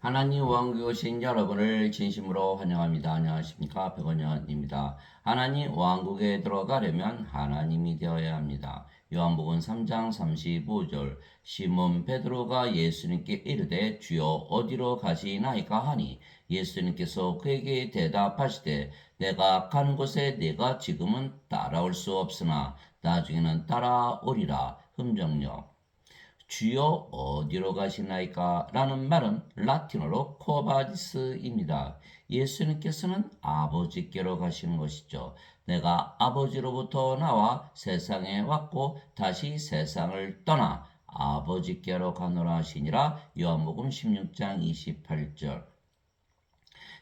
하나님 왕국에 오신 여러분을 진심으로 환영합니다. 안녕하십니까? 백원현입니다. 하나님 왕국에 들어가려면 하나님이 되어야 합니다. 요한복음 3장 35절 시몬 베드로가 예수님께 이르되 주여 어디로 가시나이까 하니 예수님께서 그에게 대답하시되 내가 가는 곳에 네가 지금은 따라올 수 없으나 나중에는 따라오리라. 흠정력 주여 어디로 가시나이까? 라는 말은 라틴어로 코바디스입니다. 예수님께서는 아버지께로 가시는 것이죠. 내가 아버지로부터 나와 세상에 왔고 다시 세상을 떠나 아버지께로 가노라 하시니라. 요한복음 16장 28절.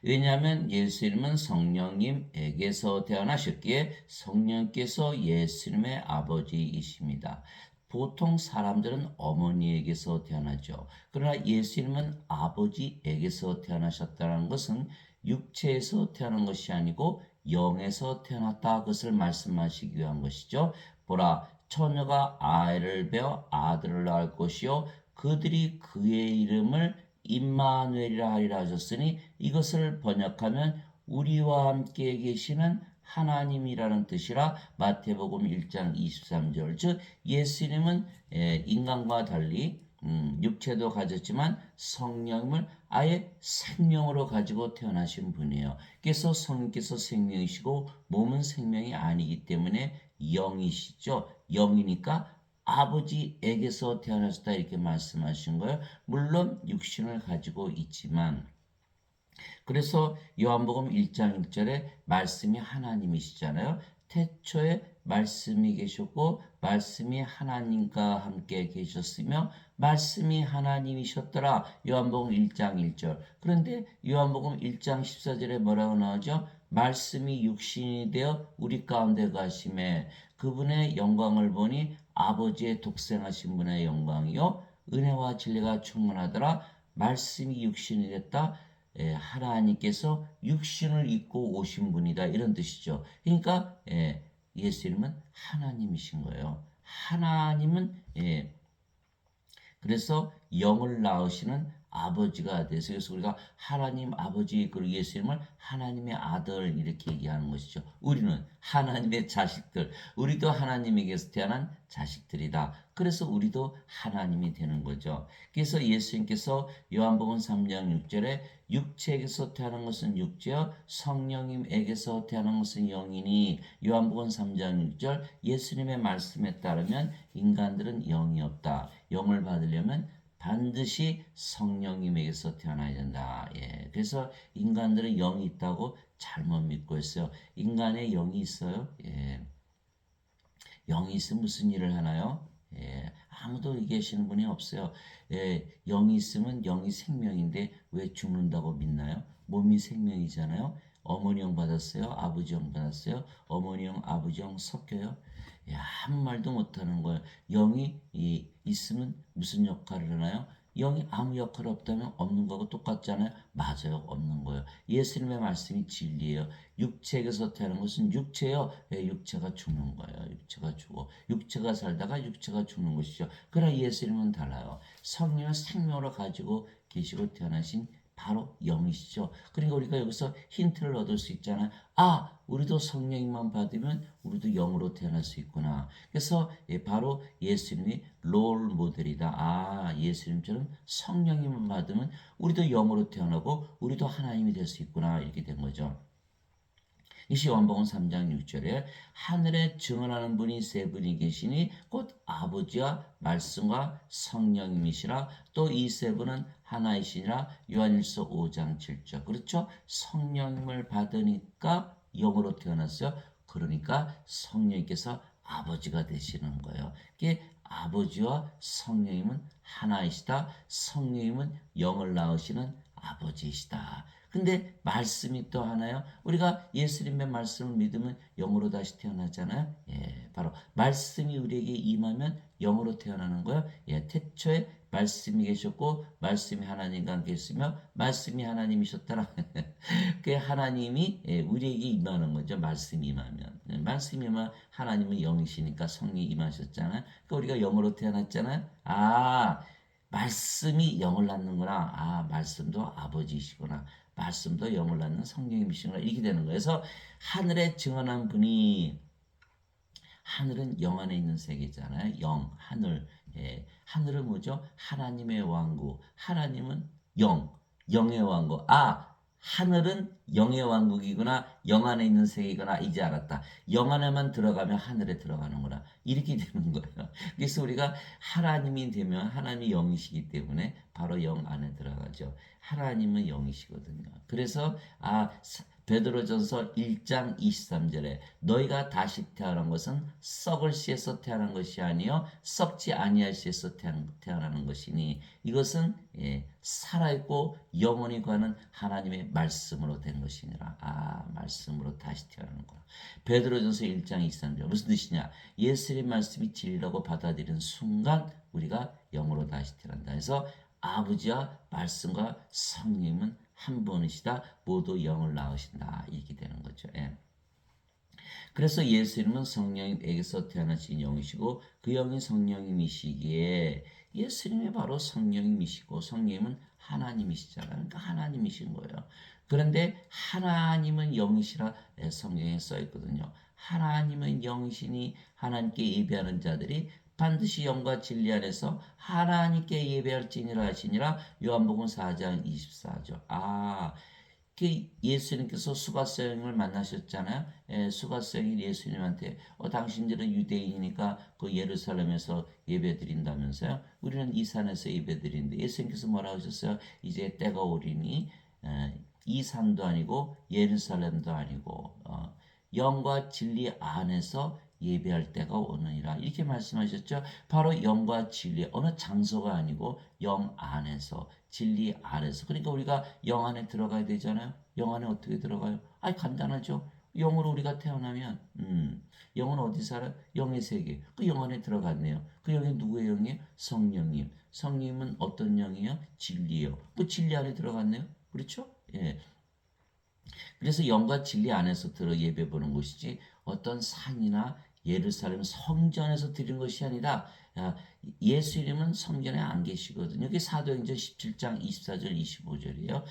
왜냐하면 예수님은 성령님에게서 태어나셨기에 성령께서 예수님의 아버지이십니다. 보통 사람들은 어머니에게서 태어나죠. 그러나 예수님은 아버지에게서 태어나셨다는 것은 육체에서 태어난 것이 아니고 영에서 태어났다 것을 말씀하시기 위한 것이죠. 보라, 처녀가 아이를 베어 아들을 낳을 것이요 그들이 그의 이름을 임마누엘이라 하리라 하셨으니 이것을 번역하면 우리와 함께 계시는 하나님이라는 뜻이라. 마태복음 1장 23절. 즉 예수님은 인간과 달리 육체도 가졌지만 성령을 아예 생명으로 가지고 태어나신 분이에요. 그래서 성령께서 생명이시고 몸은 생명이 아니기 때문에 영이시죠. 영이니까 아버지에게서 태어나셨다 이렇게 말씀하신 거예요. 물론 육신을 가지고 있지만 그래서 요한복음 1장 1절에 말씀이 하나님이시잖아요. 태초에 말씀이 계셨고 말씀이 하나님과 함께 계셨으며 말씀이 하나님이셨더라. 요한복음 1장 1절. 그런데 요한복음 1장 14절에 뭐라고 나오죠? 말씀이 육신이 되어 우리 가운데 가심에 그분의 영광을 보니 아버지의 독생하신 분의 영광이요 은혜와 진리가 충만하더라. 말씀이 육신이 됐다. 하나님께서 육신을 입고 오신 분이다 이런 뜻이죠. 그러니까 예수님은 하나님이신 거예요. 하나님은 그래서 영을 낳으시는 아버지가 돼서 그래서 우리가 하나님 아버지 그리고 예수님을 하나님의 아들 이렇게 얘기하는 것이죠. 우리는 하나님의 자식들, 우리도 하나님에게서 태어난 자식들이다. 그래서 우리도 하나님이 되는 거죠. 그래서 예수님께서 요한복음 3장 6절에 육체에게서 태어난 것은 육체요 성령님에게서 태어난 것은 영이니 요한복음 3장 6절 예수님의 말씀에 따르면 인간들은 영이 없다. 영을 받으려면 반드시 성령님에게서 태어나야 된다. 그래서 인간들은 영이 있다고 잘못 믿고 있어요. 인간의 영이 있어요. 영이 있으면 무슨 일을 하나요? 아무도 얘기하시는 분이 없어요. 영이 있으면 영이 생명인데 왜 죽는다고 믿나요? 몸이 생명이잖아요. 어머니 영 받았어요? 아버지 영 받았어요? 어머니 영, 아버지 영 섞여요? 아무 말도 못하는 거예요. 영이 있으면 무슨 역할을 하나요? 영이 아무 역할 없다면 없는 거하고 똑같잖아요. 맞아요. 없는 거예요. 예수님의 말씀이 진리예요. 육체에서 태어난 것은 육체요. 육체가 죽는 거예요. 육체가 죽어. 육체가 살다가 육체가 죽는 것이죠. 그러나 예수님은 달라요. 성령을 생명으로 가지고 계시고 태어나신 바로 영이시죠. 그러니까 우리가 여기서 힌트를 얻을 수 있잖아요. 우리도 성령님만 받으면 우리도 영으로 태어날 수 있구나. 그래서 바로 예수님이 롤 모델이다. 예수님처럼 성령님만 받으면 우리도 영으로 태어나고 우리도 하나님이 될 수 있구나. 이렇게 된 거죠. 이시 요한복음 3장 6절에 하늘에 증언하는 분이 세 분이 계시니 곧 아버지와 말씀과 성령님이시라. 또 이 세 분은 하나이시니라. 요한일서 5장 7절. 그렇죠? 성령님을 받으니까 영으로 태어났어요. 그러니까 성령님께서 아버지가 되시는 거예요. 이게 아버지와 성령님은 하나이시다. 성령님은 영을 낳으시는 아버지이시다. 근데 말씀이 또 하나요. 우리가 예수님의 말씀을 믿으면 영으로 다시 태어나잖아요. 바로 말씀이 우리에게 임하면 영으로 태어나는 거예요. 태초에 말씀이 계셨고 말씀이 하나님과 함께 있으며 말씀이 하나님이셨더라. 그 하나님이 우리에게 임하는 거죠. 말씀이 임하면. 말씀이 임하면 하나님은 영이시니까 성령이 임하셨잖아요. 그러니까 우리가 영으로 태어났잖아요. 말씀이 영을 낳는구나. 아, 말씀도 아버지이시구나. 말씀도 영을 낳는 성령님이시구나. 이렇게 되는 거예요. 그래서 하늘에 증언한 분이 하늘은 영 안에 있는 세계잖아요. 영, 하늘. 예, 하늘은 뭐죠? 하나님의 왕국. 하나님은 영, 영의 왕국. 아, 하늘은 영의 왕국이구나. 영 안에 있는 세계구나. 이제 알았다. 영 안에만 들어가면 하늘에 들어가는구나. 이렇게 되는 거예요. 그래서 우리가 하나님이 되면 하나님이 영이시기 때문에 바로 영 안에 들어가죠. 하나님은 영이시거든요. 그래서 베드로전서 1장 23절에 너희가 다시 태어난 것은 썩을 씨에서 태어난 것이 아니요 썩지 아니할 씨에서 태어나는 것이니 이것은 살아있고 영원히 가는 하나님의 말씀으로 된 것이니라. 말씀으로 다시 태어나는구나. 베드로전서 1장 23절 무슨 뜻이냐? 예수의 말씀이 진리라고 받아들이는 순간 우리가 영으로 다시 태어난다. 그래서 아버지와 말씀과 성령님은 한 분이시다. 모두 영을 낳으신다. 이렇게 되는 거죠. 예. 그래서 예수님은 성령님에게서 태어나신 영이시고 그 영이 성령님이시기에 예수님이 바로 성령님이시고 성령님은 하나님이시잖아요. 그러니까 하나님이신 거예요. 그런데 하나님은 영이시라 성경에 써 있거든요. 하나님은 영이시니 하나님께 예배하는 자들이 반드시 영과 진리 안에서 하나님께 예배할지니라 하시니라. 요한복음 4장 24절. 예수님께서 수가성을 만나셨잖아요. 수가성이 예수님한테 당신들은 유대인이니까 그 예루살렘에서 예배드린다면서요. 우리는 이 산에서 예배드리는데 예수님께서 뭐라고 하셨어요? 이제 때가 오리니 이 산도 아니고 예루살렘도 아니고 영과 진리 안에서 예배할 때가 오느니라 이렇게 말씀하셨죠. 바로 영과 진리 어느 장소가 아니고 영 안에서 진리 안에서 그러니까 우리가 영 안에 들어가야 되잖아요. 영 안에 어떻게 들어가요? 간단하죠. 영으로 우리가 태어나면 영은 어디 살아요? 영의 세계. 그 영 안에 들어갔네요. 그 영이 누구의 영이에요? 성령님. 성령님은 어떤 영이에요? 진리요. 그 진리 안에 들어갔네요. 그렇죠? 예. 그래서 영과 진리 안에서 들어 예배 보는 것이지 어떤 산이나 예루살렘 성전에서 드리는 것이 아니라 예수 이름은 성전에 안 계시거든요. 여기 사도행전 17장 24절 25절이에요.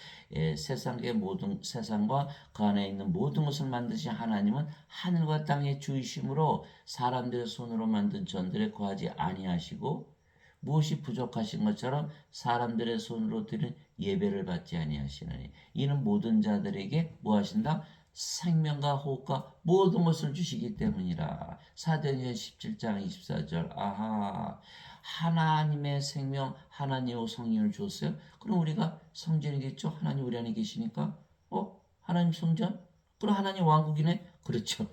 세상과 그 안에 있는 모든 것을 만드신 하나님은 하늘과 땅의 주이심으로 사람들의 손으로 만든 전들에 거하지 아니하시고 무엇이 부족하신 것처럼 사람들의 손으로 드린 예배를 받지 아니하시느니 이는 모든 자들에게 뭐 하신다? 생명과 호흡과 모든 것을 주시기 때문이라. 사도행전 17장 24절. 하나님의 생명 하나님의 성령을 줬어요. 그럼 우리가 성전이겠죠? 하나님 우리 안에 계시니까 하나님 성전? 그럼 하나님 왕국이네? 그렇죠.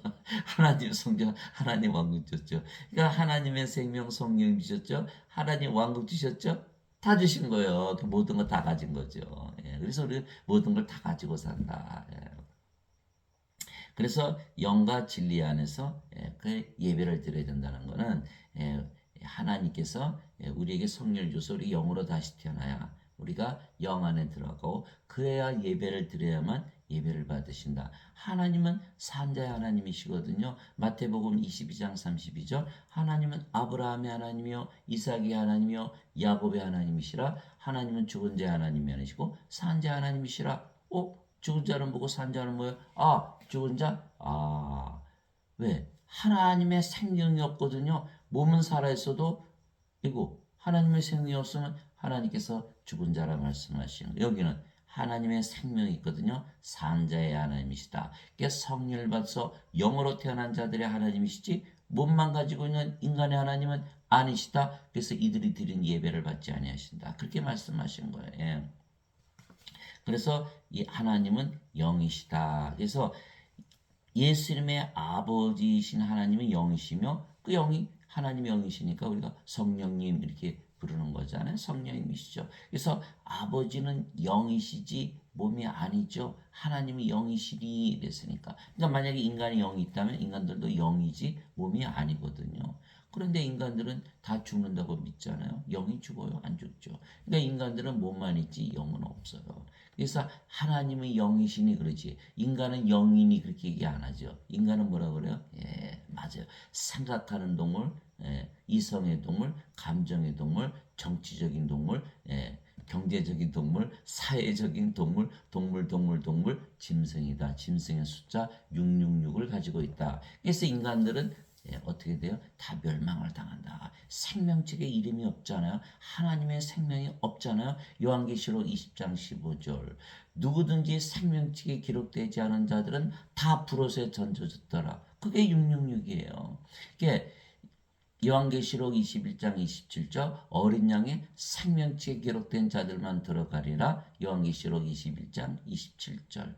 하나님 성전, 하나님 왕국 줬죠. 그러니까 하나님의 생명 성령 주셨죠. 하나님 왕국 주셨죠. 다 주신 거예요. 그 모든 거 다 가진 거죠. 그래서 우리 모든 걸 다 가지고 산다. 그래서 영과 진리 안에서 그 예배를 드려야 된다는 것은 하나님께서 우리에게 성령을 줘서 우리 영으로 다시 태어나야 우리가 영 안에 들어가고 그래야 예배를 드려야만 예배를 받으신다. 하나님은 산자의 하나님이시거든요. 마태복음 22장 32절 하나님은 아브라함의 하나님이요 이삭의 하나님이요 야곱의 하나님이시라. 하나님은 죽은 자의 하나님이 아니시고 산자의 하나님이시라. 죽은 자는 뭐고 산 자는 뭐예요? 죽은 자? 왜? 하나님의 생명이 없거든요. 몸은 살아있어도 이거 하나님의 생명이 없으면 하나님께서 죽은 자라 말씀하시는 거예요. 여기는 하나님의 생명이 있거든요. 산 자의 하나님이시다. 그러니까 성령을 받아서 영으로 태어난 자들의 하나님이시지 몸만 가지고 있는 인간의 하나님은 아니시다. 그래서 이들이 드린 예배를 받지 아니하신다. 그렇게 말씀하신 거예요. 그래서 이 하나님은 영이시다. 그래서 예수님의 아버지이신 하나님은 영이시며 그 영이 하나님의 영이시니까 우리가 성령님 이렇게 부르는 거잖아요. 성령님이시죠. 그래서 아버지는 영이시지 몸이 아니죠. 하나님이 영이시니 그랬으니까. 그러니까 만약에 인간이 영이 있다면 인간들도 영이지 몸이 아니거든요. 그런데 인간들은 다 죽는다고 믿잖아요. 영이 죽어요? 안 죽죠. 그러니까 인간들은 몸만 있지 영은 없어요. 그래서 하나님은 영이시니 그러지. 인간은 영이니 그렇게 얘기 안 하죠. 인간은 뭐라 그래요? 맞아요. 생각하는 동물, 이성의 동물, 감정의 동물, 정치적인 동물, 경제적인 동물, 사회적인 동물, 동물, 짐승이다. 짐승의 숫자 666을 가지고 있다. 그래서 인간들은 어떻게 돼요? 다 멸망을 당한다. 생명책에 이름이 없잖아요. 하나님의 생명이 없잖아요. 요한계시록 20장 15절. 누구든지 생명책에 기록되지 않은 자들은 다 불옷에 던져졌더라. 그게 666이에요. 그게 요한계시록 21장 27절 어린 양의 생명책에 기록된 자들만 들어가리라. 요한계시록 21장 27절.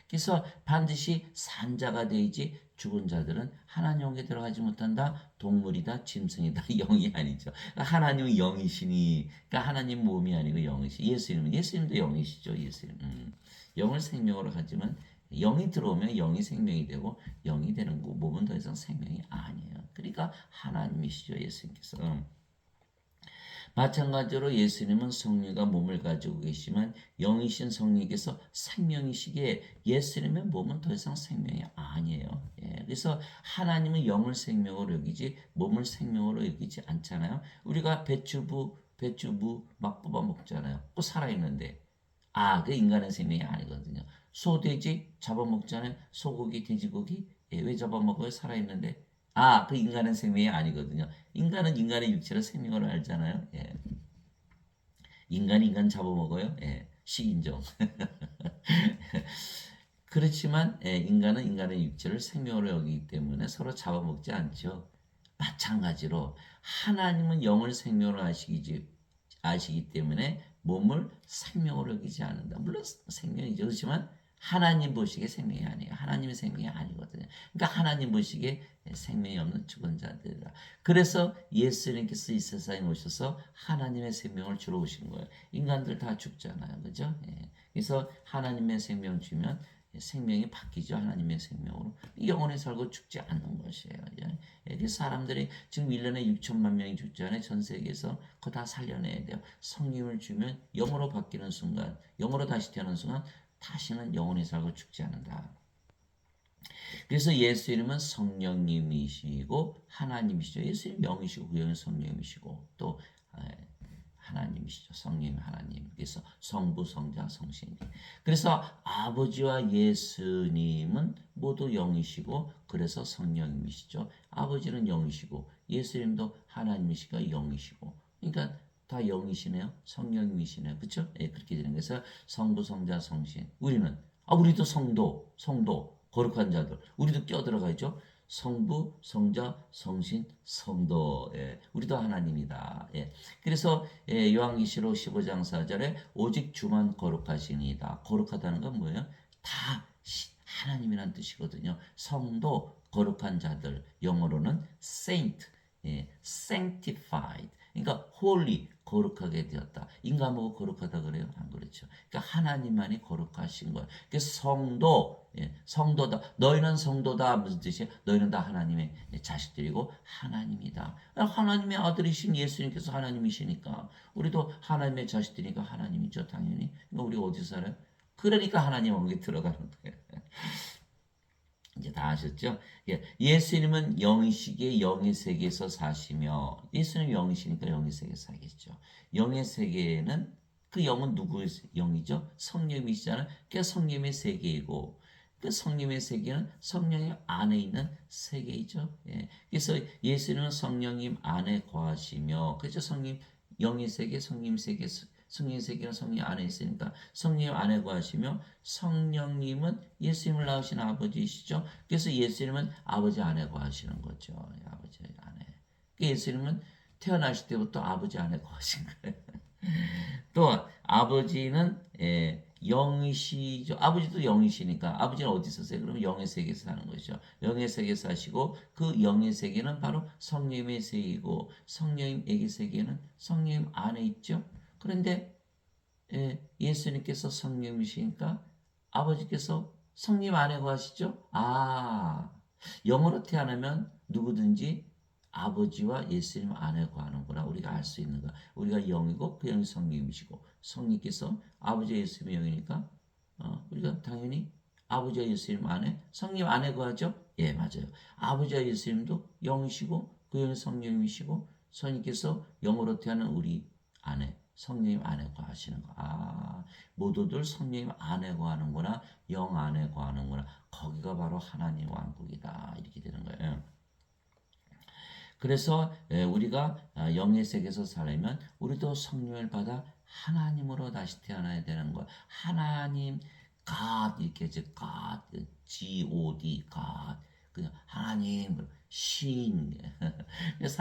그래서 반드시 산자가 되지 죽은 자들은 하나님에게 들어가지 못한다. 동물이다, 짐승이다, 영이 아니죠. 하나님은 영이시니, 그러니까 하나님 몸이 아니고 영이시. 예수님도 영이시죠. 예수님. 영을 생명으로 가지만 영이 들어오면 영이 생명이 되고 영이 되는 거 몸은 더 이상 생명이 아니에요. 그러니까 하나님이시죠. 예수님께서. 마찬가지로 예수님은 성령과 몸을 가지고 계시지만 영이신 성령께서 생명이시기에 예수님의 몸은 더 이상 생명이 아니에요. 그래서 하나님은 영을 생명으로 여기지 몸을 생명으로 여기지 않잖아요. 우리가 배추무 막 뽑아 먹잖아요. 또 살아있는데 그 인간의 생명이 아니거든요. 소, 돼지 잡아먹잖아요. 소고기, 돼지고기. 왜 잡아먹어요? 살아있는데. 그 인간의 생명이 아니거든요. 인간은 인간의 육체를 생명으로 알잖아요. 인간 잡아먹어요. 식인종. 그렇지만 인간은 인간의 육체를 생명으로 여기기 때문에 서로 잡아먹지 않죠. 마찬가지로 하나님은 영을 생명으로 아시기 때문에 몸을 생명으로 여기지 않는다. 물론 생명이죠. 그렇지만 하나님 보시기에 생명이 아니에요. 하나님의 생명이 아니거든요. 그러니까 하나님 보시기에 생명이 없는 죽은 자들이라. 그래서 예수님께서 이 세상에 오셔서 하나님의 생명을 주러 오신 거예요. 인간들 다 죽잖아요. 그죠? 그래서 하나님의 생명을 주면 생명이 바뀌죠. 하나님의 생명으로. 영원히 살고 죽지 않는 것이에요. 그래서 사람들이 지금 1년에 6천만 명이 죽잖아요. 전 세계에서 그거 다 살려내야 돼요. 성령을 주면 영으로 바뀌는 순간, 영으로 다시 태어나는 순간 다시는 영원히 살고 죽지 않는다. 그래서 예수 이름은 성령님이시고 하나님이시죠. 예수님 영이시고 그 영은 성령님이시고 또 하나님이시죠. 성령 하나님. 그래서 성부, 성자, 성신. 그래서 아버지와 예수님은 모두 영이시고 그래서 성령님이시죠. 아버지는 영이시고 예수님도 하나님이시가 영이시고. 그러니까 다 영이시네요. 성령님이시네요. 그렇죠? 그렇게 되는 거에서 성부, 성자, 성신. 우리도 성도, 거룩한 자들. 우리도 껴들어가 있죠. 성부, 성자, 성신, 성도. 우리도 하나님이다. 그래서 요한계시록 15장 4절에 오직 주만 거룩하시니이다. 거룩하다는 건 뭐예요? 다 하나님이란 뜻이거든요. 성도, 거룩한 자들. 영어로는 saint, sanctified. 그러니까 holy, 거룩하게 되었다. 인간 보고 거룩하다 그래요? 안 그렇죠. 그러니까 하나님만이 거룩하신 거예요. 그래서 성도다. 너희는 성도다. 무슨 뜻이에요? 너희는 다 하나님의 자식들이고 하나님이다. 하나님의 아들이신 예수님께서 하나님이시니까 우리도 하나님의 자식들이니까 하나님이죠. 당연히. 그러니까 우리가 어디서 살아요? 그러니까 하나님 어디 들어가는 거예요. 이제 다 아셨죠? 예수님은 영이시기에 영의 세계에서 사시며 예수님은 영이시니까 영의 세계에서 살겠죠. 영의 세계에는 그 영은 누구의 영이죠? 성령이시잖아요. 그러니까 성령의 세계이고 그 성령의 세계는 성령님 안에 있는 세계이죠. 그래서 예수님은 성령님 안에 거하시며 그렇죠? 성령 영의 세계, 성령 세계 성령의 세계는 성령 안에 있으니까 성령 안에 거하시며 성령님은 예수님을 낳으신 아버지이시죠. 그래서 예수님은 아버지 안에 거하시는 거죠. 아버지 안에. 예수님은 태어나실 때부터 아버지 안에 거하신 거예요. 또 아버지는 영이시죠. 아버지도 영이시니까 아버지는 어디 있었어요? 그러면 영의 세계에서 사는 것이죠. 영의 세계에서 사시고 그 영의 세계는 바로 성령의 세계이고 성령의 세계는 성령 안에 있죠. 그런데 예수님께서 성령이시니까 아버지께서 성령 안에 거하시죠? 영으로 태어나면 누구든지 아버지와 예수님 안에 거하는구나. 우리가 알 수 있는 거. 우리가 영이고 그 영이 성령이시고 성령께서 아버지와 예수님의 영이니까 우리가 당연히 아버지와 예수님 안에 성령 안에 거하죠? 예, 맞아요. 아버지와 예수님도 영이시고 그 영이 성령이시고 성령께서 영으로 태어난 우리 안에 성령님 안에 거하시는 거. 모두들 성령님 안에 거하는구나. 영 안에 거하는구나. 거기가 바로 하나님 왕국이다. 이렇게 되는 거예요. 그래서 우리가 영의 세계에서 살려면 우리도 성령을 받아 하나님으로 다시 태어나야 되는 거야. 하나님 God 이렇게 이제 God G-O-D God 그냥 하나님 신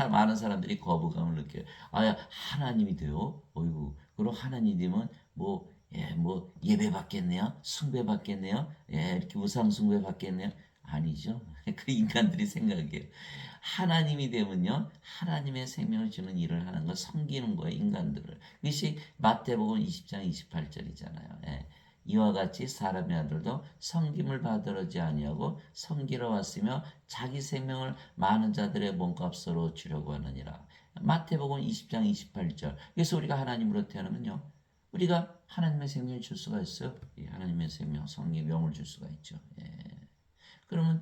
많은 사람들이 거부감을 느껴요. 아야 하나님이 돼요? 어이구 그럼 하나님 되면 뭐 예배 받겠네요? 숭배 받겠네요? 이렇게 우상 숭배 받겠네요? 아니죠. 그 인간들이 생각해요. 하나님이 되면요, 하나님의 생명을 주는 일을 하는 거, 섬기는 거예요, 인간들을. 그것이 마태복음 20장 28절이잖아요. 이와 같이 사람의 아들도 섬김을 받으러지 아니하고 섬기러 왔으며 자기 생명을 많은 자들의 몸값으로 주려고 하느니라. 마태복음 20장 28절. 그래서 우리가 하나님으로 태어나면요, 우리가 하나님의 생명을 줄 수가 있어요. 하나님의 생명, 성령, 영을 줄 수가 있죠. 그러면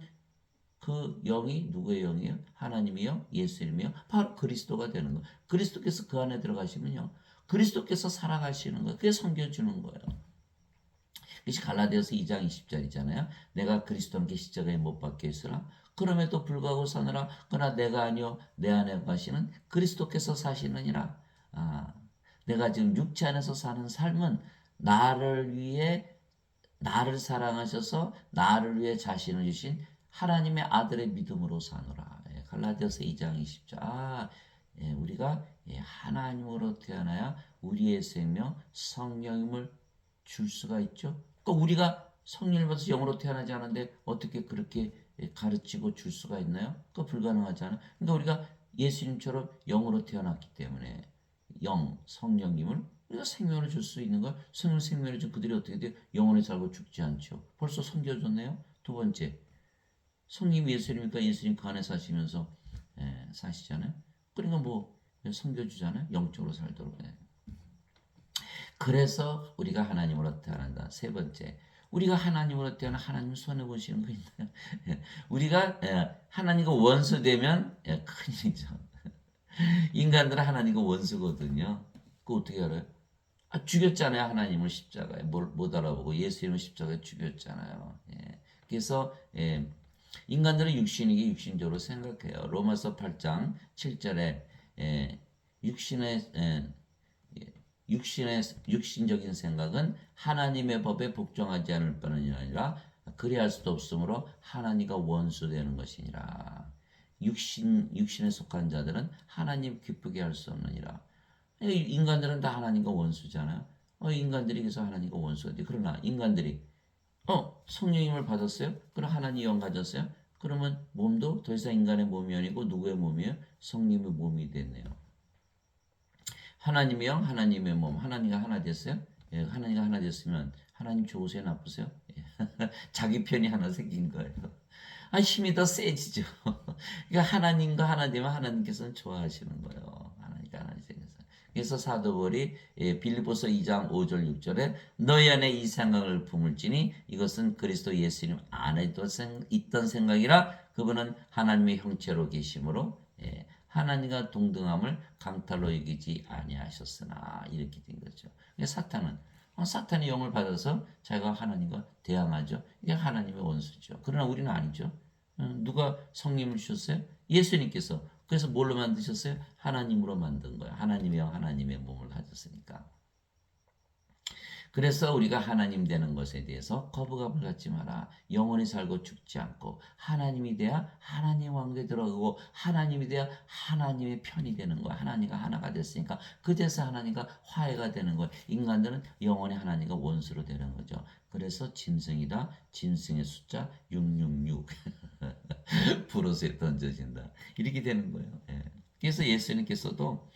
그 영이 누구의 영이에요? 하나님의 영, 예수님의 영, 바로 그리스도가 되는 거예요. 그리스도께서 그 안에 들어가시면요, 그리스도께서 살아가시는 거예요. 그게 섬겨주는 거예요. 그것이 갈라디아서 2장 20절이잖아요. 내가 그리스도와 함께 십자가에 못 박혀 있으나 그럼에도 불구하고 사느라 그러나 내가 아니요 내 안에 가시는 그리스도께서 사시느니라. 내가 지금 육체 안에서 사는 삶은 나를 위해 나를 사랑하셔서 나를 위해 자신을 주신 하나님의 아들의 믿음으로 사노라. 갈라디아서 2장 20절. 우리가 하나님으로 태어나야 우리의 생명 성령임을 줄 수가 있죠. 그러니까 우리가 성령을 받아서 영으로 태어나지 않은데 어떻게 그렇게 가르치고 줄 수가 있나요? 그거 불가능하잖아요. 그러니까 우리가 예수님처럼 영으로 태어났기 때문에 영, 성령님을 우리가 생명을 줄 수 있는 걸 생명을 준 그들이 어떻게 돼요? 영원히 살고 죽지 않죠. 벌써 섬겨줬네요. 두 번째, 성님 예수님이니까 예수님 그 안에 사시면서 사시잖아요. 그러니까 섬겨주잖아요. 영적으로 살도록. 그래서 우리가 하나님으로 태어난다. 세 번째, 우리가 하나님으로 태어나 하나님 손해 보시는 거 있나요? 우리가 하나님과 원수되면 큰일이죠. 인간들은 하나님과 원수거든요. 그거 어떻게 알아요? 죽였잖아요. 하나님을 십자가에 못 알아보고 예수님을 십자가에 죽였잖아요. 그래서 인간들은 육신이기 육신적으로 생각해요. 로마서 8장 7절에 육신적인 생각은 하나님의 법에 복종하지 않을 뿐이 아니라 그리할 수도 없으므로 하나님과 원수되는 것이니라. 육신에 속한 자들은 하나님 기쁘게 할 수 없느니라. 인간들은 다 하나님과 원수잖아요. 인간들이 그래서 하나님과 원수가 돼. 그러나 인간들이 성령님을 받았어요? 그럼 하나님 영 가졌어요? 그러면 몸도 더 이상 인간의 몸이 아니고 누구의 몸이에요? 성령의 몸이 됐네요. 하나님의 영, 하나님의 몸, 하나님과 하나 됐어요? 하나님과 하나 됐으면 하나님 좋으세요, 나쁘세요? 자기 편이 하나 생긴 거예요. 힘이 더 세지죠. 그러니까 하나님과 하나 되면 하나님께서는 좋아하시는 거예요. 하나님과 하나 되면서. 그래서 사도 바울이 빌립보서 2장 5절 6절에 너희 안에 이 생각을 품을지니 이것은 그리스도 예수님 안에 있던 생각이라 그분은 하나님의 형체로 계심으로 하나님과 동등함을 강탈로 여기지 아니하셨으나 이렇게 된 거죠. 사탄의 영을 받아서 자기가 하나님과 대항하죠. 이게 하나님의 원수죠. 그러나 우리는 아니죠. 누가 성령을 주셨어요? 예수님께서. 그래서 뭘로 만드셨어요? 하나님으로 만든 거예요. 하나님의 영, 하나님의 몸을 가졌으니까. 그래서 우리가 하나님 되는 것에 대해서 거부감을 갖지 마라. 영원히 살고 죽지 않고 하나님이 돼야 하나님 왕국에 들어가고 하나님이 돼야 하나님의 편이 되는 거야. 하나님과 하나가 됐으니까 그제서 하나님과 화해가 되는 거야. 인간들은 영원히 하나님과 원수로 되는 거죠. 그래서 짐승이다. 짐승의 숫자 666 브로스에 던져진다. 이렇게 되는 거예요. 그래서 예수님께서도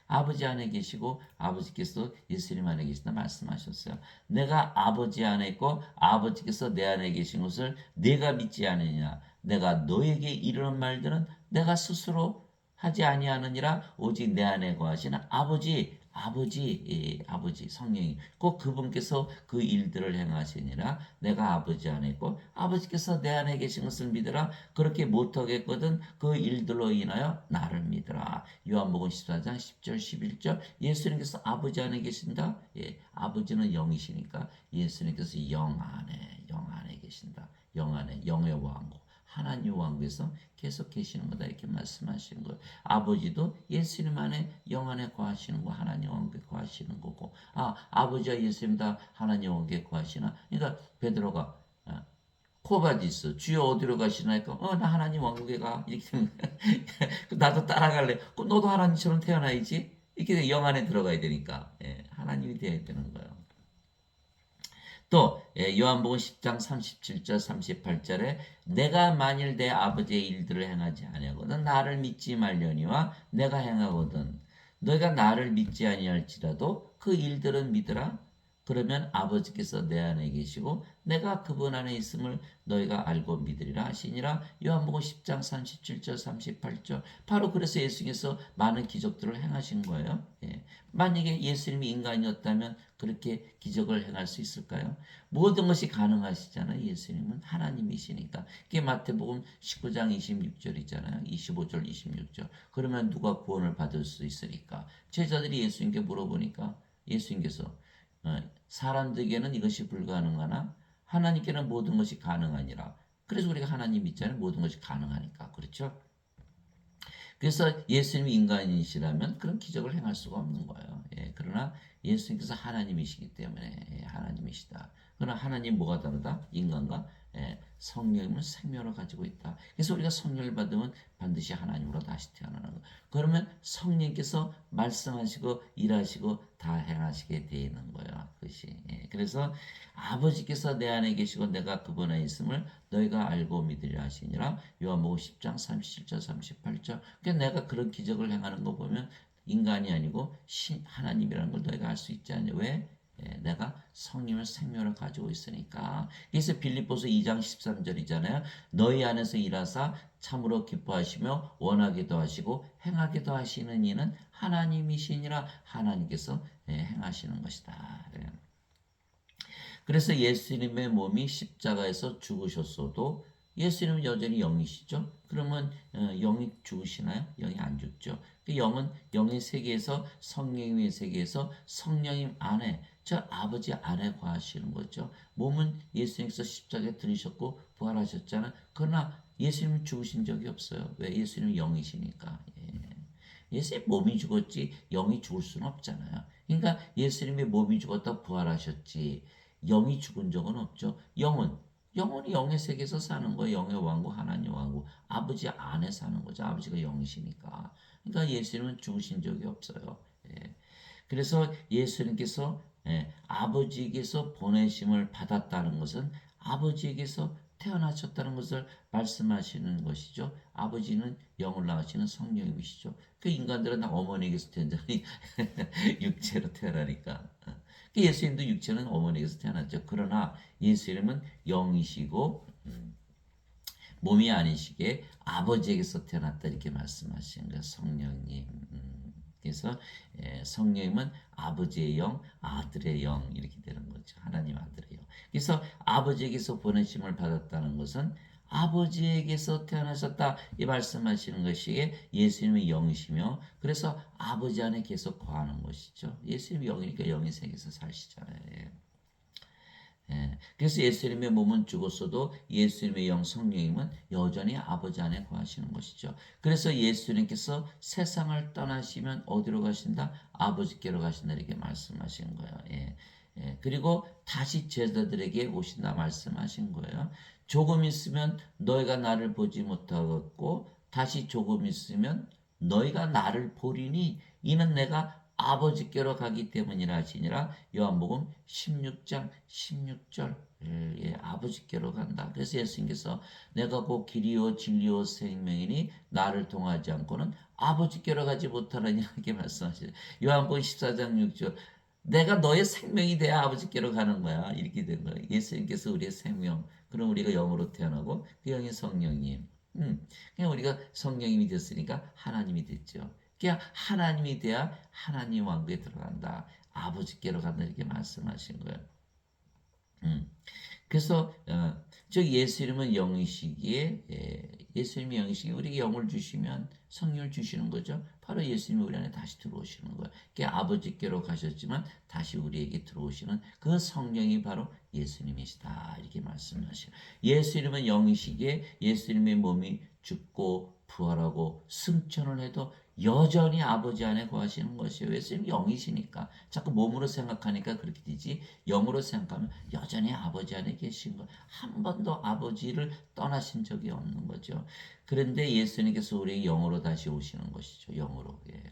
아버지 안에 계시고 아버지께서 예수님 안에 계신다 말씀하셨어요. 내가 아버지 안에 있고 아버지께서 내 안에 계신 것을 내가 믿지 않느냐. 내가 너에게 이르는 말들은 내가 스스로 하지 아니하느니라. 오직 내 안에 거하시는 아버지 아버지 성령이 꼭 그분께서 그 일들을 행하시니라. 내가 아버지 안에 있고 아버지께서 내 안에 계신 것을 믿으라. 그렇게 못하겠거든 그 일들로 인하여 나를 믿으라. 요한복음 14장 10절 11절. 예수님께서 아버지 안에 계신다. 아버지는 영이시니까 예수님께서 영 안에 계신다. 영 안에 영의 왕국 하나님 왕국에서 계속 계시는 거다 이렇게 말씀하시는 거예요. 아버지도 예수님 안에 영 안에 거하시는 거 하나님 왕국에 거하시는 거고 아버지와 예수님 다 하나님 왕국에 거하시나. 그러니까 베드로가 코바디스 주여 어디로 가시나니까 나 하나님 왕국에 가 이렇게 되는 거야. 나도 따라갈래. 그럼 너도 하나님처럼 태어나야지. 이렇게 영 안에 들어가야 되니까 하나님이 되어야 되는 거예요. 또 요한복음 10장 37절 38절에 내가 만일 내 아버지의 일들을 행하지 아니하거든 나를 믿지 말려니와 내가 행하거든 너희가 나를 믿지 아니할지라도 그 일들은 믿으라. 그러면 아버지께서 내 안에 계시고 내가 그분 안에 있음을 너희가 알고 믿으리라 하시니라. 요한복음 10장 37절 38절. 바로 그래서 예수님께서 많은 기적들을 행하신 거예요. 만약에 예수님이 인간이었다면 그렇게 기적을 행할 수 있을까요? 모든 것이 가능하시잖아요. 예수님은 하나님이시니까. 그게 마태복음 19장 26절이잖아요. 25절 26절. 그러면 누가 구원을 받을 수 있으니까. 제자들이 예수님께 물어보니까 예수님께서 사람들에게는 이것이 불가능하나 하나님께는 모든 것이 가능하니라. 그래서 우리가 하나님 믿잖아요. 모든 것이 가능하니까. 그렇죠? 그래서 예수님이 인간이시라면 그런 기적을 행할 수가 없는 거예요. 그러나 예수님께서 하나님이시기 때문에 하나님이시다. 그러나 하나님 뭐가 다르다? 인간과 성령님은 생명을 가지고 있다. 그래서 우리가 성령을 받으면 반드시 하나님으로 다시 태어나는 거. 그러면 성령께서 말씀하시고 일하시고 다 행하시게 되어 있는 거예요. 그것이. 그래서 아버지께서 내 안에 계시고 내가 그분 안에 있음을 너희가 알고 믿으리라 하시니라. 요한복음 10장 37절 38절. 그러니까 내가 그런 기적을 행하는 거 보면 인간이 아니고 하나님이라는 걸 너희가 알 수 있지 않냐. 왜? 내가 성령의 생명을 가지고 있으니까. 그래서 빌립보서 2장 13절이잖아요. 너희 안에서 일하사 참으로 기뻐하시며 원하기도 하시고 행하기도 하시는 이는 하나님이시니라. 하나님께서 행하시는 것이다. 그래서 예수님의 몸이 십자가에서 죽으셨어도 예수님은 여전히 영이시죠. 그러면 영이 죽으시나요? 영이 안 죽죠. 그 영은 영의 세계에서 성령의 세계에서 성령님 안에 저 아버지 안에 거하시는 거죠. 몸은 예수님께서 십자가에 들으셨고 부활하셨잖아요. 그러나 예수님은 죽으신 적이 없어요. 왜? 예수님은 영이시니까. 예수님 몸이 죽었지 영이 죽을 수는 없잖아요. 그러니까 예수님의 몸이 죽었다 부활하셨지 영이 죽은 적은 없죠. 영혼이 영의 세계에서 사는 거예요. 영의 왕국, 하나님 왕국, 아버지 안에 사는 거죠. 아버지가 영이시니까. 그러니까 예수님은 죽으신 적이 없어요. 그래서 예수님께서 아버지에게서 보내심을 받았다는 것은 아버지에게서 태어나셨다는 것을 말씀하시는 것이죠. 아버지는 영을 낳으시는 성령님이시죠. 그 인간들은 다 어머니에게서 태어나니 육체로 태어나니까. 예수님도 육체는 어머니에게서 태어났죠. 그러나 예수님은 영이시고 몸이 아니시게 아버지에게서 태어났다 이렇게 말씀하시는 거예요. 성령님. 그래서 성령님은 아버지의 영, 아들의 영 이렇게 되는 거죠. 하나님 아들의 영. 그래서 아버지에게서 보내심을 받았다는 것은 아버지에게서 태어나셨다 이 말씀하시는 것이 예수님의 영이시며 그래서 아버지 안에 계속 거하는 것이죠. 예수님이 영이니까 영의 세계에서 사시잖아요. 그래서 예수님의 몸은 죽었어도 예수님의 영 성령님은 여전히 아버지 안에 거하시는 것이죠. 그래서 예수님께서 세상을 떠나시면 어디로 가신다? 아버지께로 가신다 이렇게 말씀하신 거예요. 그리고 다시 제자들에게 오신다 말씀하신 거예요. 조금 있으면 너희가 나를 보지 못하겠고 다시 조금 있으면 너희가 나를 보리니 이는 내가 아버지께로 가기 때문이라 하시니라. 요한복음 16장 16절 아버지께로 간다. 그래서 예수님께서 내가 곧 길이요 진리요 생명이니 나를 통하지 않고는 아버지께로 가지 못하느니 이렇게 말씀하시죠. 요한복음 14장 6절 내가 너의 생명이 돼야 아버지께로 가는 거야. 이렇게 된 거예요. 예수님께서 우리의 생명. 그럼 우리가 영으로 태어나고 그 영이 성령님. 그냥 우리가 성령님이 됐으니까 하나님이 됐죠. 그러니까 하나님이 돼야 하나님 왕국에 들어간다. 아버지께로 간다 이렇게 말씀하신 거예요. 그래서 즉 예수 이름은 영이시기에 예수님이 영이시기에 우리에게 영을 주시면 성령을 주시는 거죠. 바로 예수님이 우리 안에 다시 들어오시는 거예요. 그러니까 아버지께로 가셨지만 다시 우리에게 들어오시는 그 성령이 바로 예수님이시다 이렇게 말씀하셔요. 예수 이름은 영이시기에 예수님의 몸이 죽고 부활하고 승천을 해도 여전히 아버지 안에 거하시는 것이에요. 예수님 영이시니까 자꾸 몸으로 생각하니까 그렇게 되지 영으로 생각하면 여전히 아버지 안에 계신 거. 한 번도 아버지를 떠나신 적이 없는 거죠. 그런데 예수님께서 우리의 영으로 다시 오시는 것이죠. 영으로. 예.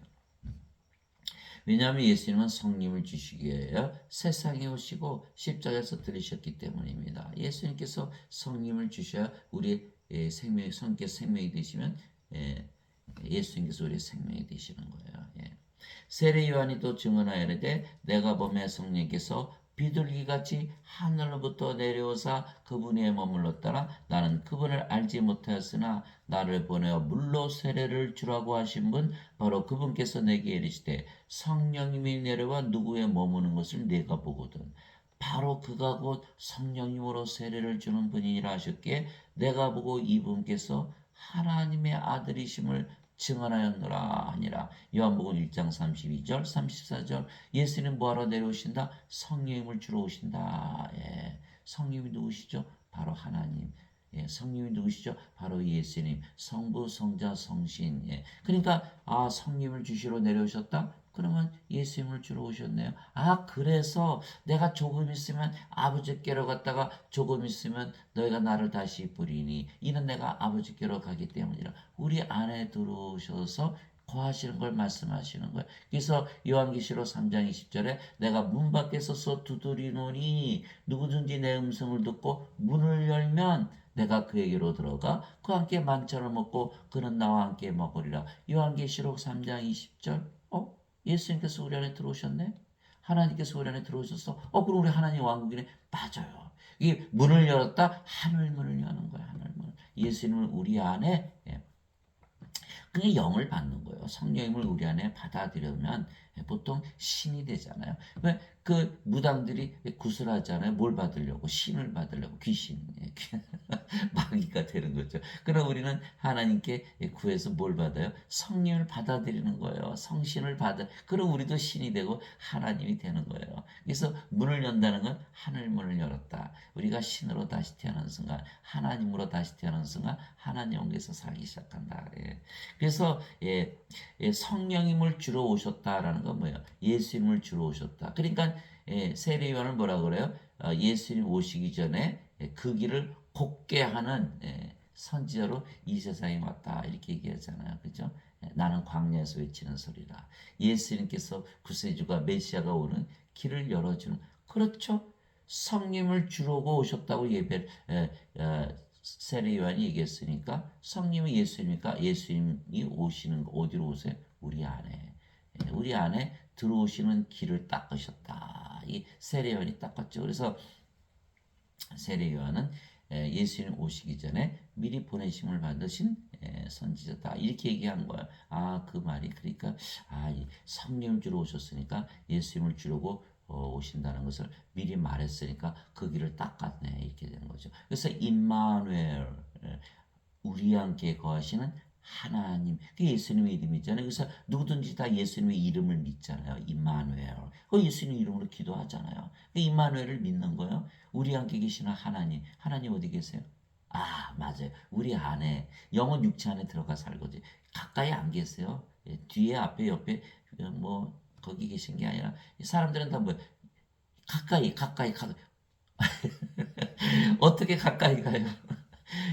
왜냐하면 예수님은 성령을 주시기 위하여 세상에 오시고 십자가에서 들으셨기 때문입니다. 예수님께서 성령을 주셔야 우리의 생명이 성께서 생명이 되시면 예수님께서 우리의 생명이 되시는 거예요. 예. 세례 요한이 또 증언하여되 내가 보매 성령께서 비둘기같이 하늘로부터 내려오사 그분에 머물렀더라. 나는 그분을 알지 못하였으나 나를 보내어 물로 세례를 주라고 하신 분 바로 그분께서 내게 이르시되 성령님이 내려와 누구에 머무는 것을 내가 보거든. 바로 그가 곧 성령님으로 세례를 주는 분이라 하셨기에 내가 보고 이분께서 하나님의 아들이심을 증언하였노라 하니라. 요한복음 1장 32절 34절 예수님 뭐하러 내려오신다? 성령님을 주러 오신다. 예. 성령이 누구시죠? 바로 하나님. 예, 성령이 누구시죠? 바로 예수님. 성부, 성자, 성신. 예. 그러니까 성령을 주시러 내려오셨다? 그러면 예수님을 주러 오셨네요. 그래서 내가 조금 있으면 아버지께로 갔다가 조금 있으면 너희가 나를 다시 부리니 이는 내가 아버지께로 가기 때문이라. 우리 안에 들어오셔서 거하시는 걸 말씀하시는 거예요. 그래서 요한계시록 3장 20절에 내가 문 밖에 서서 두드리노니 누구든지 내 음성을 듣고 문을 열면 내가 그에게로 들어가 그와 함께 만찬을 먹고 그는 나와 함께 먹으리라. 요한계시록 3장 20절. 예수님께서 우리 안에 들어오셨네? 하나님께서 우리 안에 들어오셨어? 그럼 우리 하나님 왕국이네? 맞아요. 이 문을 열었다? 하늘 문을 여는 거야, 하늘 문. 예수님을 우리 안에, 그게 영을 받는 거예요. 성령님을 우리 안에 받아들이면 보통 신이 되잖아요. 왜 그 무당들이 구슬하잖아요. 뭘 받으려고? 신을 받으려고. 귀신. 마귀가 되는 거죠. 그럼 우리는 하나님께 구해서 뭘 받아요? 성령을 받아들이는 거예요. 성신을 그럼 우리도 신이 되고 하나님이 되는 거예요. 그래서 문을 연다는 건 하늘 문을 열었다. 우리가 신으로 다시 태어난 순간, 하나님으로 다시 태어난 순간 하나님 영에서 살기 시작한다. 그래서 성령님을 주러 오셨다라는 건 뭐예요? 예수님을 주러 오셨다. 그러니까 세례 요한은 뭐라 그래요? 예수님 오시기 전에 그 길을 곱게 하는 선지자로 이 세상에 왔다 이렇게 얘기하잖아요. 그죠? 나는 광야에서 외치는 소리라. 예수님께서 구세주가 메시아가 오는 길을 열어주는 그렇죠? 성령을 주러 오셨다고 세례 요한이 얘기했으니까 성령이 예수님이니까 예수님이 오시는 거 어디로 오세요? 우리 안에. 우리 안에 들어오시는 길을 닦으셨다. 이 세례 요한이 닦았죠. 그래서 세례 요한은 예수님 오시기 전에 미리 보내심을 받으신 선지자다. 이렇게 얘기한 거야. 그 말이 그러니까 성령을 주러 오셨으니까 예수님을 주려고 오신다는 것을 미리 말했으니까 그 길을 닦았네. 이렇게 되는 거죠. 그래서 임마누엘 우리 함께 거하시는 하나님, 그게 예수님의 이름이잖아요. 그래서 누구든지 다 예수님의 이름을 믿잖아요. 임마누엘. 그 예수님 이름으로 기도하잖아요. 그 임마누엘을 믿는 거예요. 우리 함께 계시는 하나님. 하나님 어디 계세요? 맞아요. 우리 안에 영은 육체 안에 들어가 살거든요. 가까이 안 계세요. 뒤에, 앞에, 옆에 뭐 거기 계신 게 아니라 사람들은 다 뭐예요? 가까이. 어떻게 가까이 가요?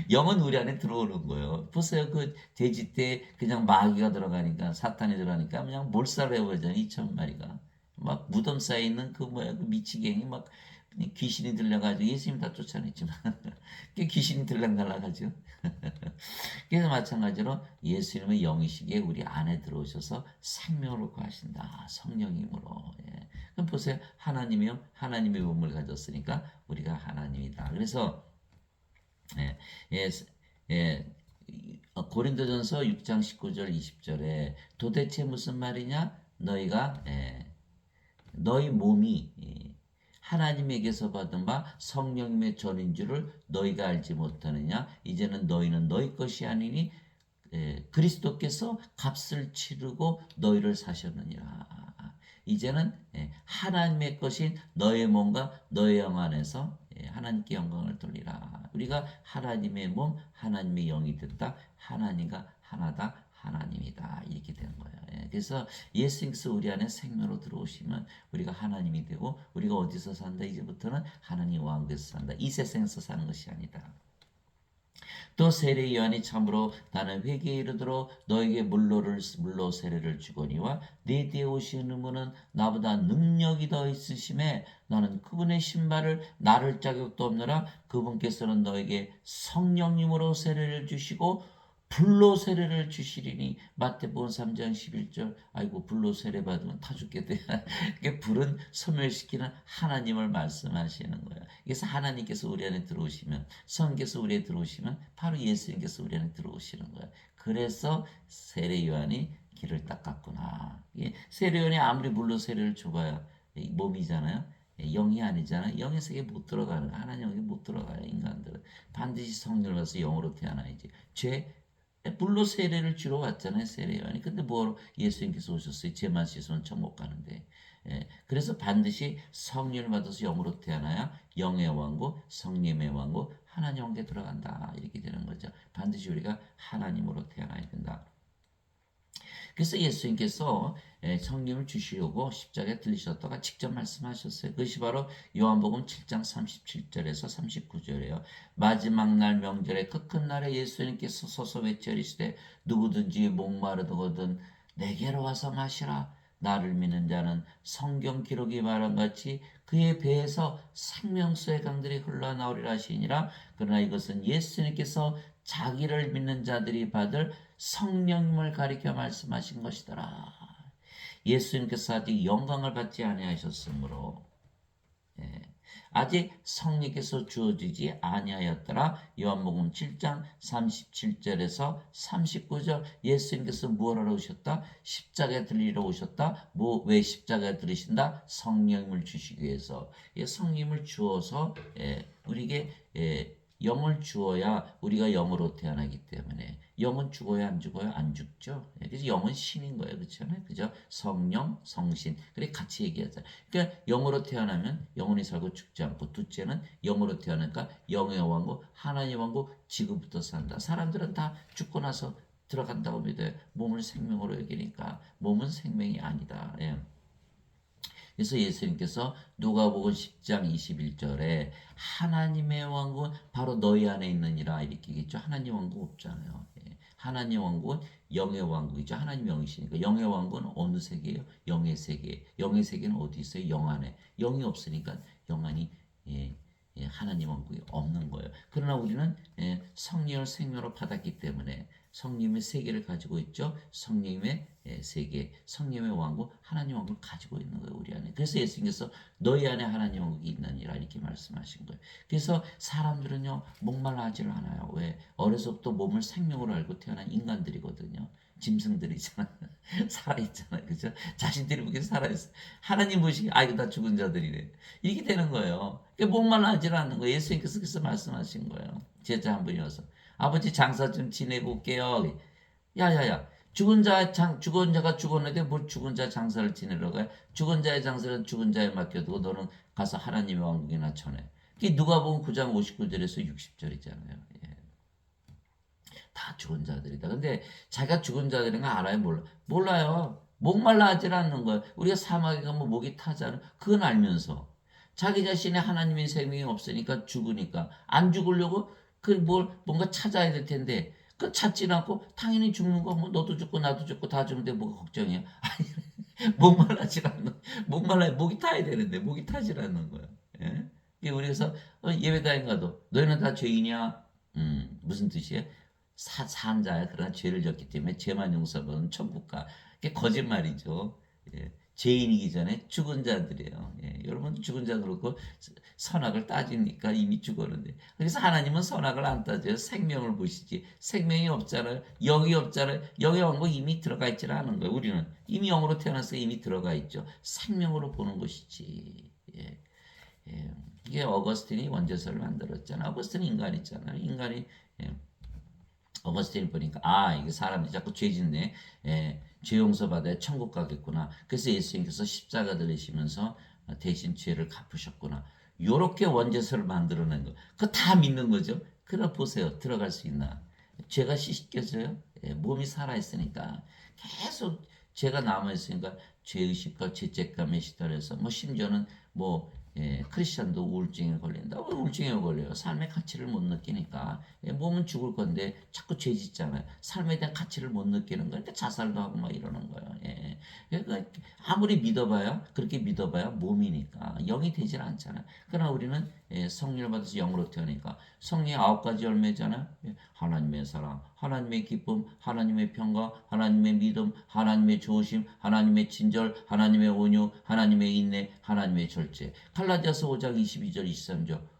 영은 우리 안에 들어오는 거예요. 보세요. 그 돼지 때 그냥 마귀가 들어가니까 사탄이 들어가니까 그냥 몰살을 해버리잖아요. 2,000마리가. 막 무덤 사이에 있는 그 미치갱이 막 귀신이 들려가지고 예수님 다 쫓아냈지만 귀신이 들락날락하죠. 그래서 마찬가지로 예수님의 영이시기에 우리 안에 들어오셔서 생명으로 거하신다. 성령님으로. 그럼 보세요. 하나님이요. 하나님의 몸을 가졌으니까 우리가 하나님이다. 그래서 예, 예, 예, 고린도전서 6장 19절 20절에 도대체 무슨 말이냐? 너희 몸이 하나님에게서 받은 바 성령님의 전인 줄을 너희가 알지 못하느냐? 이제는 너희는 너희 것이 아니니 그리스도께서 값을 치르고 너희를 사셨느니라. 이제는 하나님의 것인 너의 몸과 너의 영 안에서 하나님께 영광을 돌리라. 우리가 하나님의 몸, 하나님의 영이 됐다. 하나님과 하나다. 하나님이다. 이렇게 되는 거예요. 그래서 예수님께서 우리 안에 생명으로 들어오시면 우리가 하나님이 되고 우리가 어디서 산다? 이제부터는 하나님 왕국에서 산다. 이 세상에서 사는 것이 아니다. 또 세례 요한이 참으로 나는 회개에 이르도록 너에게 물로 세례를 주거니와 네 뒤에 오시는 분은 나보다 능력이 더 있으심에 나는 그분의 신발을 나를 자격도 없느라 그분께서는 너에게 성령님으로 세례를 주시고 불로 세례를 주시리니 마태복음 3장 11절. 아이고 불로 세례 받으면 타 죽게 돼. 불은 소멸시키는 하나님을 말씀하시는 거예요. 그래서 하나님께서 우리 안에 들어오시면 성령께서 우리 안에 들어오시면 바로 예수님께서 우리 안에 들어오시는 거예요. 그래서 세례 요한이 길을 닦았구나. 세례 요한이 아무리 물로 세례를 줘봐야 몸이잖아요. 영이 아니잖아요. 영의 세계에 못 들어가는 하나님 영에 못 들어가요. 인간들은 반드시 성령을 받아서 영으로 태어나야지. 물로 세례를 주러 왔잖아요. 세례 요한이. 근데 뭐 예수님께서 오셨어요. 죄만 씻으면 천국 가는데. 그래서 반드시 성령을 받아서 영으로 태어나야 영의 왕국, 성령의 왕국, 하나님 왕국에 들어간다. 이렇게 되는 거죠. 반드시 우리가 하나님으로 태어나야 된다. 그래서 예수님께서 성령을 주시려고 십자가에 들리셨다가 직접 말씀하셨어요. 그것이 바로 요한복음 7장 37절에서 39절이에요. 마지막 날 명절에 그 큰 날에 예수님께서 서서 외쳐이르시되 누구든지 목마르거든 내게로 와서 마시라. 나를 믿는 자는 성경 기록이 말한 같이 그의 배에서 생명수의 강들이 흘러나오리라 하시니라. 그러나 이것은 예수님께서 자기를 믿는 자들이 받을 성령님을 가리켜 말씀하신 것이더라. 예수님께서 아직 영광을 받지 아니하셨으므로 아직 성령께서 주어지지 아니하였더라. 요한복음 7장 37절에서 39절. 예수님께서 무엇 하러 오셨다? 십자가에 들리러 오셨다. 왜 십자가에 들으신다? 성령님을 주시기 위해서. 성령님을 주어서 우리에게 영을 주어야 우리가 영으로 태어나기 때문에. 영은 죽어야 안 죽어요? 안 죽죠. 그래서 영은 신인 거예요. 그렇잖아요. 그죠? 성령, 성신. 그래 같이 얘기하자. 그러니까 영으로 태어나면 영원히 살고 죽지 않고, 둘째는 영으로 태어나니까 영의 왕국, 하나님의 왕국, 지금부터 산다. 사람들은 다 죽고 나서 들어간다고 믿어요. 몸을 생명으로 여기니까. 몸은 생명이 아니다. 그래서 예수님께서 누가복음 10장 21절에 하나님의 왕국은 바로 너희 안에 있느니라 이렇게 얘기했죠. 하나님 왕국 없잖아요. 하나님 왕국은 영의 왕국이죠. 하나님 영이시니까. 영의 왕국은 어느 세계예요? 영의 세계. 영의 세계는 어디 있어요? 영 안에. 영이 없으니까 영 안이 하나님 왕국이 없는 거예요. 그러나 우리는 성령을 생명으로 받았기 때문에 성령의 세계를 가지고 있죠. 성령의 세계, 성령의 왕국, 하나님 왕국을 가지고 있는 거예요. 우리 안에. 그래서 예수님께서 너희 안에 하나님 왕국이 있느니라 이렇게 말씀하신 거예요. 그래서 사람들은요 목말라하지를 않아요. 왜? 어려서부터 몸을 생명으로 알고 태어난 인간들이거든요. 짐승들이잖아. 살아있잖아요. 그죠? 자신들이 보기엔 살아있어. 하나님 보시기에 이거 다 죽은 자들이래. 이렇게 되는 거예요. 목말라하지를 않는 거예요. 예수님께서 그래서 말씀하신 거예요. 제자 한 분이 와서 아버지 장사 좀 지내고 올게요. 야야야. 죽은 자가 죽었는데 뭘 죽은 자 장사를 지내러 가요? 죽은 자의 장사는 죽은 자에 맡겨두고 너는 가서 하나님의 왕국이나 전해. 그게 누가복음 9장 59절에서 60절이잖아요. 다 죽은 자들이다. 근데 자기가 죽은 자들인 거 알아요? 몰라요. 목말라 하질 않는 거예요. 우리가 사막에 가면 목이 타잖아요. 그건 알면서 자기 자신의 하나님의 생명이 없으니까 죽으니까 안 죽으려고 뭔가 찾아야 될 텐데 그 찾지 않고 당연히 죽는 거 뭐 너도 죽고 나도 죽고 다 죽는데 뭐가 걱정이야. 목말라질 않는 목이 타야 되는데 목이 타질 않는 거야. 우리에서 예배당에 가도 너희는 다 죄인이야. 무슨 뜻이에요? 산자야. 그러나 죄를 졌기 때문에 죄만 용서받으면 천국 가. 그게 거짓말이죠. 죄인이기 전에 죽은 자들이에요. 예, 여러분 죽은 자 그렇고 선악을 따지니까 이미 죽었는데 그래서 하나님은 선악을 안 따져요. 생명을 보시지. 생명이 없잖아요. 영이 없잖아요. 영이 없는 거 이미 들어가 있지는 않은 거예요. 우리는 이미 영으로 태어나서 이미 들어가 있죠. 생명으로 보는 것이지. 예, 예. 이게 어거스틴이 원죄서를 만들었잖아요. 어거스틴은 인간이잖아요. 인간이 예. 어거스틴을 보니까 이게 사람들이 자꾸 죄 짓네. 예, 죄 용서 받아야 천국 가겠구나. 그래서 예수님께서 십자가 들으시면서 대신 죄를 갚으셨구나. 요렇게 원죄서를 만들어낸 거. 그거 다 믿는 거죠. 그래 보세요. 들어갈 수 있나? 죄가 씻겨져요? 예, 몸이 살아있으니까 계속 죄가 남아있으니까 죄의식과 죄책감에 시달려서 뭐 심지어는 뭐 크리스천도 우울증에 걸린다. 왜 우울증에 걸려요? 삶의 가치를 못 느끼니까. 몸은 죽을 건데 자꾸 죄 짓잖아요. 삶에 대한 가치를 못 느끼는 거니까 자살도 하고 막 이러는 거예요. 예. 그러니까 아무리 믿어봐야 그렇게 믿어봐야 몸이니까 영이 되질 않잖아요. 그러나 우리는 성령을 받아서 영으로 태어나니까 성령의 9가지 열매잖아요. 하나님의 사랑, 하나님의 기쁨, 하나님의 평강, 하나님의 믿음, 하나님의 조심, 하나님의 친절, 하나님의 온유, 하나님의 인내, 하나님의 절제. 갈라디아서 5장 22절 23절.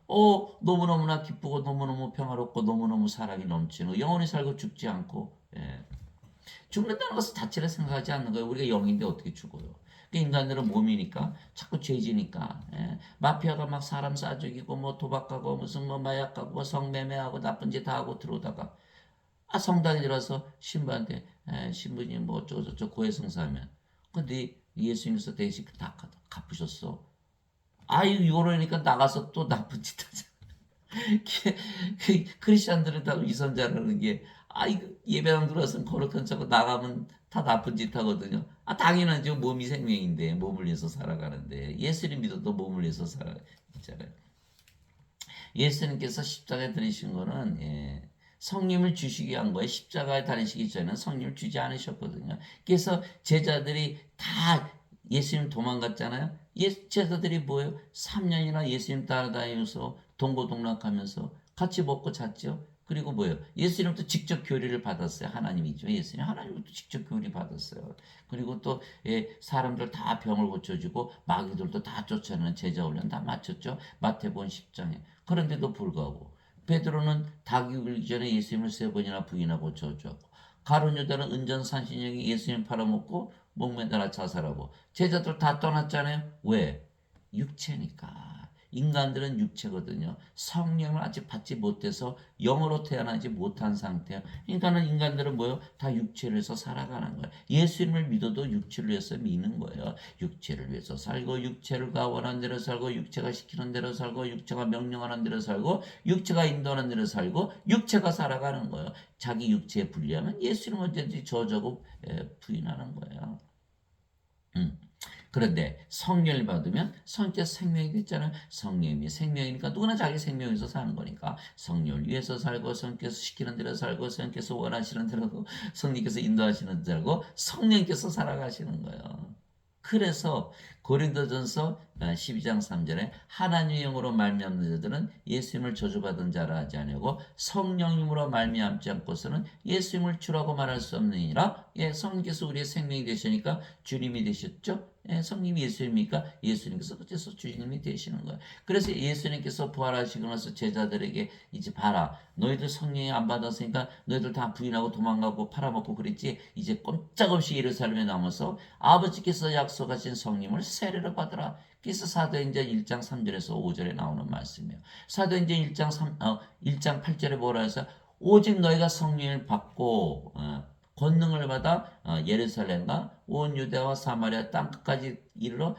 너무너무나 기쁘고 너무너무 평화롭고 너무너무 사랑이 넘치는 영원히 살고 죽지 않고 죽는다는 것은 자체를 생각하지 않는 거예요. 우리가 영인데 어떻게 죽어요? 인간들은 몸이니까 자꾸 죄지니까 마피아가 막 사람 쏴 죽이고 뭐 도박하고 무슨 뭐 마약하고 뭐 성매매하고 나쁜 짓 다 하고 들어오다가 성당에 들어서 신부한테 신부님 뭐 어쩌고저쩌고 고해성사하면 근데 예수님께서 대신 다 갚으셨어. 이러니까 나가서 또 나쁜 짓 하자. 크리스천들은 다 위선자라는 게 이거 예배당 들어와서 거룩한 척하고 나가면 다 나쁜 짓 하거든요. 당연하죠. 몸이 생명인데 몸을 위해서 살아가는데 예수님 믿어도 몸을 위해서 살아있잖아요. 예수님께서 십자가에 들으신 거는 성령을 주시기 위한 거예요. 십자가에 달리시기 전에는 성령을 주지 않으셨거든요. 그래서 제자들이 다 예수님 도망갔잖아요. 제자들이 뭐예요? 3년이나 예수님 따라다니면서 동고동락하면서 같이 먹고 잤죠. 그리고 뭐예요? 예수님도 직접 교리를 받았어요. 하나님이죠. 예수님 하나님도 직접 교리 받았어요. 그리고 또 사람들 다 병을 고쳐주고 마귀들도 다 쫓아내는 제자 훈련 다 마쳤죠. 마태복음 10장에. 그런데도 불구하고 베드로는 닭이 울기 전에 예수님을 3번이나 부인하고 저주하고 가룟 유다는 은전산신령이 예수님 팔아먹고 목매달아 자살하고 제자들 다 떠났잖아요. 왜? 육체니까. 인간들은 육체거든요. 성령을 아직 받지 못해서 영으로 태어나지 못한 상태야. 그러니까는 인간들은 뭐요? 다 육체를 위해서 살아가는 거예요. 예수님을 믿어도 육체를 위해서 믿는 거예요. 육체를 위해서 살고 육체가 원하는 대로 살고 육체가 시키는 대로 살고 육체가 명령하는 대로 살고 육체가 인도하는 대로 살고 육체가 살아가는 거예요. 자기 육체에 불리하면 예수님 언제든지 저주하고 부인하는 거예요. 그런데 성령을 받으면 성령께서 생명이 됐잖아요. 성령이 생명이니까 누구나 자기 생명에서 사는 거니까 성령을 위해서 살고 성령께서 시키는 대로 살고 성령께서 원하시는 대로 하고 성령께서 인도하시는 대로 하고 성령께서 살아가시는 거예요. 그래서 고린도전서 12장 3절에 하나님의 영으로 말미암는 자들은 예수님을 저주받은 자라 하지 아니하고 성령님으로 말미암지 않고서는 예수님을 주라고 말할 수 없느니라. 성령께서 우리의 생명이 되시니까 주님이 되셨죠. 성님이 예수님이니까 예수님께서 그래서 주님이 되시는 거예요. 그래서 예수님께서 부활하시고 나서 제자들에게 이제 봐라. 너희들 성령이 안 받았으니까 너희들 다 부인하고 도망가고 팔아먹고 그랬지. 이제 꼼짝없이 예루살렘에 남아서 아버지께서 약속하신 성령을 세례를 받으라. 그래서 사도행전 1장 3절에서 5절에 나오는 말씀이에요. 사도행전 1장 8절에 뭐라 해서 오직 너희가 성령을 받고 권능을 받아 예루살렘과 온 유대와 사마리아 땅 끝까지 이르러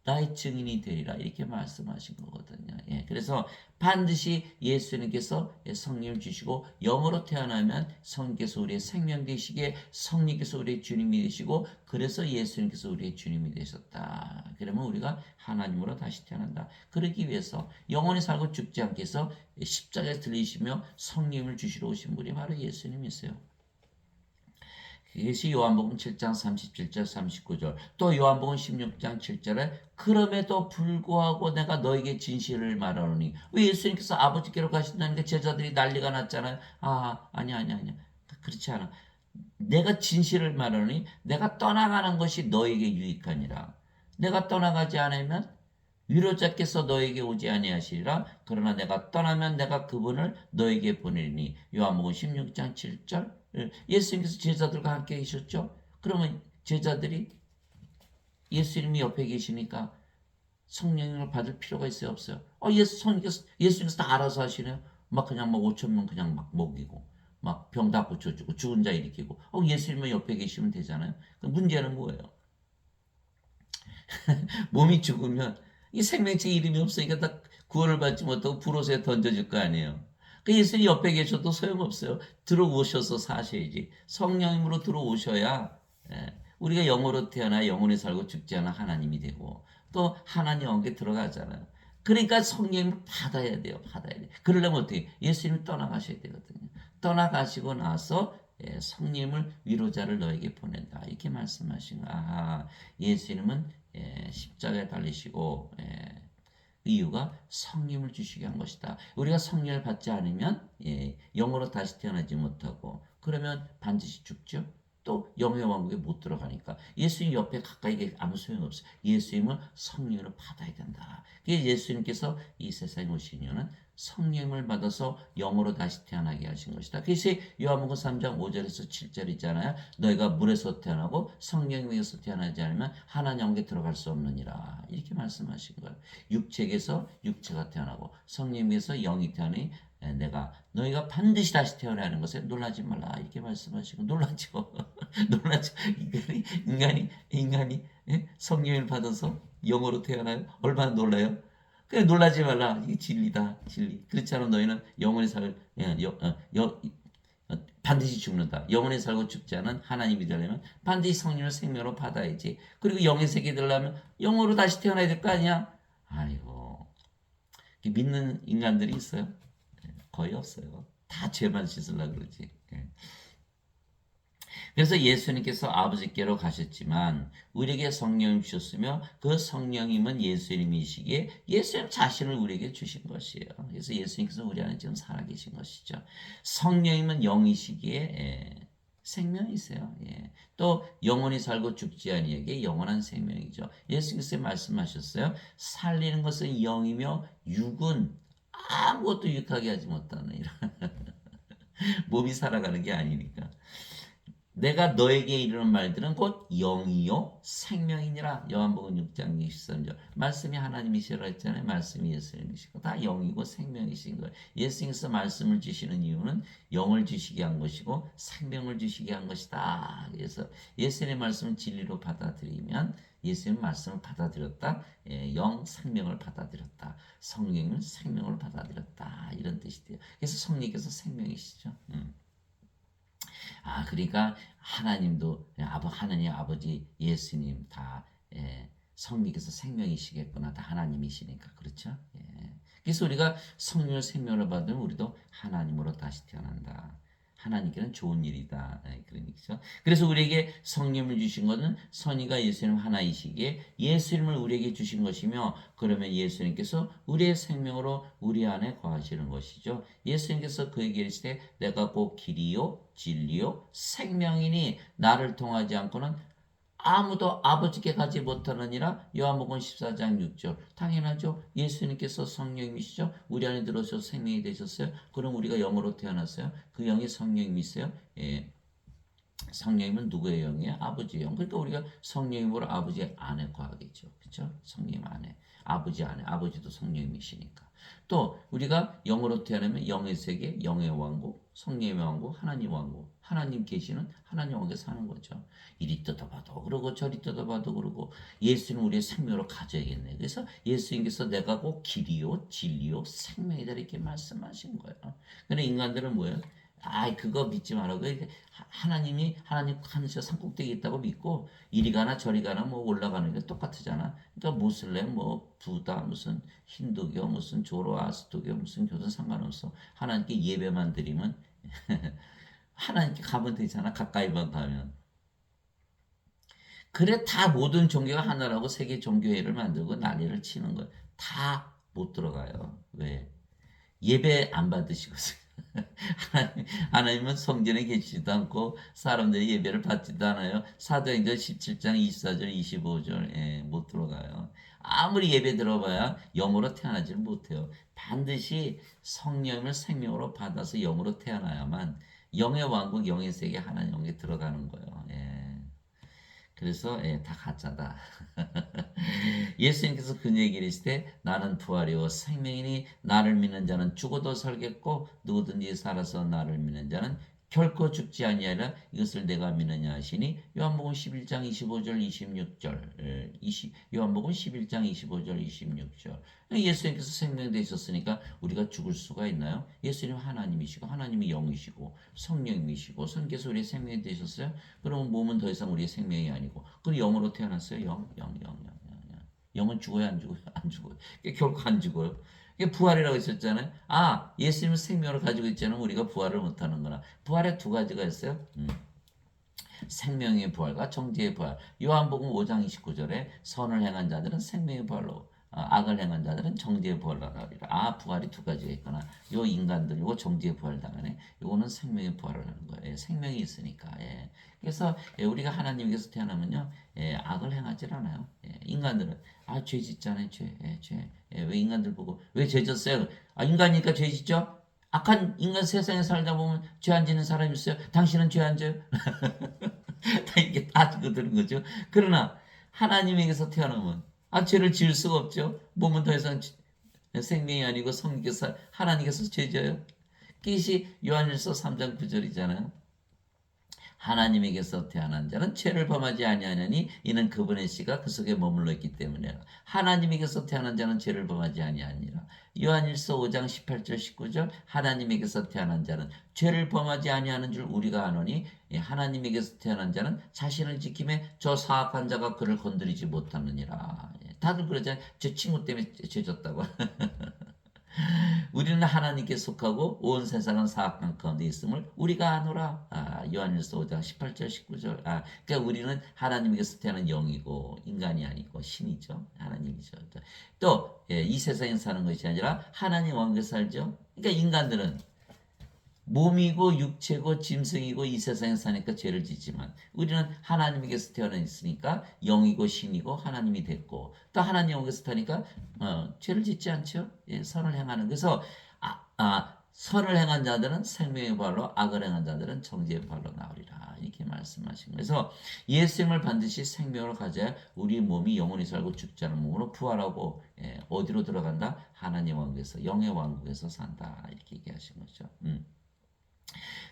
나의 증인이 되리라 이렇게 말씀하신 거거든요. 그래서 반드시 예수님께서 성령을 주시고 영으로 태어나면 성령께서 우리의 생명 되시기에 성령께서 우리의 주님이 되시고 그래서 예수님께서 우리의 주님이 되셨다. 그러면 우리가 하나님으로 다시 태어난다. 그러기 위해서 영원히 살고 죽지 않게 해서 십자가에 들리시며 성령을 주시러 오신 분이 바로 예수님이세요. 그것이 요한복음 7장 37절 39절 또 요한복음 16장 7절에 그럼에도 불구하고 내가 너에게 진실을 말하노니 왜 예수님께서 아버지께로 가신다는 게 제자들이 난리가 났잖아요. 아니야 그렇지 않아. 내가 진실을 말하니 내가 떠나가는 것이 너에게 유익하니라. 내가 떠나가지 않으면 위로자께서 너에게 오지 아니하시리라. 그러나 내가 떠나면 내가 그분을 너에게 보내리니. 요한복음 16장 7절. 예수님께서 제자들과 함께 계셨죠. 그러면 제자들이 예수님이 옆에 계시니까 성령을 받을 필요가 있어요, 없어요? 예수님께서 다 알아서 하시네요. 막 그냥 막 5천 명 그냥 막 먹이고, 막 병 다 고쳐주고, 죽은 자 일으키고, 예수님은 옆에 계시면 되잖아요. 그 문제는 뭐예요? 몸이 죽으면 이 생명체 이름이 없으니까 다 구원을 받지 못하고 불옷에 던져질 거 아니에요. 그 예수님 옆에 계셔도 소용없어요. 들어오셔서 사셔야지. 성령님으로 들어오셔야 우리가 영으로 태어나 영원히 살고 죽지 않아 하나님이 되고 또 하나님 영에 들어가잖아요. 그러니까 성령님을 받아야 돼요. 받아야 돼. 그러려면 어떻게? 예수님이 떠나가셔야 되거든요. 떠나가시고 나서 성령을 위로자를 너에게 보낸다. 이렇게 말씀하신 거. 예수님은 십자가에 달리시고 이유가 성령을 주시게 한 것이다. 우리가 성령을 받지 않으면 영으로 다시 태어나지 못하고 그러면 반드시 죽죠. 또 영의 왕국에 못 들어가니까 예수님 옆에 가까이 아무 소용없어요. 예수님은 성령을 받아야 된다. 그래서 예수님께서 이 세상에 오신 이유는 성령을 받아서 영으로 다시 태어나게 하신 것이다. 그래서 요한복음 3장 5절에서 7절 있잖아요. 너희가 물에서 태어나고 성령에서 태어나지 않으면 하나님 영에 들어갈 수 없느니라. 이렇게 말씀하신 거예요. 육체에서 육체가 태어나고 성령에서 영이 태어나니 내가 너희가 반드시 다시 태어나야 하는 것에 놀라지 말라 이렇게 말씀하시고 놀라죠. 놀라죠. 인간이 성령을 받아서 영으로 태어나요. 얼마나 놀라요. 그래 놀라지 말라. 이게 진리다. 진리. 그렇지 않으면 너희는 영원히 반드시 죽는다. 영원히 살고 죽지 않은 하나님이 되려면 반드시 성령을 생명으로 받아야지. 그리고 영의 세계 되려면 영으로 다시 태어나야 될 거 아니야. 아이고 믿는 인간들이 있어요? 거의 없어요. 다 죄만 씻으려고 그러지. 그래서 예수님께서 아버지께로 가셨지만 우리에게 성령을 주셨으며 그 성령님은 예수님이시기에 예수님 자신을 우리에게 주신 것이에요. 그래서 예수님께서 우리 안에 지금 살아계신 것이죠. 성령님은 영이시기에 생명이세요. 또 영원히 살고 죽지 아니하게 영원한 생명이죠. 예수님께서 말씀하셨어요. 살리는 것은 영이며 육은 아무것도 유익하게 하지 못하는 이런 몸이 살아가는 게 아니니까. 내가 너에게 이르는 말들은 곧 영이요 생명이니라. 요한복음 6장 23절. 말씀이 하나님이시라 했잖아요. 말씀이 예수님이시고 다 영이고 생명이신 거예요. 예수님께서 말씀을 주시는 이유는 영을 주시게 한 것이고 생명을 주시게 한 것이다. 그래서 예수님의 말씀을 진리로 받아들이면 예수님의 말씀을 받아들였다. 영 생명을 받아들였다. 성령을 생명을 받아들였다. 이런 뜻이 돼요. 그래서 성령께서 생명이시죠. 그러니까 하나님도 하나님 아버지 예수님 다 성령께서 생명이시겠구나. 다 하나님이시니까 그렇죠. 그래서 우리가 성령을 생명을 받으면 우리도 하나님으로 다시 태어난다. 하나님께는 좋은 일이다. 그러니까 그래서 우리에게 성령을 주신 것은 선의가 예수님 하나이시기에 예수님을 우리에게 주신 것이며 그러면 예수님께서 우리의 생명으로 우리 안에 거하시는 것이죠. 예수님께서 그에게 이르시되 내가 곧 길이요 진리요 생명이니 나를 통하지 않고는 아무도 아버지께 가지 못하느니라. 요한복음 14장 6절. 당연하죠. 예수님께서 성령이시죠. 우리 안에 들어서 생명이 되셨어요. 그럼 우리가 영으로 태어났어요. 그 영이 성령이세요. 성령님은 누구의 영이에요? 아버지의 영. 그러니까 우리가 성령님으로 아버지 안에 거하겠죠. 그렇죠? 성령 안에. 아버지 안에. 아버지도 성령님이시니까. 또 우리가 영으로 태어나면 영의 세계, 영의 왕국, 성령의 왕국, 하나님 왕국. 하나님 계시는 하나님 왕국에 사는 거죠. 이리 뜯어봐도 그러고 저리 뜯어봐도 그러고 예수는 우리의 생명으로 가져야겠네. 그래서 예수님께서 내가 곧 길이요 진리요 생명이다 이렇게 말씀하신 거예요. 근데 인간들은 뭐예요? 그거 믿지 말라고. 하나님 하늘에서 산꼭대기 있다고 믿고 이리 가나 저리 가나 뭐 올라가는 게 똑같잖아. 그러니까 무슬림 뭐 부다 무슨 힌두교 무슨 조로아스토교 무슨 교든 상관없어. 하나님께 예배만 드리면 하나님께 가면 되잖아. 가까이만 가면. 그래 다 모든 종교가 하나라고 세계 종교회를 만들고 난리를 치는 거예요. 다 못 들어가요. 왜? 예배 안 받으시거든요. 하나님은 성전에 계시지도 않고 사람들이 예배를 받지도 않아요. 사도행전 17장 24절 25절 못 들어가요. 아무리 예배 들어봐야 영으로 태어나지를 못해요. 반드시 성령을 생명으로 받아서 영으로 태어나야만 영의 왕국 영의 세계 하나님 영에 들어가는 거예요. 그래서 다 가짜다. 예수님께서 그 얘기를 했을 때 나는 부활이요 생명이니 나를 믿는 자는 죽어도 살겠고 누구든지 살아서 나를 믿는 자는 결코 죽지 아니하리라 이것을 내가 믿느냐 하시니 요한복음 11장 25절 26절 요한복음 11장 25절 26절 예수님께서 생명 되셨으니까 우리가 죽을 수가 있나요? 예수님 하나님이시고 하나님이 영이시고 성령이시고 성께서 우리의 생명이 되셨어요? 그러면 몸은 더 이상 우리의 생명이 아니고 그 영으로 태어났어요. 영. 영은 죽어요, 안 죽어요? 안 죽어요. 결코 안 죽어요. 이게 부활이라고 했었잖아요. 아, 예수님은 생명을 가지고 있잖아요. 우리가 부활을 못하는구나. 부활에 두 가지가 있어요. 생명의 부활과 정죄의 부활. 요한복음 5장 29절에 선을 행한 자들은 생명의 부활로 악을 행한 자들은 정죄의 부활로 나오리라. 아, 부활이 두 가지가 있구나. 요 인간들, 요거 정죄의 부활 당하네. 요거는 생명의 부활을 하는 거예요. 생명이 있으니까. 그래서 우리가 하나님께서 태어나면요, 악을 행하질 않아요. 인간들은 죄 짓잖아요, 죄. 왜 인간들 보고 왜 죄 졌어요? 인간이니까 죄 짓죠. 악한 인간 세상에 살다 보면 죄 안 짓는 사람이 있어요. 당신은 죄 안 져요? 다 이렇게 따지고 들은 거죠. 그러나 하나님에게서 태어나면 죄를 지을 수가 없죠. 몸은 더 이상 생명이 아니고 성령께서 하나님께서 죄져요. 그것이 요한일서 3장 9절이잖아요. 하나님에게서 태어난 자는 죄를 범하지 아니하느니 이는 그분의 씨가 그 속에 머물러 있기 때문에 하나님에게서 태어난 자는 죄를 범하지 아니하니라. 요한일서 5장 18절 19절 하나님에게서 태어난 자는 죄를 범하지 아니하는 줄 우리가 아노니 하나님에게서 태어난 자는 자신을 지킴에 저 사악한 자가 그를 건드리지 못하느니라. 다들 그러잖아요. 제 친구 때문에 죄졌다고. 우리는 하나님께 속하고 온 세상은 사악한 가운데 있음을 우리가 아노라. 요한일서 5장 18절 19절. 그러니까 우리는 하나님께서 태어난 영이고 인간이 아니고 신이죠. 하나님이죠. 또 이 세상에 사는 것이 아니라 하나님 왕국에 살죠. 그러니까 인간들은 몸이고 육체고 짐승이고 이 세상에 사니까 죄를 짓지만 우리는 하나님에게서 태어나 있으니까 영이고 신이고 하나님이 됐고 또 하나님 영에서 타니까 죄를 짓지 않죠. 선을 행하는. 그래서 선을 행한 자들은 생명의 발로 악을 행한 자들은 정죄의 발로 나오리라 이렇게 말씀하신 거예요. 그래서 예수님을 반드시 생명을 가져야 우리 몸이 영원히 살고 죽지 않은 몸으로 부활하고 어디로 들어간다? 하나님 왕국에서 영의 왕국에서 산다 이렇게 얘기하신 거죠.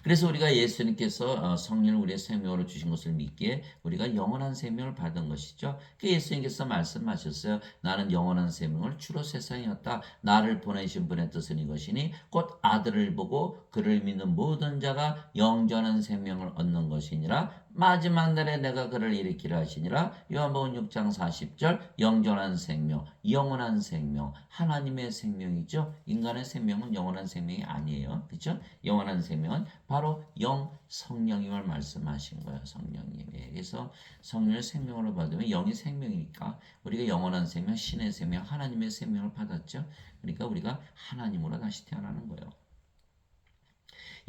그래서 우리가 예수님께서 성령을 우리의 생명으로 주신 것을 믿기에 우리가 영원한 생명을 받은 것이죠. 그 예수님께서 말씀하셨어요. 나는 영원한 생명을 주로 세상에 왔다. 나를 보내신 분의 뜻은 이것이니 곧 아들을 보고 그를 믿는 모든 자가 영원한 생명을 얻는 것이니라. 마지막 날에 내가 그를 일으키라 하시니라. 요한복음 6장 40절 영원한 생명, 영원한 생명, 하나님의 생명이죠. 인간의 생명은 영원한 생명이 아니에요. 그렇죠? 영원한 생명은 바로 영 성령님을 말씀하신 거예요. 성령님. 그래서 성령을 생명으로 받으면 영이 생명이니까 우리가 영원한 생명, 신의 생명, 하나님의 생명을 받았죠. 그러니까 우리가 하나님으로 다시 태어나는 거예요.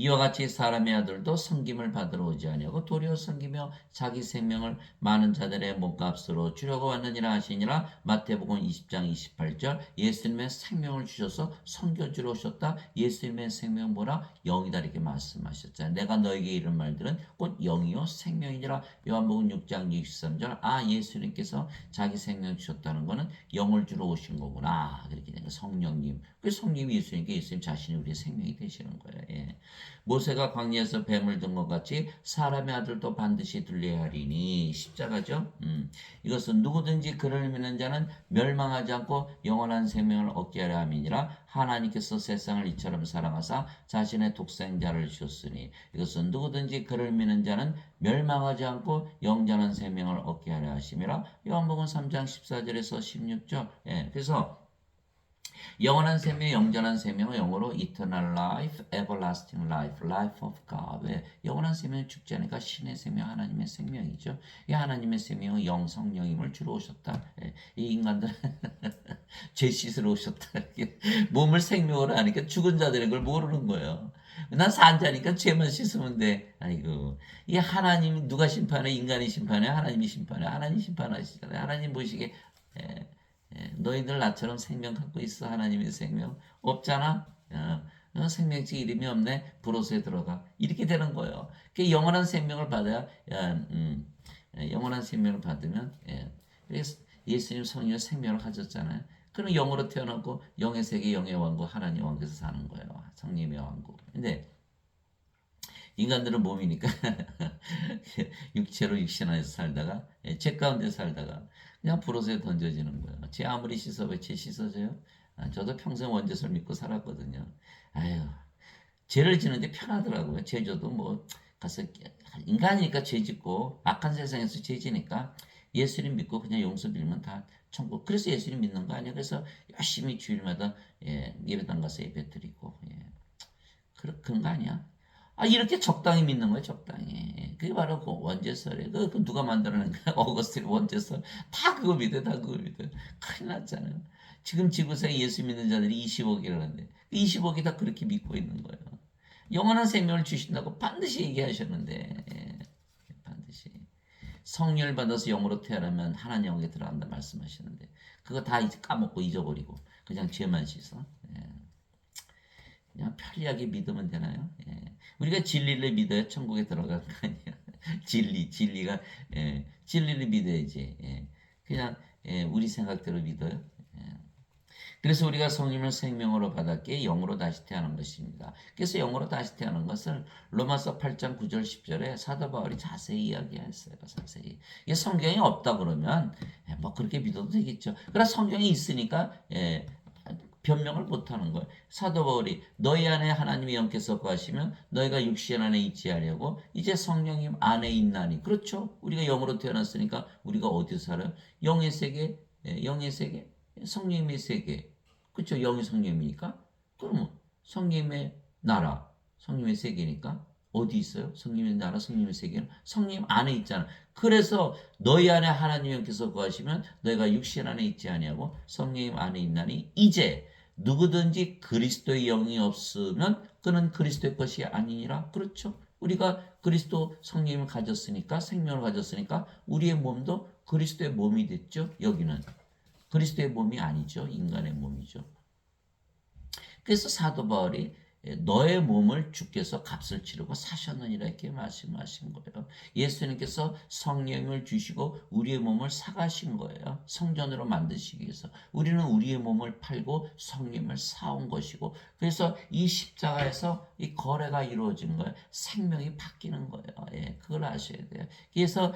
이와 같이 사람의 아들도 섬김을 받으러 오지 아니하고 도리어 섬기며 자기 생명을 많은 자들의 몸값으로 주려고 왔느니라 하시니라. 마태복음 20장 28절 예수님의 생명을 주셔서 섬겨주러 오셨다. 예수님의 생명 뭐라? 영이다 이렇게 말씀하셨잖아요. 내가 너에게 이른 말들은 곧 영이요 생명이니라. 요한복음 6장 63절 예수님께서 자기 생명 주셨다는 것은 영을 주러 오신 거구나. 그렇게 되는 성령님. 그 성령이 예수님께 예수님 자신이 우리의 생명이 되시는 거예요. 모세가 광야에서 뱀을 든 것 같이 사람의 아들도 반드시 들려야 하리니 십자가죠. 이것은 누구든지 그를 믿는 자는 멸망하지 않고 영원한 생명을 얻게 하려 함이니라. 하나님께서 세상을 이처럼 사랑하사 자신의 독생자를 주셨으니 이것은 누구든지 그를 믿는 자는 멸망하지 않고 영원한 생명을 얻게 하려 하심이라. 요한복음 3장 14절에서 16절. 그래서 영원한 생명, 영전한 생명은 영어로 eternal life, everlasting life, life of God. 왜? 영원한 생명은 죽지 않으니까 신의 생명, 하나님의 생명이죠. 이 하나님의 생명은 영 성령임을 주러 오셨다. 이 인간들 죄 씻으러 오셨다. 몸을 생명으로 하니까 죽은 자들인 걸 모르는 거예요. 난 산자니까 죄만 씻으면 돼. 아이고. 이 하나님이 누가 심판해? 인간이 심판해? 하나님이 심판해? 하나님 심판하시잖아요. 하나님 보시기에 예, 너희들 나처럼 생명 갖고 있어? 하나님의 생명 없잖아. 생명책 이름이 없네. 불옷에 들어가. 이렇게 되는 거예요. 그 영원한 생명을 받아야 영원한 생명을 받으면 그래서 예수님 성령의 생명을 가졌잖아요. 그럼 영으로 태어났고 영의 세계 영의 왕국 하나님 왕국에서 사는 거예요. 성령의 왕국. 근데 인간들은 몸이니까 육체로 육신 안에서 살다가 죄 가운데 살다가 그냥 불옷에 던져지는 거예요. 죄 아무리 씻어봐야 죄 씻어져요? 저도 평생 원죄설 믿고 살았거든요. 아유, 죄를 지는데 편하더라고요. 죄져도 뭐 가서 인간이니까 죄 짓고 악한 세상에서 죄 지니까 예수님 믿고 그냥 용서 빌면 다 천국. 그래서 예수님 믿는 거 아니에요. 그래서 열심히 주일마다 예배당 가서 예배 드리고 그런 거 아니야? 이렇게 적당히 믿는 거예요, 적당히. 그게 바로 그 원죄설이에요. 그 누가 만들어낸 거야? 어거스틴 원죄설. 다 그거 믿어요, 다 그거 믿어요. 큰일 났잖아요. 지금 지구상에 예수 믿는 자들이 20억이라는데, 20억이 다 그렇게 믿고 있는 거예요. 영원한 생명을 주신다고 반드시 얘기하셨는데, 반드시. 성령을 받아서 영으로 태어나면 하나님 영에 들어간다 말씀하시는데, 그거 다 까먹고 잊어버리고, 그냥 죄만 씻어. 그냥 편리하게 믿으면 되나요? 우리가 진리를 믿어야 천국에 들어가는 거 아니야. 진리가, 진리를 믿어야지. 그냥, 우리 생각대로 믿어요. 그래서 우리가 성령을 생명으로 받았기에 영으로 다시 태어난 것입니다. 그래서 영으로 다시 태어난 것을 로마서 8장 9절 10절에 사도 바울이 자세히 이야기했어요. 자세히. 이게 성경이 없다 그러면 뭐 그렇게 믿어도 되겠죠. 그러나 성경이 있으니까 변명을 못하는 거예요. 사도 바울이 너희 안에 하나님의 영께서 거하시면 너희가 육신 안에 있지 아니하고 이제 성령님 안에 있나니. 그렇죠. 우리가 영으로 태어났으니까 우리가 어디서 살아요? 영의 세계, 영의 세계, 성령님의 세계. 그렇죠. 영이 성령이니까. 그러면 성령님의 나라, 성령님의 세계니까 어디 있어요? 성령님의 나라, 성령님의 세계는 성령 안에 있잖아. 그래서 너희 안에 하나님 영께서 거하시면 너희가 육신 안에 있지 아니하고 성령님 안에 있나니 이제 누구든지 그리스도의 영이 없으면 그는 그리스도의 것이 아니니라. 그렇죠? 우리가 그리스도 성령님을 가졌으니까 생명을 가졌으니까 우리의 몸도 그리스도의 몸이 됐죠. 여기는 그리스도의 몸이 아니죠. 인간의 몸이죠. 그래서 사도 바울이 너의 몸을 주께서 값을 치르고 사셨느니라 이렇게 말씀하신 거예요. 예수님께서 성령을 주시고 우리의 몸을 사가신 거예요. 성전으로 만드시기 위해서. 우리는 우리의 몸을 팔고 성령을 사온 것이고 그래서 이 십자가에서 이 거래가 이루어진 거예요. 생명이 바뀌는 거예요. 그걸 아셔야 돼요. 그래서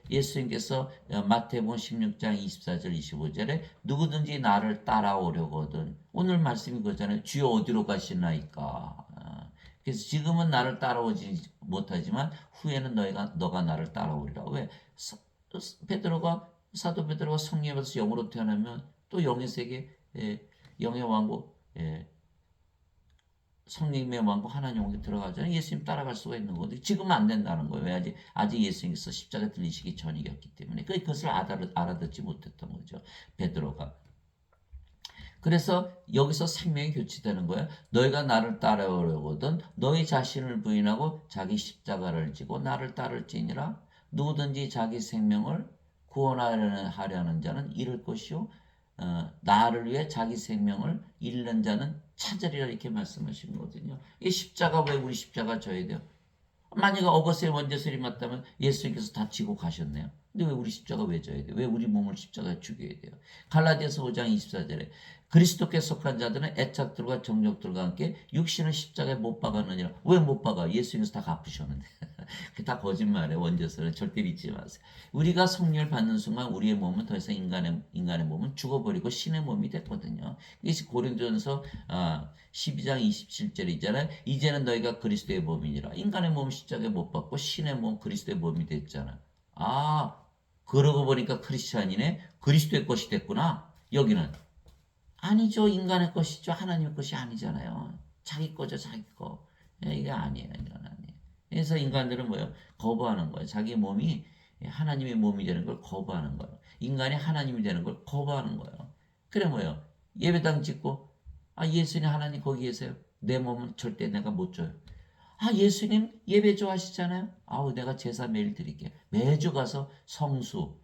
예수님께서 마태복음 16장 24절 25절에 누구든지 나를 따라오려거든 오늘 말씀이 그거잖아요. 주여 어디로 가시나이까. 그래서 지금은 나를 따라오지 못하지만 후에는 너가 나를 따라오리라. 왜? 사도 베드로가 성령에 받아서 영으로 태어나면 또 영의 세계, 영의 왕국, 성령의 왕국 하나님 왕국에 들어가잖아요. 예수님 따라갈 수가 있는 거거든요. 지금은 안 된다는 거예요. 왜? 아직 예수님께서 십자가 들리시기 전이었기 때문에. 그것을 알아듣지 못했던 거죠. 베드로가. 그래서 여기서 생명이 교체되는 거예요. 너희가 나를 따라오려거든 너희 자신을 부인하고 자기 십자가를 지고 나를 따를지니라. 누구든지 자기 생명을 구원하려는 자는 잃을 것이요 나를 위해 자기 생명을 잃는 자는 찾으리라 이렇게 말씀하신 거거든요. 이 십자가 왜 우리 십자가 져야 돼요? 만약에 어거스의 원죄설이 맞다면 예수님께서 다 지고 가셨네요. 근데 왜 우리 십자가 왜 져야 돼요? 왜 우리 몸을 십자가에 죽여야 돼요? 갈라디아서 5장 24절에 그리스도께 속한 자들은 애착들과 정욕들과 함께 육신을 십자가에 못 박았느니라. 왜 못 박아? 예수님께서 다 갚으셨는데. 그게 다 거짓말이에요. 원죄설은 절대 믿지 마세요. 우리가 성령을 받는 순간 우리의 몸은 더 이상 인간의 몸은 죽어버리고 신의 몸이 됐거든요. 이것이 고린도전서 12장 27절이잖아요. 이제는 너희가 그리스도의 몸이니라. 인간의 몸 십자가에 못 박고 신의 몸 그리스도의 몸이 됐잖아. 그러고 보니까 크리스찬이네. 그리스도의 것이 됐구나. 여기는 아니죠. 인간의 것이죠. 하나님의 것이 아니잖아요. 자기 거죠. 자기 거. 이게 아니에요. 이건 아니에요. 그래서 인간들은 뭐예요? 거부하는 거예요. 자기 몸이 하나님의 몸이 되는 걸 거부하는 거예요. 인간이 하나님이 되는 걸 거부하는 거예요. 그래 뭐예요? 예배당 짓고 예수님 하나님 거기 계세요. 내 몸은 절대 내가 못 줘요. 아, 예수님 예배 좋아하시잖아요. 아우, 내가 제사 매일 드릴게요. 매주 가서 성수,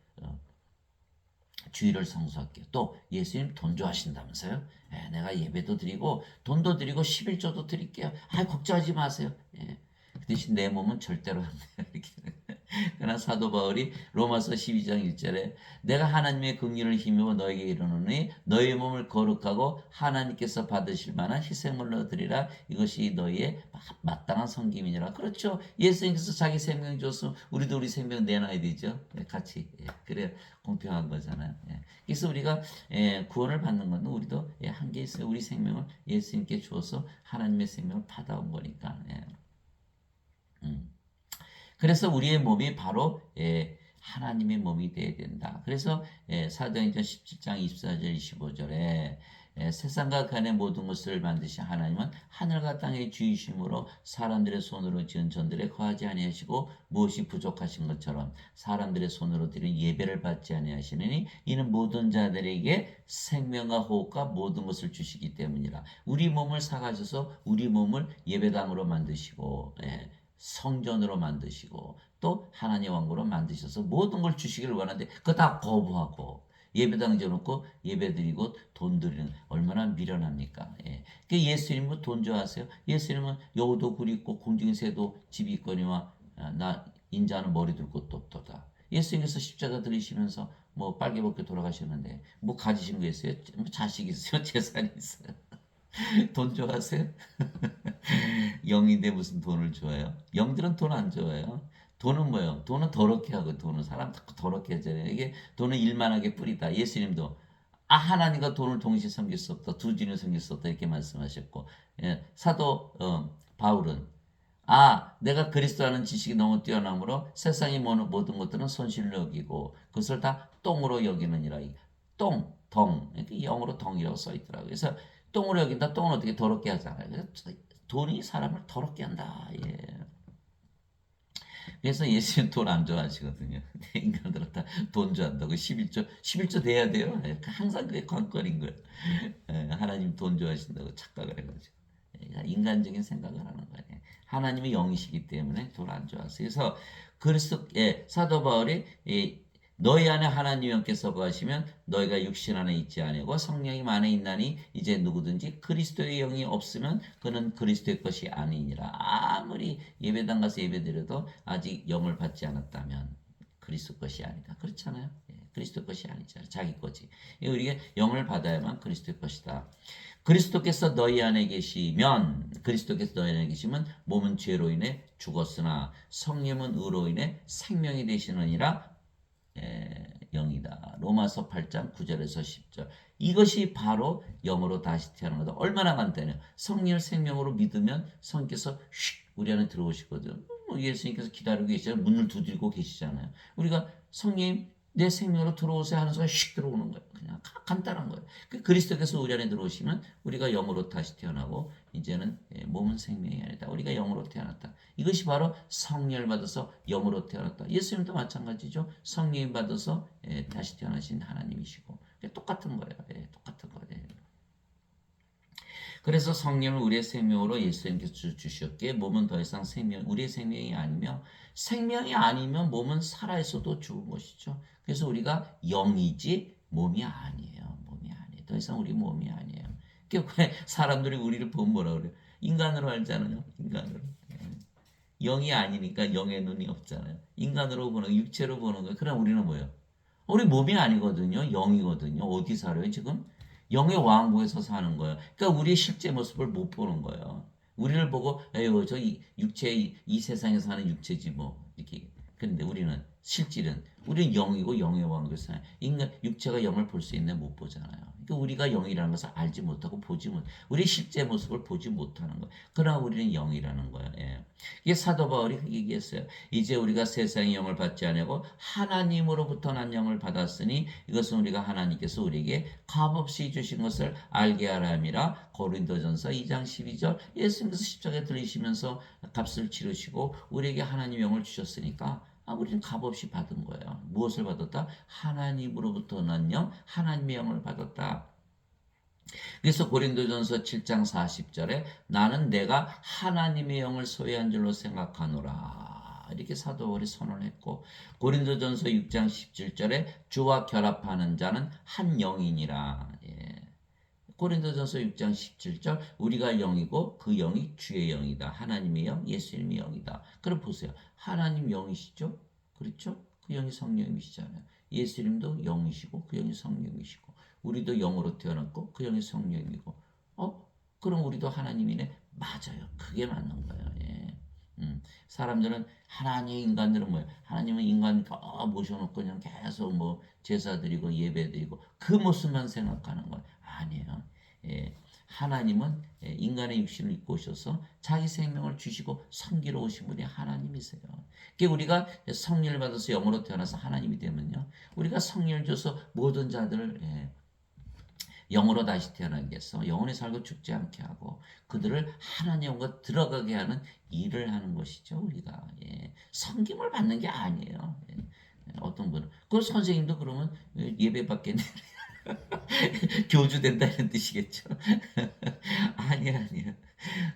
주일을 성수할게요. 또 예수님 돈 좋아하신다면서요? 예, 내가 예배도 드리고 돈도 드리고 11조도 드릴게요. 아, 걱정하지 마세요. 예. 그 대신 내 몸은 절대로 안 돼요. 이렇게. 그러나 사도 바울이 로마서 12장 1절에 내가 하나님의 긍휼을 힘입어 너에게 이르노니 너의 몸을 거룩하고 하나님께서 받으실 만한 희생물로 드리라. 이것이 너희의 마땅한 섬김이니라. 그렇죠. 예수님께서 자기 생명 줬으면 우리도 우리 생명 내놔야 되죠. 같이. 그래 공평한 거잖아요. 그래서 우리가 구원을 받는 건 우리도 한계 있어요. 우리 생명을 예수님께 주어서 하나님의 생명을 받아온 거니까. 그래서 우리의 몸이 바로 하나님의 몸이 되어야 된다. 그래서 사도행전 17장 24절 25절에 세상과 간의 모든 것을 만드신 하나님은 하늘과 땅의 주이심으로 사람들의 손으로 지은 전들에 거하지 아니하시고 무엇이 부족하신 것처럼 사람들의 손으로 드린 예배를 받지 아니하시느니 이는 모든 자들에게 생명과 호흡과 모든 것을 주시기 때문이라. 우리 몸을 사가셔서 우리 몸을 예배당으로 만드시고 성전으로 만드시고 또 하나님의 왕국으로 만드셔서 모든 걸 주시기를 원하는데 그거 다 거부하고 예배당 지어놓고 예배드리고 돈 드리는 얼마나 미련합니까? 그 예수님은 돈 좋아하세요? 예수님은 여우도 굴 있고 공중의 새도 집이 있거니와 나 인자는 머리 둘 곳도 없도다. 예수님께서 십자가 들리시면서 뭐 빨개 벗고 돌아가셨는데 뭐 가지신 거 있어요? 뭐 자식 있어요? 재산이 있어요? 돈 좋아하세요? 영인데 무슨 돈을 좋아해요? 영들은 돈 안 좋아해요. 돈은 뭐예요? 돈은 더럽게 하고 돈은 사람 자꾸 더럽게 하잖아요. 이게 돈은 일만하게 뿌리다. 예수님도 하나님과 돈을 동시에 섬길 수 없다. 두 주인을 섬길 수 없다. 이렇게 말씀하셨고 사도 바울은 내가 그리스도라는 지식이 너무 뛰어나므로 세상의 모든 것들은 손실을 여기고 그것을 다 똥으로 여기느니라. 똥, 덩, 이렇게 영어로 덩이라고 써 있더라고요. 그래서 똥으로 여긴다. 똥은 어떻게 더럽게 하잖아요. 그래서 돈이 사람을 더럽게 한다. 그래서 예수님 돈 안 좋아하시거든요. 인간들은 다 돈 좋아한다고 11조 돼야 돼요. 항상 그게 관건인 거예요. 하나님 돈 좋아하신다고 착각을 해가지고. 인간적인 생각을 하는 거예요. 하나님의 영이시기 때문에 돈 안 좋아하세요. 그래서 사도 바울이 너희 안에 하나님 영께서 거하시면 너희가 육신 안에 있지 아니고 성령이 안에 있나니 이제 누구든지 그리스도의 영이 없으면 그는 그리스도의 것이 아니니라. 아무리 예배당 가서 예배드려도 아직 영을 받지 않았다면 그리스도 것이 아니다. 그렇잖아요. 그리스도 것이 아니잖아요. 자기 거지. 우리가 영을 받아야만 그리스도의 것이다. 그리스도께서 너희 안에 계시면 그리스도께서 너희 안에 계시면 몸은 죄로 인해 죽었으나 성령은 의로 인해 생명이 되시느니라. 영이다. 로마서 8장 9절에서 10절. 이것이 바로 영으로 다시 태어난 거다. 얼마나 간단해요. 성령을 생명으로 믿으면 성령께서 우리 안에 들어오시거든. 예수님께서 기다리고 계시잖아요. 문을 두드리고 계시잖아요. 우리가 성령 내 생명으로 들어오세요 하는 순간 휙 들어오는 거예요. 그냥 간단한 거예요. 그리스도께서 우리 안에 들어오시면 우리가 영으로 다시 태어나고 이제는 몸은 생명이 아니다. 우리가 영으로 태어났다. 이것이 바로 성령을 받아서 영으로 태어났다. 예수님도 마찬가지죠. 성령 받아서 다시 태어나신 하나님이시고 똑같은 거예요. 똑같은 거예요. 그래서 성령을 우리의 생명으로 예수님께서 주셨기에 몸은 더 이상 우리의 생명이 아니면 몸은 살아있어도 죽은 것이죠. 그래서 우리가 영이지 몸이 아니에요. 더 이상 우리 몸이 아니에요. 왜 사람들이 우리를 보면 뭐라 그래요? 인간으로 알잖아요. 인간으로. 영이 아니니까 영의 눈이 없잖아요. 인간으로 보는 육체로 보는 거예요. 그럼 우리는 뭐예요? 우리 몸이 아니거든요. 영이거든요. 어디 살아요 지금? 영의 왕국에서 사는 거예요. 그러니까 우리의 실제 모습을 못 보는 거예요. 우리를 보고 에휴 저 육체 이 세상에 사는 육체지 뭐 이렇게. 그런데 우리는 영이고 영의 왕국에서 사는 인간 육체가 영을 볼 수 있는데 못 보잖아요. 그러니까 우리가 영이라는 것을 알지 못하고 우리 실제 모습을 보지 못하는 거예요. 그러나 우리는 영이라는 거예요. 이게 사도 바울이 얘기했어요. 이제 우리가 세상의 영을 받지 아니하고 하나님으로부터 난 영을 받았으니 이것은 우리가 하나님께서 우리에게 값없이 주신 것을 알게 하라 함이라. 고린도전서 2장 12절. 예수님께서 십자가에 들리시면서 값을 치르시고 우리에게 하나님의 영을 주셨으니까 우리는 값없이 받은 거예요. 무엇을 받았다? 하나님으로부터 난 영, 하나님의 영을 받았다. 그래서 고린도전서 7장 40절에 나는 내가 하나님의 영을 소유한 줄로 생각하노라. 이렇게 사도 바울이 선언했고 고린도전서 6장 17절에 주와 결합하는 자는 한 영이니라. 예. 고린도전서 6장 17절 우리가 영이고 그 영이 주의 영이다. 하나님의 영, 예수님의 영이다. 그럼 보세요. 하나님 영이시죠? 그렇죠? 그 영이 성령이시잖아요. 예수님도 영이시고 그 영이 성령이시고 우리도 영으로 태어났고 그 영이 성령이고 그럼 우리도 하나님이네? 맞아요. 그게 맞는 거예요. 예. 사람들은 하나님 인간들은 뭐예요? 하나님은 인간 모셔놓고 그냥 계속 뭐 제사 드리고 예배 드리고 그 모습만 생각하는 거예요. 아니에요. 예. 하나님은 인간의 육신을 입고 오셔서 자기 생명을 주시고 섬기러 오신 분이 하나님이세요. 우리가 성령을 받아서 영으로 태어나서 하나님이 되면요. 우리가 성령을 줘서 모든 자들을 영으로 다시 태어나게 해서 영원히 살고 죽지 않게 하고 그들을 하나님과 들어가게 하는 일을 하는 것이죠. 우리가 섬김을 받는 게 아니에요. 어떤 분은 그 선생님도 그러면 예배 받겠네. 교주 된다는 뜻이겠죠. 아니야.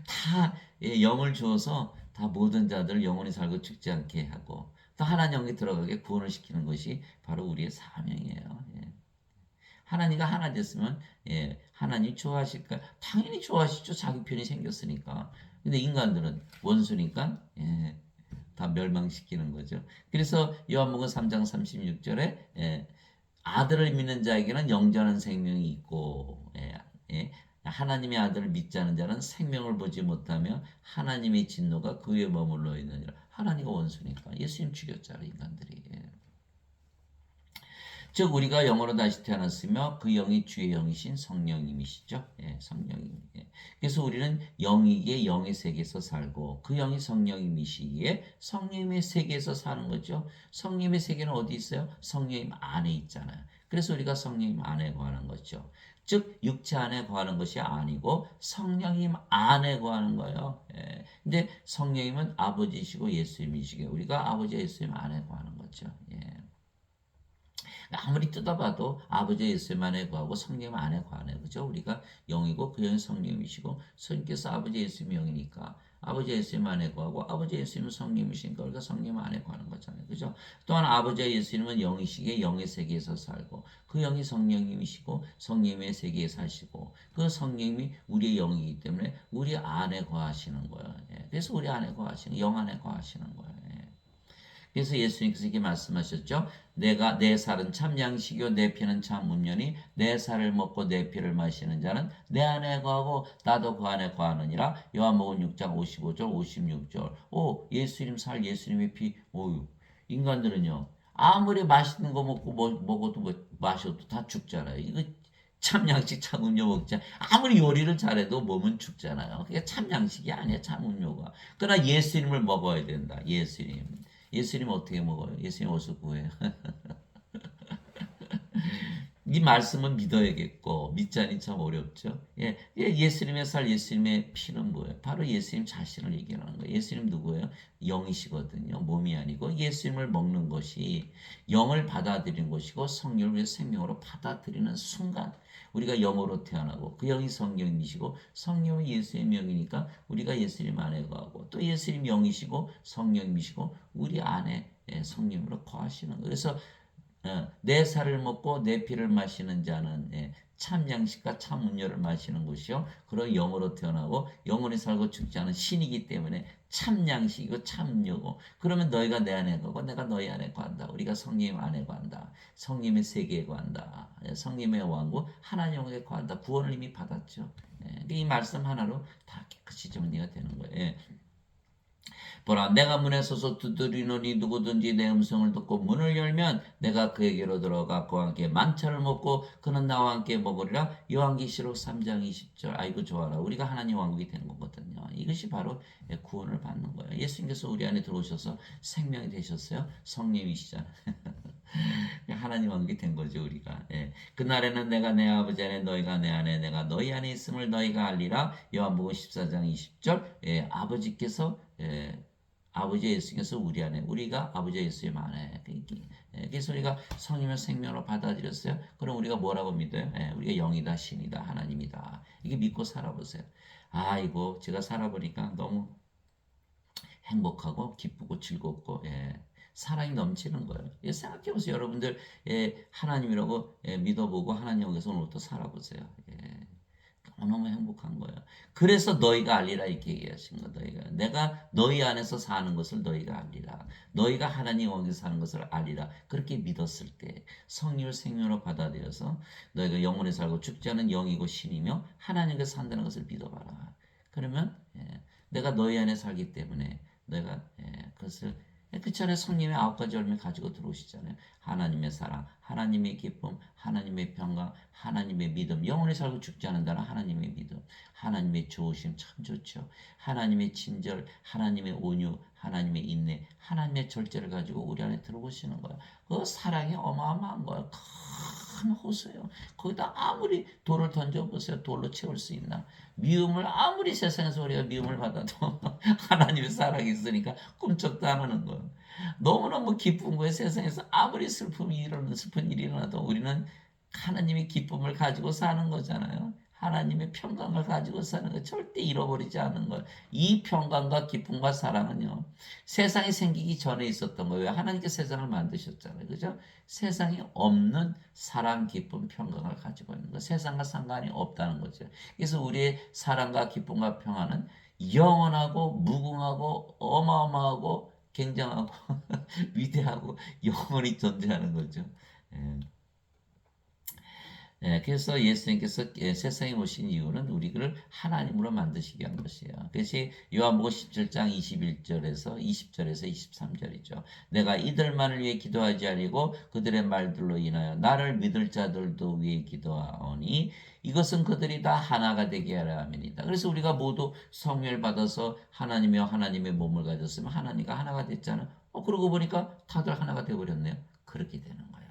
다 영을 주어서 다 모든 자들을 영원히 살고 죽지 않게 하고 또 하나님 영에 들어가게 구원을 시키는 것이 바로 우리의 사명이에요. 하나님과 하나 됐으면 하나님 좋아하실까? 당연히 좋아하시죠. 자기 편이 생겼으니까. 근데 인간들은 원수니까 다 멸망시키는 거죠. 그래서 요한복음 3장 36절에 아들을 믿는 자에게는 영전한 생명이 있고 하나님의 아들을 믿지 않은 자는 생명을 보지 못하며 하나님의 진노가 그 위에 머물러 있느니라. 하나님과 원수니까 예수님 죽였잖아요. 인간들이. 즉 우리가 영으로 다시 태어났으며 그 영이 주의 영이신 성령님이시죠. 성령님. 그래서 우리는 영이기에 영의 세계에서 살고 그 영이 성령님이시기에 성령님의 세계에서 사는 거죠. 성령님의 세계는 어디 있어요? 성령님 안에 있잖아요. 그래서 우리가 성령님 안에 거하는 거죠. 즉 육체 안에 거하는 것이 아니고 성령님 안에 거하는 거예요. 근데 성령님은 아버지시고 예수님이시기에 우리가 아버지 예수님 안에 거하는 거죠. 아무리 뜯어봐도 아버지 예수님 안에 거하고 성령 안에 거하네. 그죠? 우리가 영이고 그 영이 성령이시고 성령께서 아버지 예수님 영이니까 아버지 예수님 안에 거하고 아버지 예수님은 성령이시니까 우리가 성령 안에 거하는 거잖아요. 그죠? 또한 아버지 예수님은 영이시기에 영의 세계에서 살고 그 영이 성령님이시고 성령의 세계에 사시고 그 성령님이 우리의 영이기 때문에 우리 안에 거하시는 거예요. 그래서 우리 안에 거하시는 영 안에 거하시는 거예요. 그래서 예수님께서 이렇게 말씀하셨죠. 내가 내 살은 참 양식이요 내 피는 참 운년이 내 살을 먹고 내 피를 마시는 자는 내 안에 거하고 나도 그 안에 거하느니라. 요한복음 6장 55절 56절. 예수님 살 예수님의 피. 인간들은요. 아무리 맛있는 거 먹어도 마셔도 다 죽잖아요. 이거 참 양식 참 음료 먹자. 아무리 요리를 잘해도 몸은 죽잖아요. 그게 참 양식이 아니야 참 음료가. 그러나 예수님을 먹어야 된다. 예수님 어떻게 먹어요? 예수님 어디서 구해요? 이 말씀은 믿어야겠고 믿자니 참 어렵죠. 예수님의 살, 예수님의 피는 뭐예요? 바로 예수님 자신을 얘기하는 거예요. 예수님 누구예요? 영이시거든요. 몸이 아니고 예수님을 먹는 것이 영을 받아들이는 것이고 성령을 생명으로 받아들이는 순간 우리가 영으로 태어나고 그 영이 성령이시고 성령이 예수님의 영이니까 우리가 예수님 안에 거하고 또 예수님 영이시고 성령이시고 우리 안에 성령으로 거하시는 거예요. 그래서 내 살을 먹고 내 피를 마시는 자는 참 양식과 참 음료를 마시는 것이요. 그런 영으로 태어나고 영원히 살고 죽지 않은 신이기 때문에 참 양식이고 참 음료고 그러면 너희가 내 안에 거고 내가 너희 안에 거한다. 우리가 성님 안에 거한다. 성님의 세계에 거한다. 성님의 왕국 하나님에게 거한다. 구원을 이미 받았죠. 이 말씀 하나로 다 깨끗이 정리가 되는 거예요. 보라 내가 문에 서서 두드리노니 누구든지 내 음성을 듣고 문을 열면 내가 그에게로 들어가 그와 함께 만찬을 먹고 그는 나와 함께 먹으리라. 요한계시록 3장 20절. 아이고 좋아라. 우리가 하나님 왕국이 되는 거거든요. 이것이 바로 구원을 받는 거예요. 예수님께서 우리 안에 들어오셔서 생명이 되셨어요. 성령이시잖아요. 하나님 왕국이 된 거죠 우리가. 그날에는 내가 내 아버지 안에 너희가 내 안에 내가 너희 안에 있음을 너희가 알리라. 요한복음 14장 20절. 아버지께서 아버지 예수님께서 우리 안에, 우리가 아버지 예수님 안에. 그래서 우리가 성령의 생명으로 받아들였어요. 그럼 우리가 뭐라고 믿어요? 우리가 영이다, 신이다, 하나님이다. 이게 믿고 살아보세요. 아이고, 제가 살아보니까 너무 행복하고 기쁘고 즐겁고 사랑이 넘치는 거예요. 생각해보세요. 여러분들 하나님이라고 믿어보고 하나님 여기서 오늘부터 살아보세요. 너무너무 행복한 거예요. 그래서 너희가 알리라 이렇게 얘기하신 거. 내가 너희 안에서 사는 것을 너희가 알리라. 너희가 하나님 영에서 사는 것을 알리라. 그렇게 믿었을 때 성령을 생명으로 받아들여서 너희가 영원히 살고 죽지 않은 영이고 신이며 하나님께서 산다는 것을 믿어봐라. 그러면 내가 너희 안에 살기 때문에 너희가 그것을 그 전에 성령의 9가지 열매 가지고 들어오시잖아요. 하나님의 사랑, 하나님의 기쁨, 하나님의 평강, 하나님의 믿음, 영원히 살고 죽지 않는다는 하나님의 믿음, 하나님의 좋으심 참 좋죠. 하나님의 친절, 하나님의 온유, 하나님의 인내, 하나님의 절제를 가지고 우리 안에 들어오시는 거예요. 그 사랑이 어마어마한 거예요. 큰 호수예요. 거기다 아무리 돌을 던져보세요. 돌로 채울 수 있나? 미움을 아무리 세상에서 우리가 미움을 받아도 하나님의 사랑이 있으니까 꿈쩍도 안 하는 거예요. 너무너무 기쁜 거예요. 세상에서 아무리 슬픈 일이 일어나도 우리는 하나님의 기쁨을 가지고 사는 거잖아요. 하나님의 평강을 가지고 사는 거 절대 잃어버리지 않는 거예요. 이 평강과 기쁨과 사랑은요. 세상이 생기기 전에 있었던 거예요. 하나님께서 세상을 만드셨잖아요. 그죠? 세상이 없는 사랑, 기쁨, 평강을 가지고 있는 거. 세상과 상관이 없다는 거죠. 그래서 우리의 사랑과 기쁨과 평화는 영원하고 무궁하고 어마어마하고 굉장하고 위대하고 영원히 존재하는 거죠. 예. 그래서 예수님께서 세상에 오신 이유는 우리를 하나님으로 만드시기 위한 것이에요. 그것이 요한복음 17장 21절에서 20절에서 23절이죠. 내가 이들만을 위해 기도하지 아니고 그들의 말들로 인하여 나를 믿을 자들도 위해 기도하오니 이것은 그들이 다 하나가 되게 하려 함이니이다. 그래서 우리가 모두 성령을 받아서 하나님이여 하나님의 몸을 가졌으면 하나님과 하나가 됐잖아요. 그러고 보니까 다들 하나가 되어버렸네요. 그렇게 되는 거예요.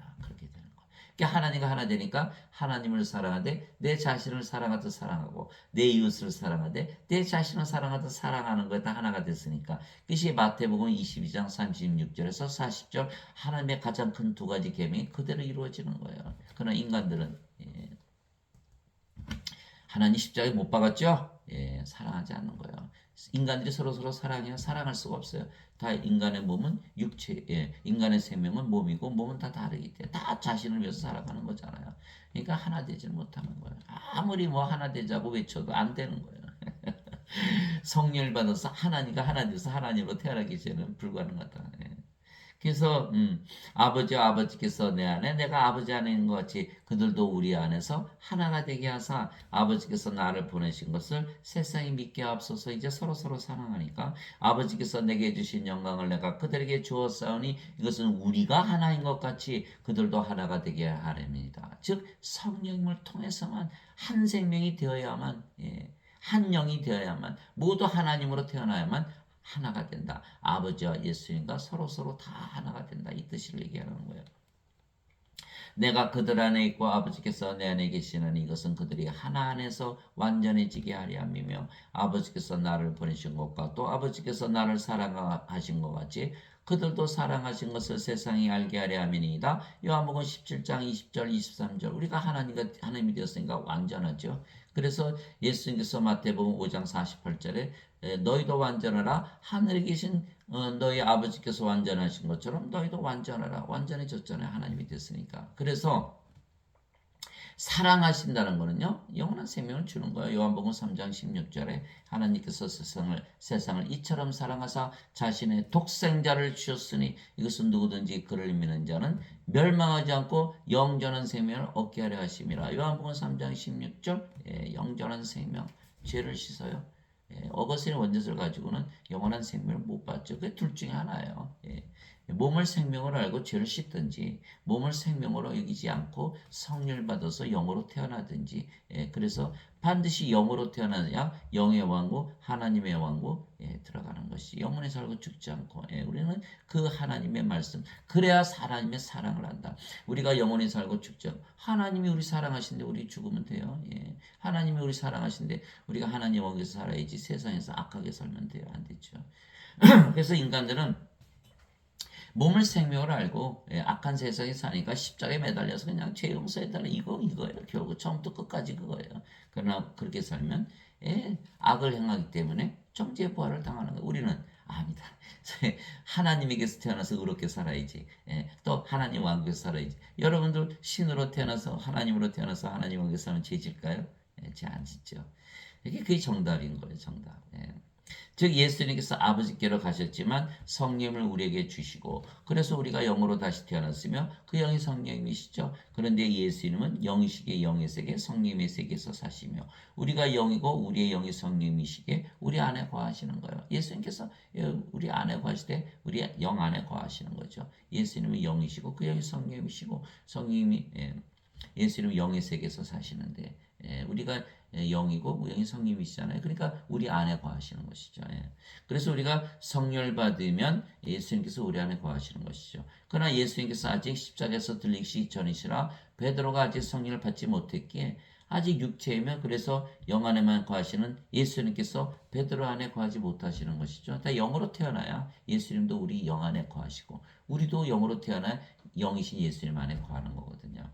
하나님과 하나 되니까 하나님을 사랑하되 내 자신을 사랑하듯 사랑하고 내 이웃을 사랑하되 내 자신을 사랑하듯 사랑하는 거에 다 하나가 됐으니까 그것이 마태복음 22장 36절에서 40절 하나님의 가장 큰 두 가지 계명이 그대로 이루어지는 거예요. 그러나 인간들은 하나님 십자가에 못 박았죠? 사랑하지 않는 거예요. 인간들이 서로 사랑해요. 사랑할 수가 없어요. 다 인간의 몸은 육체, 인간의 생명은 몸이고 몸은 다 다르기 때문에 다 자신을 위해서 살아가는 거잖아요. 그러니까 하나 되지는 못하는 거예요. 아무리 뭐 하나 되자고 외쳐도 안 되는 거예요. 성령을 받아서 하나님과 하나 돼서 하나님으로 태어나기 전에는 불가능하다. 그래서 아버지께서 내 안에 내가 아버지 안에 있는 것 같이 그들도 우리 안에서 하나가 되게 하사 아버지께서 나를 보내신 것을 세상이 믿게 앞서서 이제 서로 사랑하니까 아버지께서 내게 주신 영광을 내가 그들에게 주었사오니 이것은 우리가 하나인 것 같이 그들도 하나가 되게 하렵니다. 즉 성령을 통해서만 한 생명이 되어야만 한 영이 되어야만 모두 하나님으로 태어나야만 하나가 된다. 아버지와 예수님과 서로 다 하나가 된다. 이 뜻을 얘기하는 거예요. 내가 그들 안에 있고 아버지께서 내 안에 계시는 이것은 그들이 하나 안에서 완전해지게 하려 함이며 아버지께서 나를 보내신 것과 또 아버지께서 나를 사랑하신 것 같이 그들도 사랑하신 것을 세상이 알게 하려 함이니이다. 요한복음 17장 20절 23절 우리가 하나님이 되었으니까 완전하죠. 그래서 예수님께서 마태복음 5장 48절에 너희도 완전하라 하늘에 계신 너희 아버지께서 완전하신 것처럼 너희도 완전하라. 완전해졌잖아요. 하나님이 됐으니까. 그래서 사랑하신다는 거는요. 영원한 생명을 주는 거예요. 요한복음 3장 16절에 하나님께서 세상을 이처럼 사랑하사 자신의 독생자를 주셨으니 이것은 누구든지 그를 믿는 자는 멸망하지 않고 영전한 생명을 얻게 하려 하심이라. 요한복음 3장 16절 영전한 생명 죄를 씻어요. 어거스틴의 원죄를 가지고는 영원한 생명을 못 받죠. 그게 둘 중에 하나예요. 몸을 생명으로 알고 죄를 씻든지 몸을 생명으로 여기지 않고 성령을 받아서 영으로 태어나든지 그래서 반드시 영으로 태어나야 영의 왕국, 하나님의 왕국에 들어가는 것이 영원히 살고 죽지 않고 우리는 그 하나님의 말씀 그래야 하나님의 사랑을 한다. 우리가 영원히 살고 죽지 않고 하나님이 우리 사랑하신데 우리 죽으면 돼요. 하나님이 우리 사랑하신데 우리가 하나님 왕국에서 살아야지 세상에서 악하게 살면 돼요. 안 되죠. 그래서 인간들은 몸을 생명을 알고 악한 세상에 사니까 십자가에 매달려서 그냥 죄 용서해달라 이거예요. 결국 처음부터 끝까지 그거예요. 그러나 그렇게 살면 악을 행하기 때문에 정죄의 부활을 당하는 거예요. 우리는 아니다. 하나님에게서 태어나서 의롭게 살아야지. 또 하나님 왕국에서 살아야지. 여러분들 신으로 태어나서 하나님으로 태어나서 하나님 왕국에서 살면 죄질까요? 죄 안 짓죠. 이게 그게 정답인 거예요. 정답. 즉 예수님께서 아버지께로 가셨지만 성령을 우리에게 주시고 그래서 우리가 영으로 다시 태어났으며 그 영이 성령이시죠. 그런데 예수님은 영이시기에 영의 세계 성령의 세계에서 사시며 우리가 영이고 우리의 영이 성령이시기에 우리 안에 거하시는 거예요. 예수님께서 우리 안에 거하실 때 우리 영 안에 거하시는 거죠. 예수님은 영이시고 그 영이 성령이시고 성령이 예수님은 영의 세계에서 사시는데 우리가 영이고 영이 성령이시잖아요. 그러니까 우리 안에 거하시는 것이죠. 그래서 우리가 성령을 받으면 예수님께서 우리 안에 거하시는 것이죠. 그러나 예수님께서 아직 십자가에서 들리시기 전이시라 베드로가 아직 성령을 받지 못했기에 아직 육체이며 그래서 영 안에만 거하시는 예수님께서 베드로 안에 거하지 못하시는 것이죠. 다 영으로 태어나야 예수님도 우리 영 안에 거하시고 우리도 영으로 태어나야 영이신 예수님 안에 거하는 거거든요.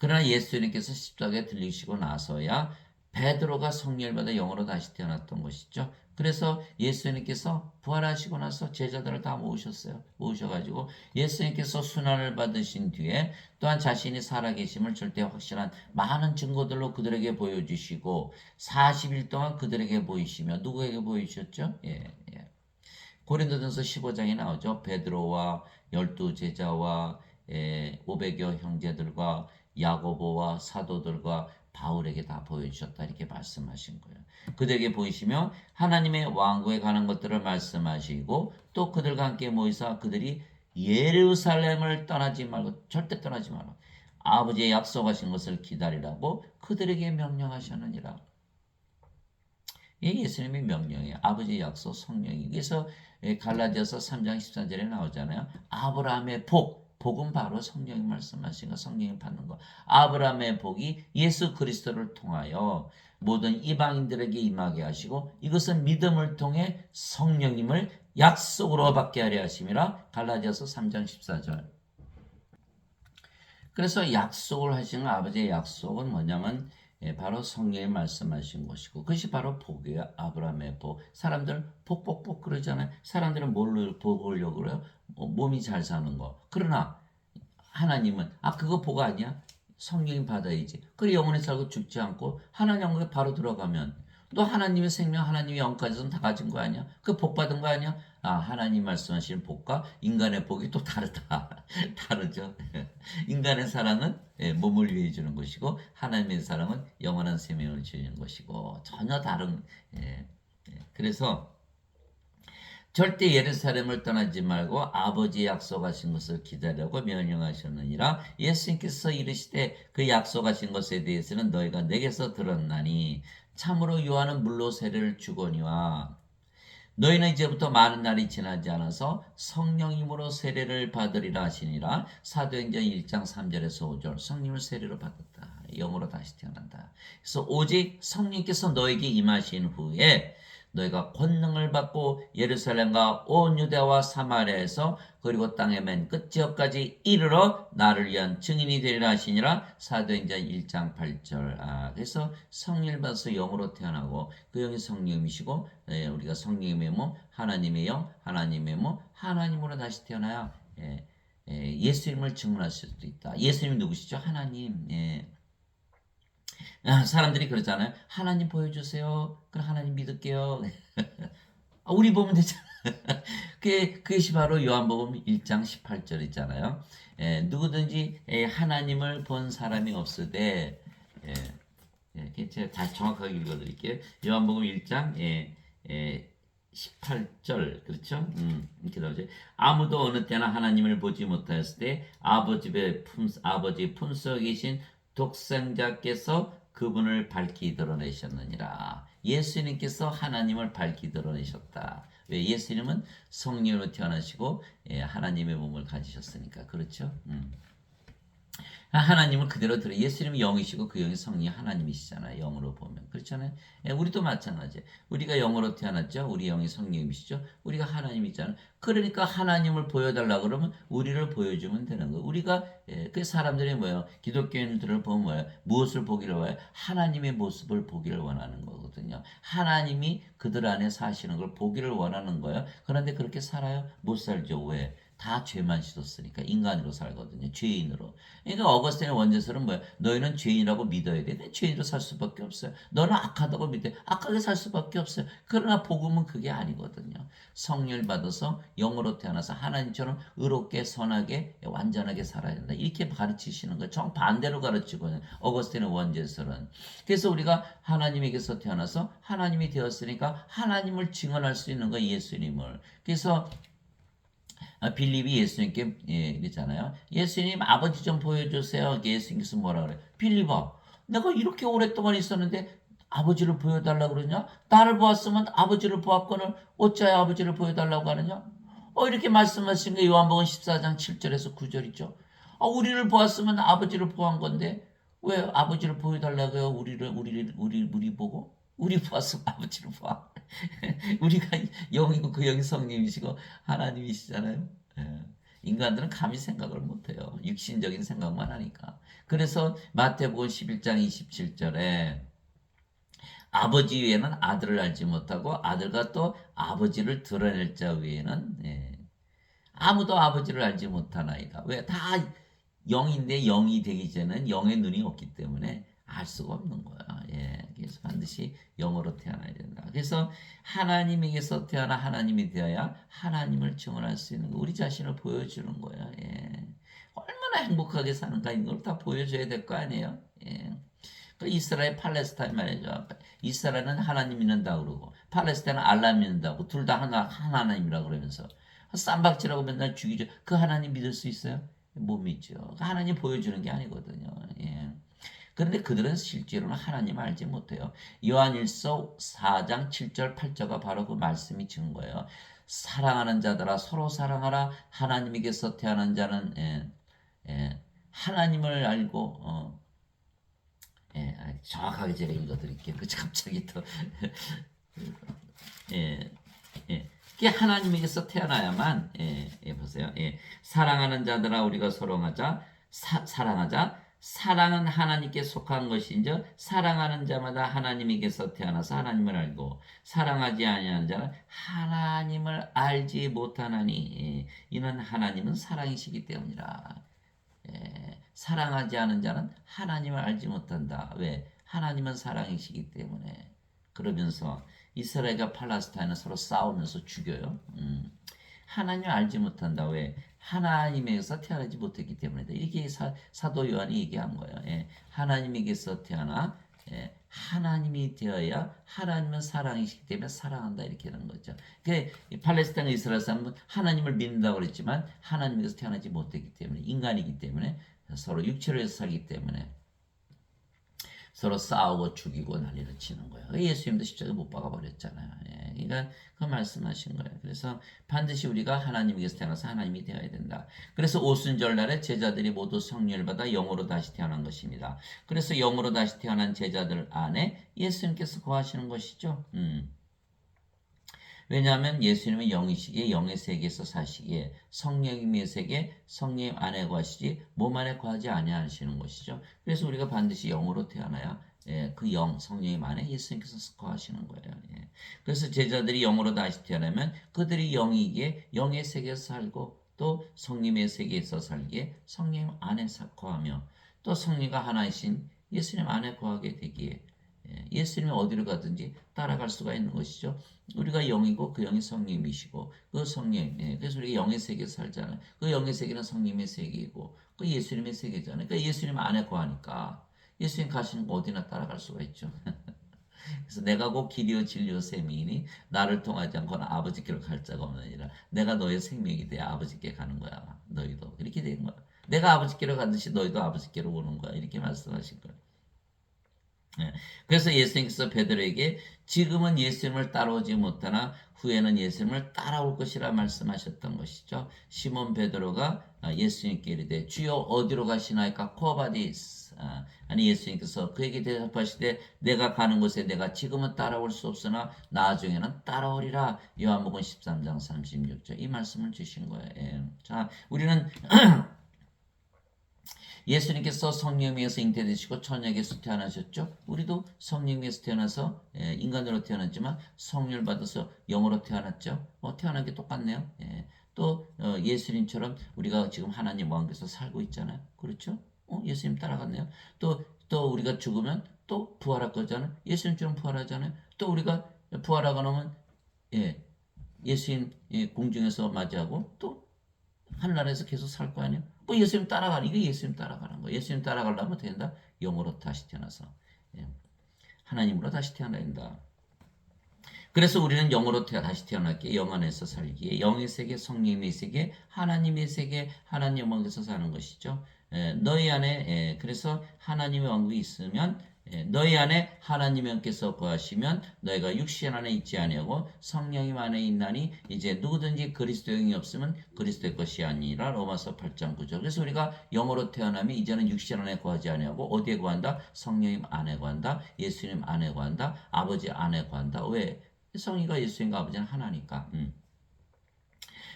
그러나 예수님께서 십자가에 들리시고 나서야 베드로가 성령을 받아 영으로 다시 태어났던 것이죠. 그래서 예수님께서 부활하시고 나서 제자들을 다 모으셨어요. 모으셔가지고 예수님께서 순환을 받으신 뒤에 또한 자신이 살아계심을 절대 확실한 많은 증거들로 그들에게 보여주시고 40일 동안 그들에게 보이시며 누구에게 보이셨죠? 고린도전서 15장에 나오죠. 베드로와 12제자와 500여 형제들과 야고보와 사도들과 바울에게 다 보여주셨다 이렇게 말씀하신 거예요. 그들에게 보이시며 하나님의 왕국에 관한 것들을 말씀하시고 또 그들과 함께 모이사 그들이 예루살렘을 떠나지 말고 절대 떠나지 말고 아버지의 약속하신 것을 기다리라고 그들에게 명령하셨느니라. 이게 예수님의 명령이에요. 아버지의 약속 성령이. 그래서 갈라디아서 3장 14절에 나오잖아요. 아브라함의 복은 바로 성령이 말씀하신 거, 성령이 받는 거. 아브라함의 복이 예수 그리스도를 통하여 모든 이방인들에게 임하게 하시고 이것은 믿음을 통해 성령님을 약속으로 받게 하려 하심이라. 갈라디아서 3장 14절. 그래서 약속을 하신 아버지의 약속은 뭐냐면 바로 성령이 말씀하신 것이고 그것이 바로 복이에요. 아브라함의 복. 사람들 복복복 그러잖아요. 사람들은 뭘로 복 보려고 그래요? 몸이 잘 사는 거. 그러나 하나님은 그거 복 아니야? 성령이 받아야지. 그래 영원히 살고 죽지 않고 하나님 영역에 바로 들어가면 또 하나님의 생명, 하나님의 영까지는 다 가진 거 아니야? 그 복 받은 거 아니야? 하나님 말씀하시는 복과 인간의 복이 또 다르다. 다르죠. 인간의 사랑은 몸을 위해 주는 것이고 하나님의 사랑은 영원한 생명을 주는 것이고 전혀 다른. 그래서 절대 예루살렘을 떠나지 말고 아버지의 약속하신 것을 기다려고 명령하셨느니라. 예수님께서 이르시되 그 약속하신 것에 대해서는 너희가 내게서 들었나니 참으로 요한은 물로 세례를 주거니와 너희는 이제부터 많은 날이 지나지 않아서 성령님으로 세례를 받으리라 하시니라. 사도행전 1장 3절에서 5절 성령을 세례로 받았다. 영으로 다시 태어난다. 그래서 오직 성령께서 너에게 임하신 후에 너희가 권능을 받고 예루살렘과 온 유대와 사마리아에서 그리고 땅의 맨 끝 지역까지 이르러 나를 위한 증인이 되리라 하시니라. 사도행전 1장 8절. 그래서 성령을 받아서 영으로 태어나고 그 영이 성령이시고 우리가 성령의 몸, 하나님의 영, 하나님의 몸, 하나님으로 다시 태어나야 예수님을 증언하실 수도 있다. 예수님이 누구시죠? 하나님. 사람들이 그러잖아요. 하나님 보여주세요. 그럼 하나님 믿을게요. 우리 보면 되잖아. 그것이 바로 요한복음 1장 18절 있잖아요. 누구든지 하나님을 본 사람이 없으되 제가 다시 정확하게 읽어드릴게요. 요한복음 1장 18절 그렇죠? 이렇게 나오죠. 아무도 어느 때나 하나님을 보지 못하였을 때 아버지의 품속에 계신 독생자께서 그분을 밝히 드러내셨느니라. 예수님께서 하나님을 밝히 드러내셨다. 왜? 예수님은 성령으로 태어나시고 하나님의 몸을 가지셨으니까. 그렇죠? 하나님을 그대로 들어. 예수님은 영이시고 그 영이 성령이 하나님이시잖아요. 영으로 보면. 그렇잖아요. 우리도 마찬가지예요. 우리가 영으로 태어났죠. 우리 영이 성령이시죠. 우리가 하나님이잖아요. 그러니까 하나님을 보여달라 그러면 우리를 보여주면 되는 거예요. 우리가 그 사람들이 뭐예요? 기독교인들을 보면 뭐예요? 무엇을 보기를 원해요? 하나님의 모습을 보기를 원하는 거거든요. 하나님이 그들 안에 사시는 걸 보기를 원하는 거예요. 그런데 그렇게 살아요? 못 살죠. 왜? 다 죄만 씻었으니까 인간으로 살거든요. 죄인으로. 그러니까 어거스틴의 원제설은 뭐야? 너희는 죄인이라고 믿어야 돼. 내 죄인으로 살 수밖에 없어요. 너는 악하다고 믿어. 악하게 살 수밖에 없어요. 그러나 복음은 그게 아니거든요. 성령을 받아서 영으로 태어나서 하나님처럼 의롭게 선하게 완전하게 살아야 된다. 이렇게 가르치시는 거예요. 정반대로 가르치거든요. 어거스틴의 원제설은. 그래서 우리가 하나님에게서 태어나서 하나님이 되었으니까 하나님을 증언할 수 있는 거예요. 예수님을. 그래서 빌립이 예수님께 이랬잖아요. 예수님 아버지 좀 보여주세요. 예수님께서 뭐라 그래? 빌립아, 내가 이렇게 오랫동안 있었는데 아버지를 보여달라 그러냐? 나를 보았으면 아버지를 보았거늘 어찌하여 아버지를 보여달라고 하느냐? 이렇게 말씀하신 게 요한복음 14장 7절에서 9절이죠. 우리를 보았으면 아버지를 보한 건데 왜 아버지를 보여달라고요? 우리 보고? 우리 보았으면 아버지를 봐. 우리가 영이고 그 영이 성령이시고 하나님이시잖아요. 예. 인간들은 감히 생각을 못해요. 육신적인 생각만 하니까. 그래서 마태복음 11장 27절에 아버지 외에는 아들을 알지 못하고 아들과 또 아버지를 드러낼 자 외에는 아무도 아버지를 알지 못하나이다. 왜? 다 영인데 영이 되기 전에는 영의 눈이 없기 때문에 알 수가 없는 거야. 그래서 반드시 영으로 태어나야 된다. 그래서 하나님에게서 태어나 하나님이 되어야 하나님을 증언할 수 있는 거. 우리 자신을 보여주는 거야. 얼마나 행복하게 사는가 이걸 다 보여줘야 될 거 아니에요. 그 이스라엘 팔레스타인 말이죠. 이스라엘은 하나님 믿는다 그러고 팔레스타인은 알라 믿는다고 둘 다 하나님이라 그러면서 쌈박질하고 맨날 죽이죠. 그 하나님 믿을 수 있어요? 못 믿죠. 하나님 보여주는 게 아니거든요. 그런데 그들은 실제로는 하나님을 알지 못해요. 요한일서 4장 7절 8절가 바로 그 말씀이 준 거예요. 사랑하는 자들아 서로 사랑하라. 하나님에게서 태어난 자는 하나님을 알고 정확하게 제가 읽어드릴게요. 그 갑자기 또 예, 예. 그게 하나님에게서 태어나야만 보세요. 사랑하는 자들아 우리가 서로 사랑하자. 사랑은 하나님께 속한 것인즉 사랑하는 자마다 하나님에게서 태어나서 하나님을 알고 사랑하지 아니하는 자는 하나님을 알지 못하나니 이는 하나님은 사랑이시기 때문이라. 사랑하지 않은 자는 하나님을 알지 못한다. 왜? 하나님은 사랑이시기 때문에. 그러면서 이스라엘과 팔레스타인은 서로 싸우면서 죽여요. 하나님을 알지 못한다. 왜? 하나님에게서 태어나지 못했기 때문이다. 이렇게 사도 요한이 얘기한 거예요. 하나님에게서 태어나 하나님이 되어야 하나님은 사랑이시기 때문에 사랑한다 이렇게 하는 거죠. 팔레스타인과 이스라엘 사람은 하나님을 믿는다고 그랬지만 하나님에게서 태어나지 못했기 때문에 인간이기 때문에 서로 육체로 해서 살기 때문에 서로 싸우고 죽이고 난리를 치는 거예요. 예수님도 십자가에 못 박아 버렸잖아요. 그러니까 그 말씀하신 거예요. 그래서 반드시 우리가 하나님에게서 태어나서 하나님이 되어야 된다. 그래서 오순절날에 제자들이 모두 성령을 받아 영으로 다시 태어난 것입니다. 그래서 영으로 다시 태어난 제자들 안에 예수님께서 거하시는 것이죠. 왜냐하면 예수님은 영이시기에 영의 세계에서 사시기에 성령님의 세계 성령 안에 거하시지 몸 안에 거하지 아니하시는 것이죠. 그래서 우리가 반드시 영으로 태어나야 그 영 성령님 안에 예수님께서 거하시는 거예요. 그래서 제자들이 영으로 다시 태어나면 그들이 영이기에 영의 세계에서 살고 또 성령의 세계에서 살기에 성령 안에 거하며 또 성령과 하나이신 예수님 안에 거하게 되기에 예수님이 어디로 가든지 따라갈 수가 있는 것이죠. 우리가 영이고 그 영이 성령이시고 그 성령, 그래서 우리가 영의 세계에서 살잖아요. 그 영의 세계는 성령의 세계이고 그 예수님의 세계잖아요. 그러니까 예수님 안에 거하니까 예수님 가시는 거 어디나 따라갈 수가 있죠. 그래서 내가 곧 길이요 진리요 셈이니 나를 통하지 않고는 아버지께로 갈 자가 없느니라. 내가 너의 생명이 돼야 아버지께 가는 거야. 너희도 이렇게 된 거야. 내가 아버지께로 가듯이 너희도 아버지께로 오는 거야. 이렇게 말씀하신 거예요. 예. 그래서 예수님께서 베드로에게 지금은 예수님을 따라오지 못하나 후에는 예수님을 따라올 것이라 말씀하셨던 것이죠. 시몬 베드로가 예수님께 이르되 주여 어디로 가시나이까 코바디스 아니 예수님께서 그에게 대답하시되 내가 가는 곳에 내가 지금은 따라올 수 없으나 나중에는 따라오리라. 요한복음 13장 36절 이 말씀을 주신 거예요. 예. 자, 우리는 예수님께서 성령 위에서 잉태되시고 처녀에게서 태어나셨죠. 우리도 성령 위에서 태어나서 인간으로 태어났지만 성령을 받아서 영으로 태어났죠. 태어난 게 똑같네요. 또 예수님처럼 우리가 지금 하나님 왕국에서 살고 있잖아요. 그렇죠? 예수님 따라갔네요. 또 우리가 죽으면 또 부활할 거잖아요. 예수님처럼 부활하잖아요. 또 우리가 부활하고 나면 예수님 공중에서 맞이하고 또 하늘나라에서 계속 살 거 아니에요. 예수님 따라가는 이게 예수님 따라가는 거. 예수님 따라가려면 어떻게 된다? 영으로 다시 태어나서 하나님으로 다시 태어나야 된다. 그래서 우리는 영으로 다시 태어났기에 영 안에서 살기에 영의 세계, 성령의 세계, 하나님의 세계, 하나님 왕국에서 사는 것이죠. 너희 안에 그래서 하나님의 왕국이 있으면 너희 안에 하나님의 영께서 거하시면 너희가 육신 안에 있지 아니하고 성령님 안에 있나니 이제 누구든지 그리스도의 영이 없으면 그리스도의 것이 아니라 로마서 8장 9절. 그래서 우리가 영으로 태어나면 이제는 육신 안에 거하지 아니하고 어디에 거한다? 성령님 안에 거한다. 예수님 안에 거한다. 아버지 안에 거한다. 왜? 성이가 예수님과 아버지는 하나니까.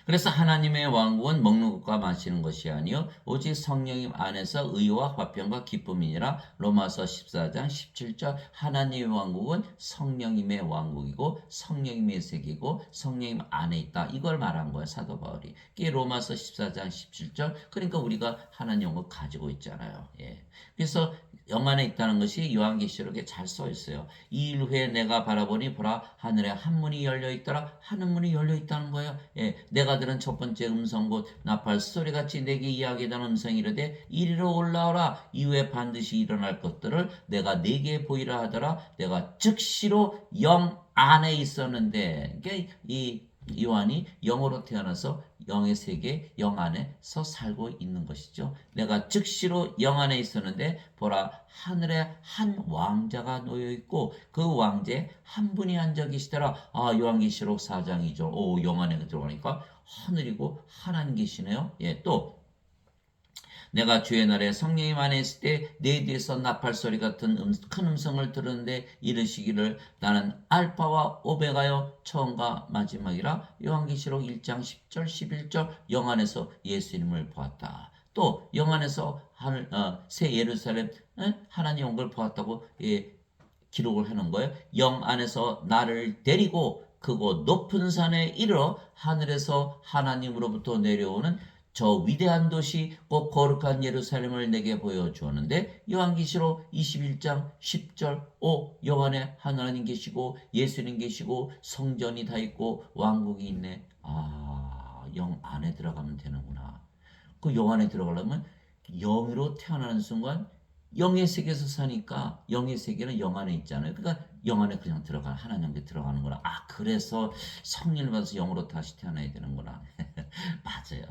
그래서 하나님의 왕국은 먹는 것과 마시는 것이 아니요 오직 성령님 안에서 의와 화평과 기쁨이니라. 로마서 14장 17절. 하나님의 왕국은 성령님의 왕국이고 성령님의 세계고 성령님 안에 있다. 이걸 말한 거예요. 사도 바울이. 이게 로마서 14장 17절. 그러니까 우리가 하나님 왕국 가지고 있잖아요. 그래서 영 안에 있다는 것이 요한계시록에 잘 써 있어요. 2일 후에 내가 바라보니 보라 하늘에 한 문이 열려 있더라. 하는 문이 열려 있다는 거예요. 내가 들은 첫 번째 음성 곧 나팔 소리같이 내게 이야기하던 음성이 이르되 이리로 올라오라. 이후에 반드시 일어날 것들을 내가 네게 보이라 하더라. 내가 즉시로 영 안에 있었는데 이 요한이 영으로 태어나서 영의 세계 영 안에서 살고 있는 것이죠. 내가 즉시로 영 안에 있었는데 보라 하늘에 한 왕자가 놓여 있고 그 왕자에 한 분이 앉아 계시더라. 요한계시록 4장 2절. 영 안에 들어가니까 하늘이고 하나님 계시네요. 또 내가 주의 날에 성령님 안에 있을 때 내 뒤에서 나팔 소리 같은 큰 음성을 들었는데 이르시기를 나는 알파와 오베가요 처음과 마지막이라. 요한계시록 1장 10절 11절. 영 안에서 예수님을 보았다. 또 영 안에서 새 예루살렘 하나님 온 걸 보았다고 기록을 해놓은 거예요. 영 안에서 나를 데리고 크고 높은 산에 이르러 하늘에서 하나님으로부터 내려오는 저 위대한 도시 꼭 거룩한 예루살렘을 내게 보여주었는데 요한계시록 21장 10절. 영 안에 하나님 계시고 예수님 계시고 성전이 다 있고 왕국이 있네. 영 안에 들어가면 되는구나. 그 영 안에 들어가려면 영으로 태어나는 순간 영의 세계에서 사니까 영의 세계는 영 안에 있잖아요. 그러니까 영 안에 그냥 하나님께 들어가는구나. 그래서 성령을 받아서 영으로 다시 태어나야 되는구나. 맞아요.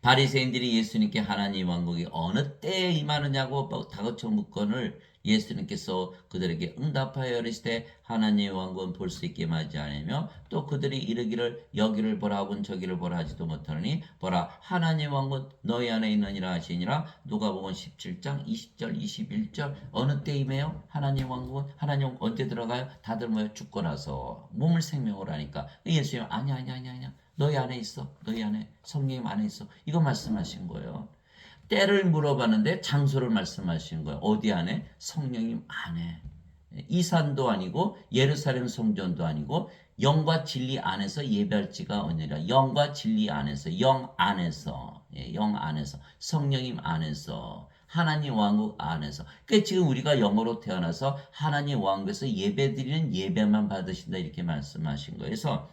바리새인들이 예수님께 하나님 왕국이 어느 때에 임하느냐고 다그쳐 묻건을 예수님께서 그들에게 응답하여 이르시되 하나님의 왕국은 볼 수 있게 하지 않으며 또 그들이 이르기를 여기를 보라 하곤 저기를 보라 하지도 못하느니 보라 하나님의 왕국은 너희 안에 있느니라 하시니라. 누가복음 17장 20절 21절. 어느 때 임해요? 하나님 왕국은 하나님 왕국 언제 들어가요? 다들 뭐예요? 죽고 나서 몸을 생명으로 하니까 예수님 아니야 너희 안에 있어. 너희 안에 성령님 안에 있어. 이거 말씀하신 거예요. 때를 물어봤는데 장소를 말씀하신 거예요. 어디 안에? 성령님 안에. 이 산도 아니고 예루살렘 성전도 아니고 영과 진리 안에서 예배할지가 아니라 영과 진리 안에서 영 안에서 영 안에서 성령님 안에서 하나님 왕국 안에서. 그러니까 지금 우리가 영으로 태어나서 하나님 왕국에서 예배드리는 예배만 받으신다 이렇게 말씀하신 거예요. 그래서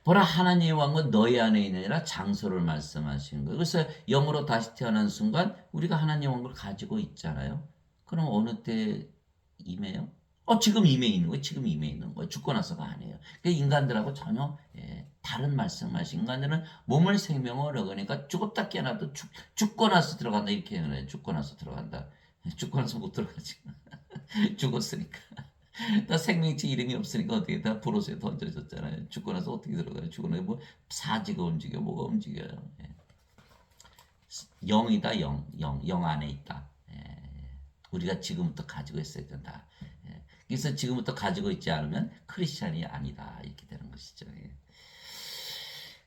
보라 하나님의 왕은 너희 안에 있느니라 장소를 말씀하시는 거예요. 그래서 영으로 다시 태어난 순간 우리가 하나님의 왕국을 가지고 있잖아요. 그럼 어느 때 임해요? 지금 임해 있는 거예요. 지금 임해 있는 거예요. 죽고 나서가 아니에요. 그러니까 인간들하고 전혀 다른 말씀하신. 인간들은 몸을 생명으로 그러니까 죽었다 깨어나도 죽고 나서 들어간다 이렇게 해요. 죽고 나서 들어간다. 죽고 나서 못 들어가지. 죽었으니까. 다 생명체 이름이 없으니까 어떻게 다 불옷에 던져졌잖아요. 죽고 나서 어떻게 들어가요? 죽고 나서 뭐 사지가 움직여, 뭐가 움직여요. 예. 영이다, 영 안에 있다. 예. 우리가 지금부터 가지고 있어야 된다. 예. 그래서 지금부터 가지고 있지 않으면 크리스찬이 아니다. 이렇게 되는 것이죠. 예.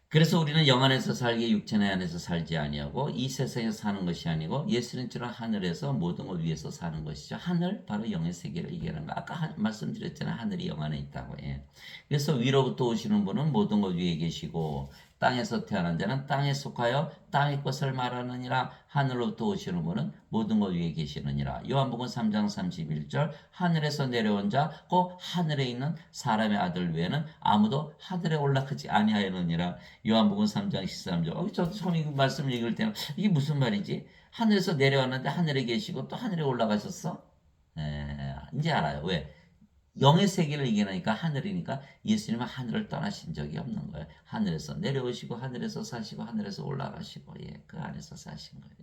그래서 우리는 영 안에서 살기에 육체 안에서 살지 아니하고 이 세상에서 사는 것이 아니고 예수님처럼 하늘에서 모든 것 위에서 사는 것이죠. 하늘 바로 영의 세계를 얘기하는 거. 아까 말씀드렸잖아요. 하늘이 영 안에 있다고. 예. 그래서 위로부터 오시는 분은 모든 것 위에 계시고 땅에서 태어난 자는 땅에 속하여 땅의 것을 말하느니라. 하늘로부터 오시는 분은 모든 것 위에 계시느니라. 요한복음 3장 31절 하늘에서 내려온 자 곧 하늘에 있는 사람의 아들 외에는 아무도 하늘에 올라가지 아니하였느니라. 요한복음 3장 13절. 저 처음 이 말씀 읽을 때는 이게 무슨 말이지? 하늘에서 내려왔는데 하늘에 계시고 또 하늘에 올라가셨어? 이제 알아요. 왜? 영의 세계를 이겨내니까 하늘이니까 예수님은 하늘을 떠나신 적이 없는 거예요. 하늘에서 내려오시고 하늘에서 사시고 하늘에서 올라가시고 그 안에서 사신 거예요.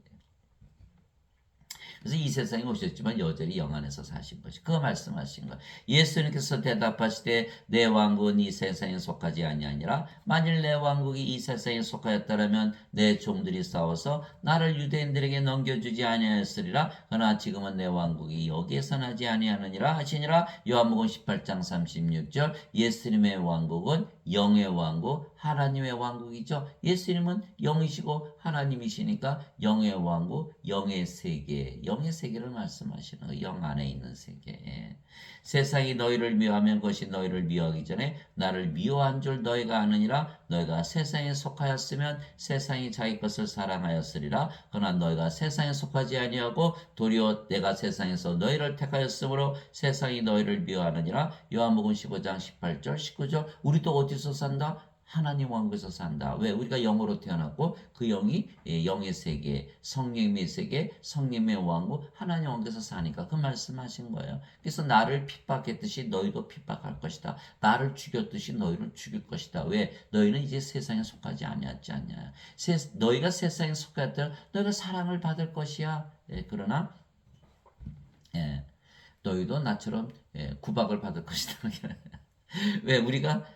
그래서 이 세상에 오셨지만 여전히 영 안에서 사신 것이 그 말씀하신 것. 예수님께서 대답하시되 내 왕국은 이 세상에 속하지 아니하니라. 만일 내 왕국이 이 세상에 속하였더라면 내 종들이 싸워서 나를 유대인들에게 넘겨주지 아니하였으리라. 그러나 지금은 내 왕국이 여기에서 나지 아니하느니라 하시니라. 요한복음 18장 36절 예수님의 왕국은 영의 왕국 하나님의 왕국이죠. 예수님은 영이시고 하나님이시니까 영의 왕국 영의 세계 영의 세계를 말씀하시는 거예요. 영 안에 있는 세계. 세상이 너희를 미워하면 그것이 너희를 미워하기 전에 나를 미워한 줄 너희가 아느니라. 너희가 세상에 속하였으면 세상이 자기 것을 사랑하였으리라. 그러나 너희가 세상에 속하지 아니하고 도리어 내가 세상에서 너희를 택하였으므로 세상이 너희를 미워하느니라. 요한복음 15장 18절 19절 우리도 어디서 산다? 하나님 왕국에서 산다. 왜? 우리가 영으로 태어났고 그 영이 영의 세계, 성령의 세계, 성령의 왕국, 하나님 왕국에서 사니까 그 말씀하신 거예요. 그래서 나를 핍박했듯이 너희도 핍박할 것이다. 나를 죽였듯이 너희를 죽일 것이다. 왜? 너희는 이제 세상에 속하지 아니하지 않냐. 너희가 세상에 속했던 너희가 사랑을 받을 것이야. 그러나 너희도 나처럼 구박을 받을 것이다. 왜? 우리가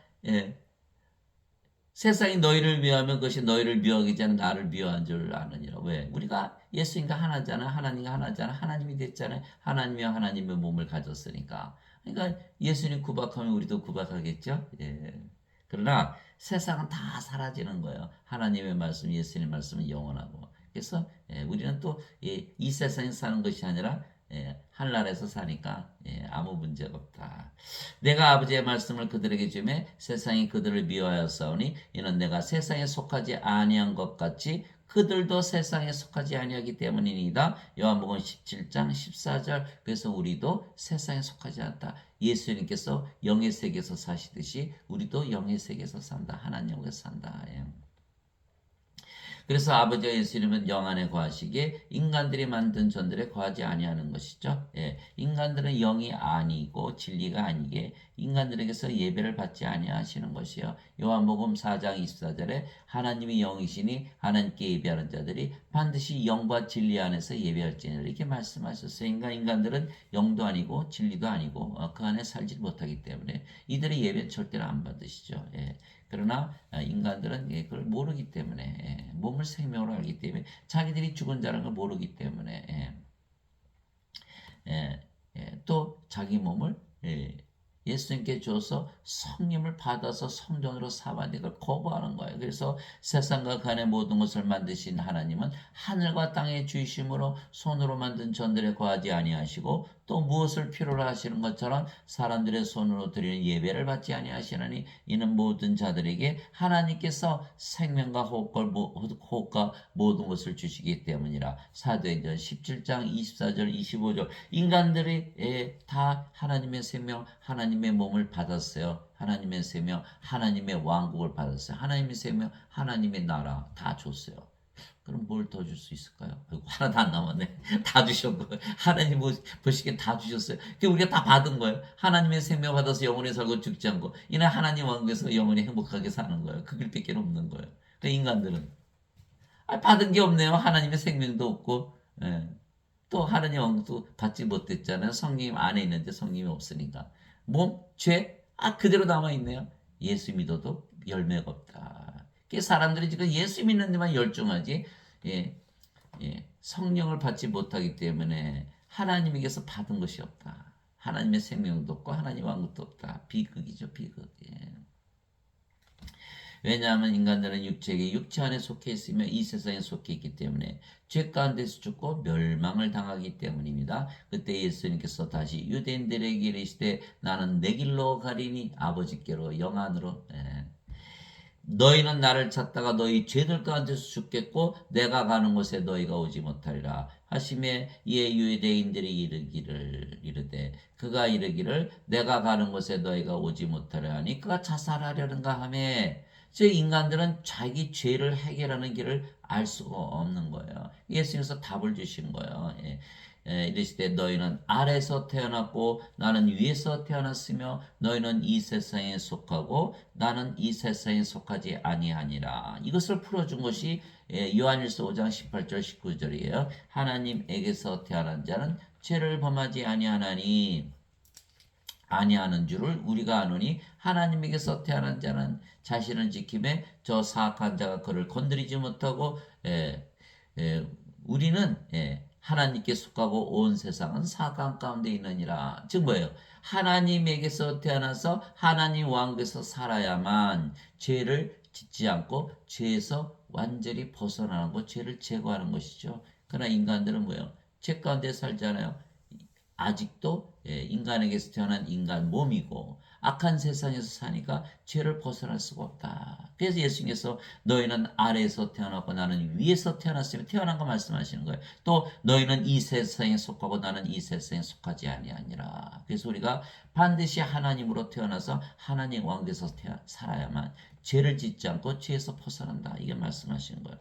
세상이 너희를 미워하면 그것이 너희를 미워하기 전에 나를 미워한 줄 아느니라. 왜? 우리가 예수님과 하나잖아. 하나님과 하나잖아. 하나님이 됐잖아요. 하나님이와 하나님의 몸을 가졌으니까. 그러니까 예수님 구박하면 우리도 구박하겠죠. 그러나 세상은 다 사라지는 거예요. 하나님의 말씀, 예수님의 말씀은 영원하고. 그래서 우리는 또 이 세상에 사는 것이 아니라 하늘나라에서 사니까 아무 문제가 없다. 내가 아버지의 말씀을 그들에게 주매 세상이 그들을 미워하였사오니 이는 내가 세상에 속하지 아니한 것 같이 그들도 세상에 속하지 아니하기 때문이니이다. 요한복음 17장 14절. 그래서 우리도 세상에 속하지 않다. 예수님께서 영의 세계에서 사시듯이 우리도 영의 세계에서 산다. 하나님께서 산다. 그래서 아버지와 예수님은 영 안에 거하시기에 인간들이 만든 전들에 거하지 아니하는 것이죠. 인간들은 영이 아니고 진리가 아니게 인간들에게서 예배를 받지 아니하시는 것이요. 요한복음 4장 24절에 하나님이 영이시니 하나님께 예배하는 자들이 반드시 영과 진리 안에서 예배할지니라 이렇게 말씀하셨어요. 인간들은 영도 아니고 진리도 아니고 그 안에 살지 못하기 때문에 이들의 예배는 절대로 안 받으시죠. 그러나 인간들은 그걸 모르기 때문에 몸을 생명으로 알기 때문에 자기들이 죽은 자라는 걸 모르기 때문에 또 자기 몸을 예수님께 줘서 성령을 받아서 성전으로 삼아야 걸 거부하는 거예요. 그래서 세상과 그 안의 모든 것을 만드신 하나님은 하늘과 땅의 주이심으로 손으로 만든 전들에 거하지 아니하시고 또 무엇을 필요로 하시는 것처럼 사람들의 손으로 드리는 예배를 받지 아니하시나니 이는 모든 자들에게 하나님께서 생명과 호흡과 모든 것을 주시기 때문이라. 사도행전 17장 24절 25절 인간들이 다 하나님의 생명 하나님의 몸을 받았어요. 하나님의 생명 하나님의 왕국을 받았어요. 하나님의 생명 하나님의 나라 다 줬어요. 그럼 뭘 더 줄 수 있을까요? 하나도 안 남았네. 다 주셨고 하나님 보시기엔 다 주셨어요. 우리가 다 받은 거예요. 하나님의 생명 받아서 영원히 살고 죽지 않고 이는 하나님 왕국에서 영원히 행복하게 사는 거예요. 그 길밖에 없는 거예요. 인간들은 받은 게 없네요. 하나님의 생명도 없고 또 하나님 왕도 받지 못했잖아요. 성님 안에 있는데 성님이 없으니까. 몸, 죄, 그대로 남아있네요. 예수 믿어도 열매가 없다. 사람들이 지금 예수 믿는 데만 열중하지, 예, 성령을 받지 못하기 때문에 하나님에게서 받은 것이 없다. 하나님의 생명도 없고 하나님 왕국도 없다. 비극이죠, 비극. 예. 왜냐하면 인간들은 육체 안에 속해 있으며 이 세상에 속해 있기 때문에 죄 가운데서 죽고 멸망을 당하기 때문입니다. 그때 예수님께서 다시 유대인들에게 이르시되 나는 내 길로 가리니 아버지께로 영안으로. 너희는 나를 찾다가 너희 죄들 가운데서 죽겠고 내가 가는 곳에 너희가 오지 못하리라 하심에 이에 유대인들이 이르되 그가 이르기를 내가 가는 곳에 너희가 오지 못하리라 하니 그가 자살하려는가 하매 즉 인간들은 자기 죄를 해결하는 길을 알 수가 없는 거예요. 예수님께서 답을 주신 거예요. 이르시되 너희는 아래에서 태어났고 나는 위에서 태어났으며 너희는 이 세상에 속하고 나는 이 세상에 속하지 아니하니라. 이것을 풀어준 것이 요한일서 5장 18절 19절이에요. 하나님에게서 태어난 자는 죄를 범하지 아니하는 줄을 우리가 아노니 하나님에게서 태어난 자는 자신을 지킴에 저 사악한 자가 그를 건드리지 못하고 우리는 하나님께 속하고 온 세상은 사악한 가운데 있느니라. 즉 뭐예요? 하나님에게서 태어나서 하나님 왕국에서 살아야만 죄를 짓지 않고 죄에서 완전히 벗어나는 것, 죄를 제거하는 것이죠. 그러나 인간들은 뭐예요? 죄 가운데 살잖아요. 아직도 인간에게서 태어난 인간 몸이고 악한 세상에서 사니까 죄를 벗어날 수가 없다. 그래서 예수님께서 너희는 아래에서 태어났고 나는 위에서 태어났으며 태어난 거 말씀하시는 거예요. 또 너희는 이 세상에 속하고 나는 이 세상에 속하지 아니하니라. 그래서 우리가 반드시 하나님으로 태어나서 하나님 왕국에서 살아야만 죄를 짓지 않고 죄에서 벗어난다. 이게 말씀하시는 거예요.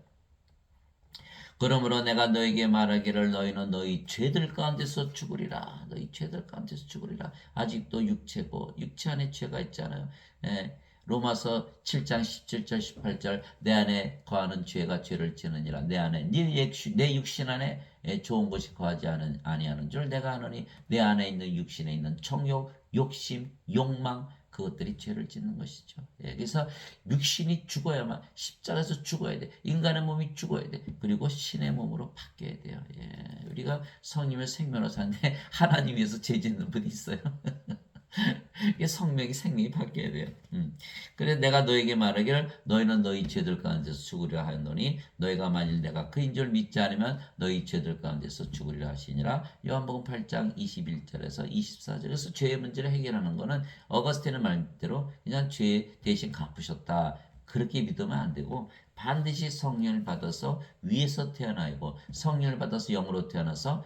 그러므로 내가 너에게 말하기를 너희는 너희 죄들 가운데서 죽으리라. 너희 죄들 가운데서 죽으리라. 아직도 육체고 육체 안에 죄가 있잖아요. 로마서 7장 17절 18절 내 안에 거하는 죄가 죄를 지느니라. 내 안에 내 육신 안에 좋은 것이 거하지 아니하는 줄 내가 아노니 내 안에 있는 육신에 있는 정욕, 욕심, 욕망 그것들이 죄를 짓는 것이죠. 그래서 육신이 죽어야만 십자가에서 죽어야 돼. 인간의 몸이 죽어야 돼. 그리고 신의 몸으로 바뀌어야 돼요. 우리가 성령의 생명으로 사는데 하나님 위해서 죄 짓는 분이 있어요. 성명이 생명이 바뀌어야 돼요. 그래 내가 너에게 말하기를 너희는 너희 죄들 가운데서 죽으리라 하였노니 너희가 만일 내가 그인 줄 믿지 않으면 너희 죄들 가운데서 죽으리라 하시니라. 요한복음 8장 21절에서 24절에서 죄의 문제를 해결하는 것은 어거스틴의 말대로 그냥 죄 대신 갚으셨다. 그렇게 믿으면 안 되고 반드시 성령을 받아서 위에서 태어나고 성령을 받아서 영으로 태어나서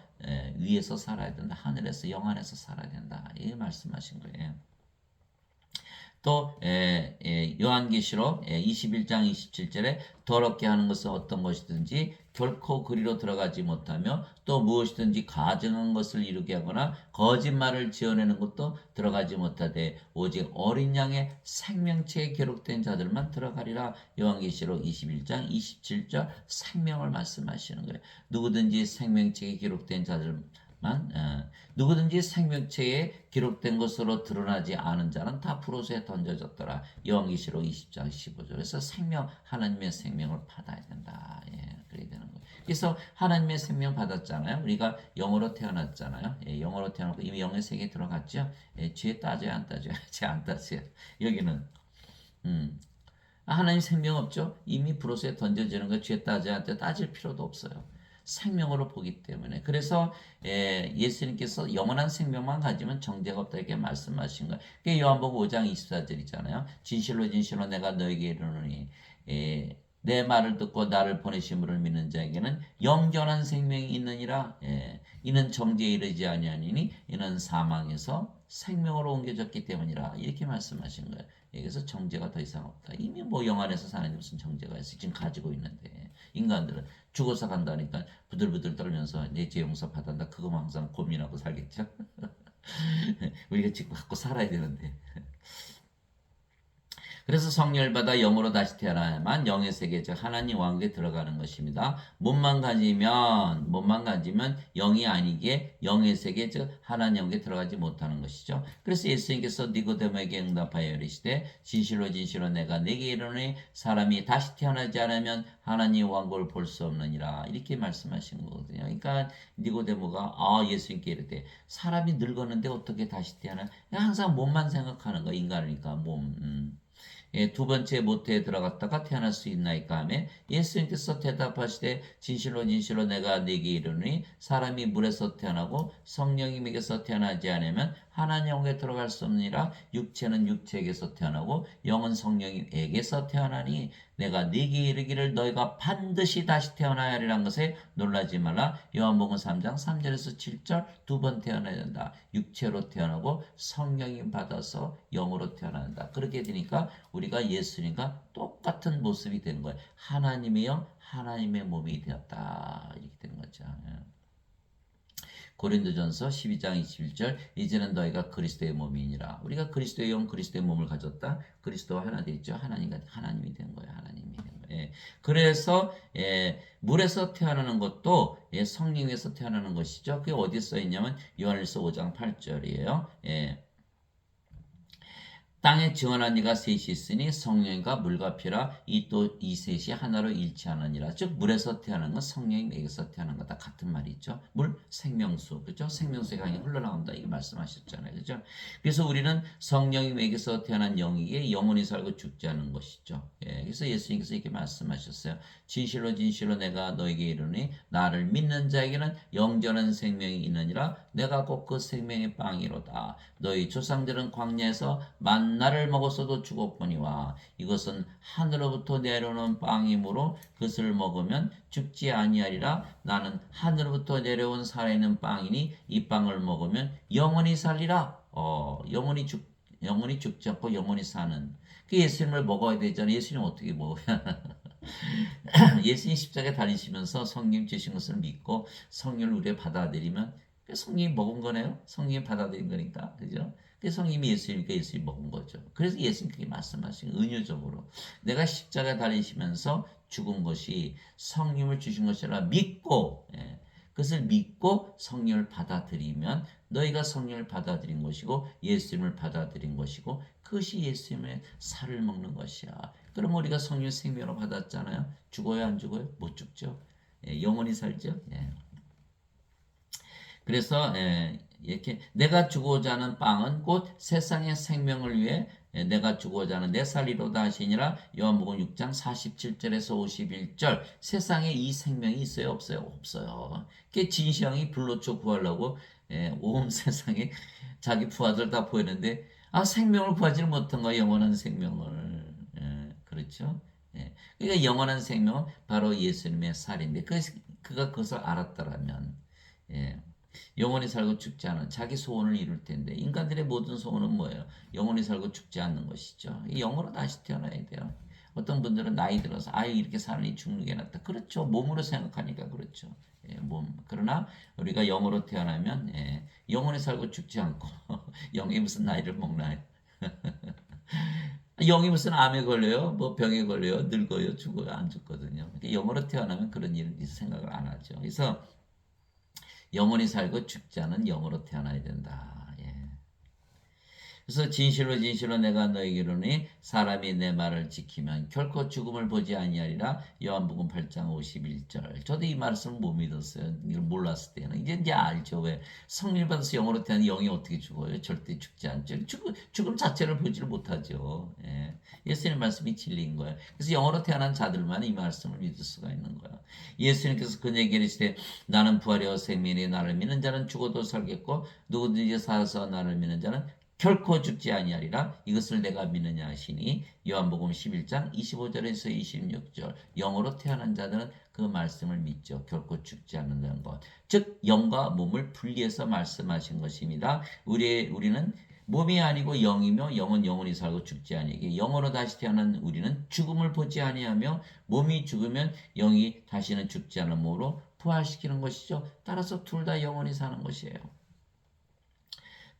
위에서 살아야 된다. 하늘에서 영 안에서 살아야 된다. 이 말씀하신 거예요. 또 요한계시록 21장 27절에 더럽게 하는 것은 어떤 것이든지 결코 그리로 들어가지 못하며 또 무엇이든지 가증한 것을 이루게 하거나 거짓말을 지어내는 것도 들어가지 못하되 오직 어린 양의 생명체에 기록된 자들만 들어가리라. 요한계시록 21장 27절 생명을 말씀하시는 거예요. 누구든지 생명체에 기록된 자들만 누구든지 생명체에 기록된 것으로 드러나지 않은 자는 다 불옷에 던져졌더라. 요한계시록 20장 15절에서 생명 하나님의 생명을 받아야 된다. 그래야 되는 거예요. 그래서 하나님의 생명 받았잖아요. 우리가 영으로 태어났잖아요. 영으로 태어났고 이미 영의 세계에 들어갔죠. 죄 따져야 안 따져야? 죄 안 따져요. 여기는 하나님 생명 없죠. 이미 불옷에 던져지는 거 죄 따져야 안 따질 필요도 없어요. 생명으로 보기 때문에 그래서 예수님께서 영원한 생명만 가지면 정죄가 없다 이렇게 말씀하신 거예요. 그게 요한복음 5장 24절이잖아요. 진실로 진실로 내가 너에게 이르노니 내 말을 듣고 나를 보내신 분을 믿는 자에게는 영원한 생명이 있느니라. 이는 정죄에 이르지 아니하니니 이는 사망에서 생명으로 옮겨졌기 때문이라. 이렇게 말씀하신 거예요. 여기서 정죄가 더 이상 없다. 이미 뭐 영안에서 사는 무슨 정죄가 있어 지금 가지고 있는데 인간들은 죽어서 간다니까 부들부들 떨면서 내 죄 용서 받았다. 그거만 항상 고민하고 살겠죠. 우리가 지금 갖고 살아야 되는데. 그래서 성령을 받아 영으로 다시 태어나야만 영의 세계 즉 하나님 왕국에 들어가는 것입니다. 몸만 가지면 영이 아니기에 영의 세계 즉 하나님 왕국에 들어가지 못하는 것이죠. 그래서 예수님께서 니고데모에게 응답하여 이르시되 진실로 진실로 내가 네게 이르노니 사람이 다시 태어나지 않으면 하나님 왕국을 볼 수 없느니라 이렇게 말씀하신 거거든요. 그러니까 니고데모가 예수님께 이르되 사람이 늙었는데 어떻게 다시 태어나? 항상 몸만 생각하는 거 인간이니까 몸. 두 번째 모태에 들어갔다가 태어날 수 있나이까 하며 예수님께서 대답하시되 진실로 진실로 내가 네게 이르노니 사람이 물에서 태어나고 성령님에게서 태어나지 않으면 하나님 왕국에 들어갈 수 없느니라. 육체는 육체에게서 태어나고 영은 성령님에게서 태어나니 내가 네게 이르기를 너희가 반드시 다시 태어나야 하리라는 것에 놀라지 말라. 요한복음 3장 3절에서 7절 두 번 태어나야 된다. 육체로 태어나고 성령님 받아서 영으로 태어난다. 그렇게 되니까 우리가 예수님과 똑같은 모습이 되는 거예요. 하나님의 영, 하나님의 몸이 되었다. 이렇게 되는 거죠. 고린도전서 12장 21절 이제는 너희가 그리스도의 몸이니라. 우리가 그리스도의 영, 그리스도의 몸을 가졌다. 그리스도와 하나 되었죠. 하나님이 된 거예요. 하나님이 된 거예요. 그래서 물에서 태어나는 것도 성령에서 태어나는 것이죠. 그게 어디 써 있냐면 요한일서 5장 8절이에요. 땅에 증언한 이가 셋이 있으니 성령과 물과 피라 이 셋이 하나로 일치하느니라. 즉 물에서 태어난 건 성령에게서 태어난 거다 같은 말이죠. 물 생명수 그죠? 생명수의 강이 흘러나온다 이게 말씀하셨잖아요. 그죠? 그래서 우리는 성령에게서 태어난 영이기에 영원히 살고 죽지 않은 것이죠. 그래서 예수님께서 이렇게 말씀하셨어요. 진실로 진실로 내가 너에게 이르니 나를 믿는 자에게는 영전한 생명이 있느니라. 내가 곧 그 생명의 빵이로다. 너희 조상들은 광야에서 만나를 먹었어도 죽었거니와 이것은 하늘로부터 내려오는 빵이므로 그것을 먹으면 죽지 아니하리라. 나는 하늘로부터 내려온 살아있는 빵이니 이 빵을 먹으면 영원히 살리라. 영원히 죽지 않고 영원히 사는 그 예수님을 먹어야 되잖아요. 예수님 어떻게 먹어야 예수님 십자가에 달리시면서 성령 주신 것을 믿고 성령을 우리가 받아들이면 성령이 먹은 거네요. 성령이 받아들인 거니까. 그죠? 성령님이 예수님께 예수님이 먹은 거죠. 그래서 예수님 그렇게 말씀하신 은유적으로 내가 십자가에 달리시면서 죽은 것이 성령을 주신 것이라 믿고 그것을 믿고 성령을 받아들이면 너희가 성령을 받아들인 것이고 예수님을 받아들인 것이고 그것이 예수님의 살을 먹는 것이야. 그럼 우리가 성령 생명으로 받았잖아요. 죽어요 안 죽어요? 못 죽죠. 영원히 살죠. 그래서 이렇게 내가 주고자 하는 빵은 곧 세상의 생명을 위해 내가 주고자 하는 내 살리로다 하시니라. 요한복음 6장 47절에서 51절 세상에 이 생명이 있어요 없어요? 없어요. 그 진시황이 불로초 구하려고 온 세상에 자기 부하들 다 보이는데 생명을 구하지를 못한 거야. 영원한 생명을. 그렇죠. 그러니까 영원한 생명은 바로 예수님의 살인데 그가 그것을 알았더라면 영원히 살고 죽지 않은 자기 소원을 이룰 텐데 인간들의 모든 소원은 뭐예요? 영원히 살고 죽지 않는 것이죠. 영으로 다시 태어나야 돼요. 어떤 분들은 나이 들어서 이렇게 사느니 죽는 게 낫다. 그렇죠. 몸으로 생각하니까 그렇죠. 그러나 우리가 영으로 태어나면 영원히 살고 죽지 않고 영이 무슨 나이를 먹나요? 영이 무슨 암에 걸려요? 뭐 병에 걸려요? 늙어요? 죽어요? 안 죽거든요. 영으로 태어나면 그런 일을 생각을 안 하죠. 그래서 영원히 살고 죽지 않은 영으로 태어나야 된다. 그래서 진실로 진실로 내가 너에게 이르노니 사람이 내 말을 지키면 결코 죽음을 보지 아니하리라. 요한복음 8장 51절. 저도 이 말씀을 못 믿었어요. 이걸 몰랐을 때는. 이제 알죠. 왜? 성령 받아서 영으로 태어난 영이 어떻게 죽어요? 절대 죽지 않죠. 죽음 자체를 보지를 못하죠. 예수님 말씀이 진리인 거예요. 그래서 영으로 태어난 자들만 이 말씀을 믿을 수가 있는 거예요. 예수님께서 그에게 이르시되 나는 부활이요 생명이니 나를 믿는 자는 죽어도 살겠고 누구든지 살아서 나를 믿는 자는 결코 죽지 아니하리라. 이것을 내가 믿느냐 하시니 요한복음 11장 25절에서 26절 영으로 태어난 자들은 그 말씀을 믿죠. 결코 죽지 않는다는 것. 즉 영과 몸을 분리해서 말씀하신 것입니다. 우리는 몸이 아니고 영이며 영은 영원히 살고 죽지 아니하게 영으로 다시 태어난 우리는 죽음을 보지 아니하며 몸이 죽으면 영이 다시는 죽지 않은 몸으로 부활시키는 것이죠. 따라서 둘 다 영원히 사는 것이에요.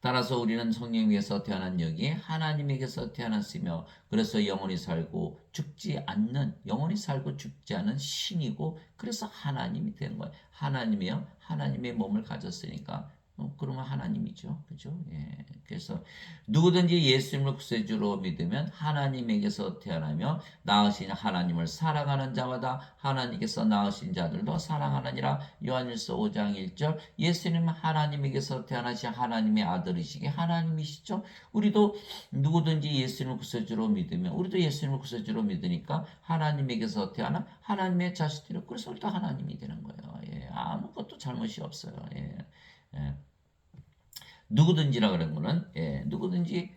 따라서 우리는 성령에게서 태어난 영이 하나님에게서 태어났으며 그래서 영원히 살고 죽지 않는 영원히 살고 죽지 않은 신이고 그래서 하나님이 된 거예요. 하나님이요. 하나님의 몸을 가졌으니까 그러면 하나님이죠. 그죠? 예. 그래서 누구든지 예수님을 구세주로 믿으면 하나님에게서 태어나며 낳으신 하나님을 사랑하는 자마다 하나님께서 낳으신 자들도 사랑하느니라. 요한일서 5장 1절. 예수님은 하나님에게서 태어나신 하나님의 아들이시기 하나님이시죠. 우리도 누구든지 예수님을 구세주로 믿으면 우리도 예수님을 구세주로 믿으니까 하나님에게서 태어난 하나님의 자식들이 그래서 우리도 하나님이 되는 거예요. 예. 아무것도 잘못이 없어요. 예. 예. 누구든지라 그런 거는 누구든지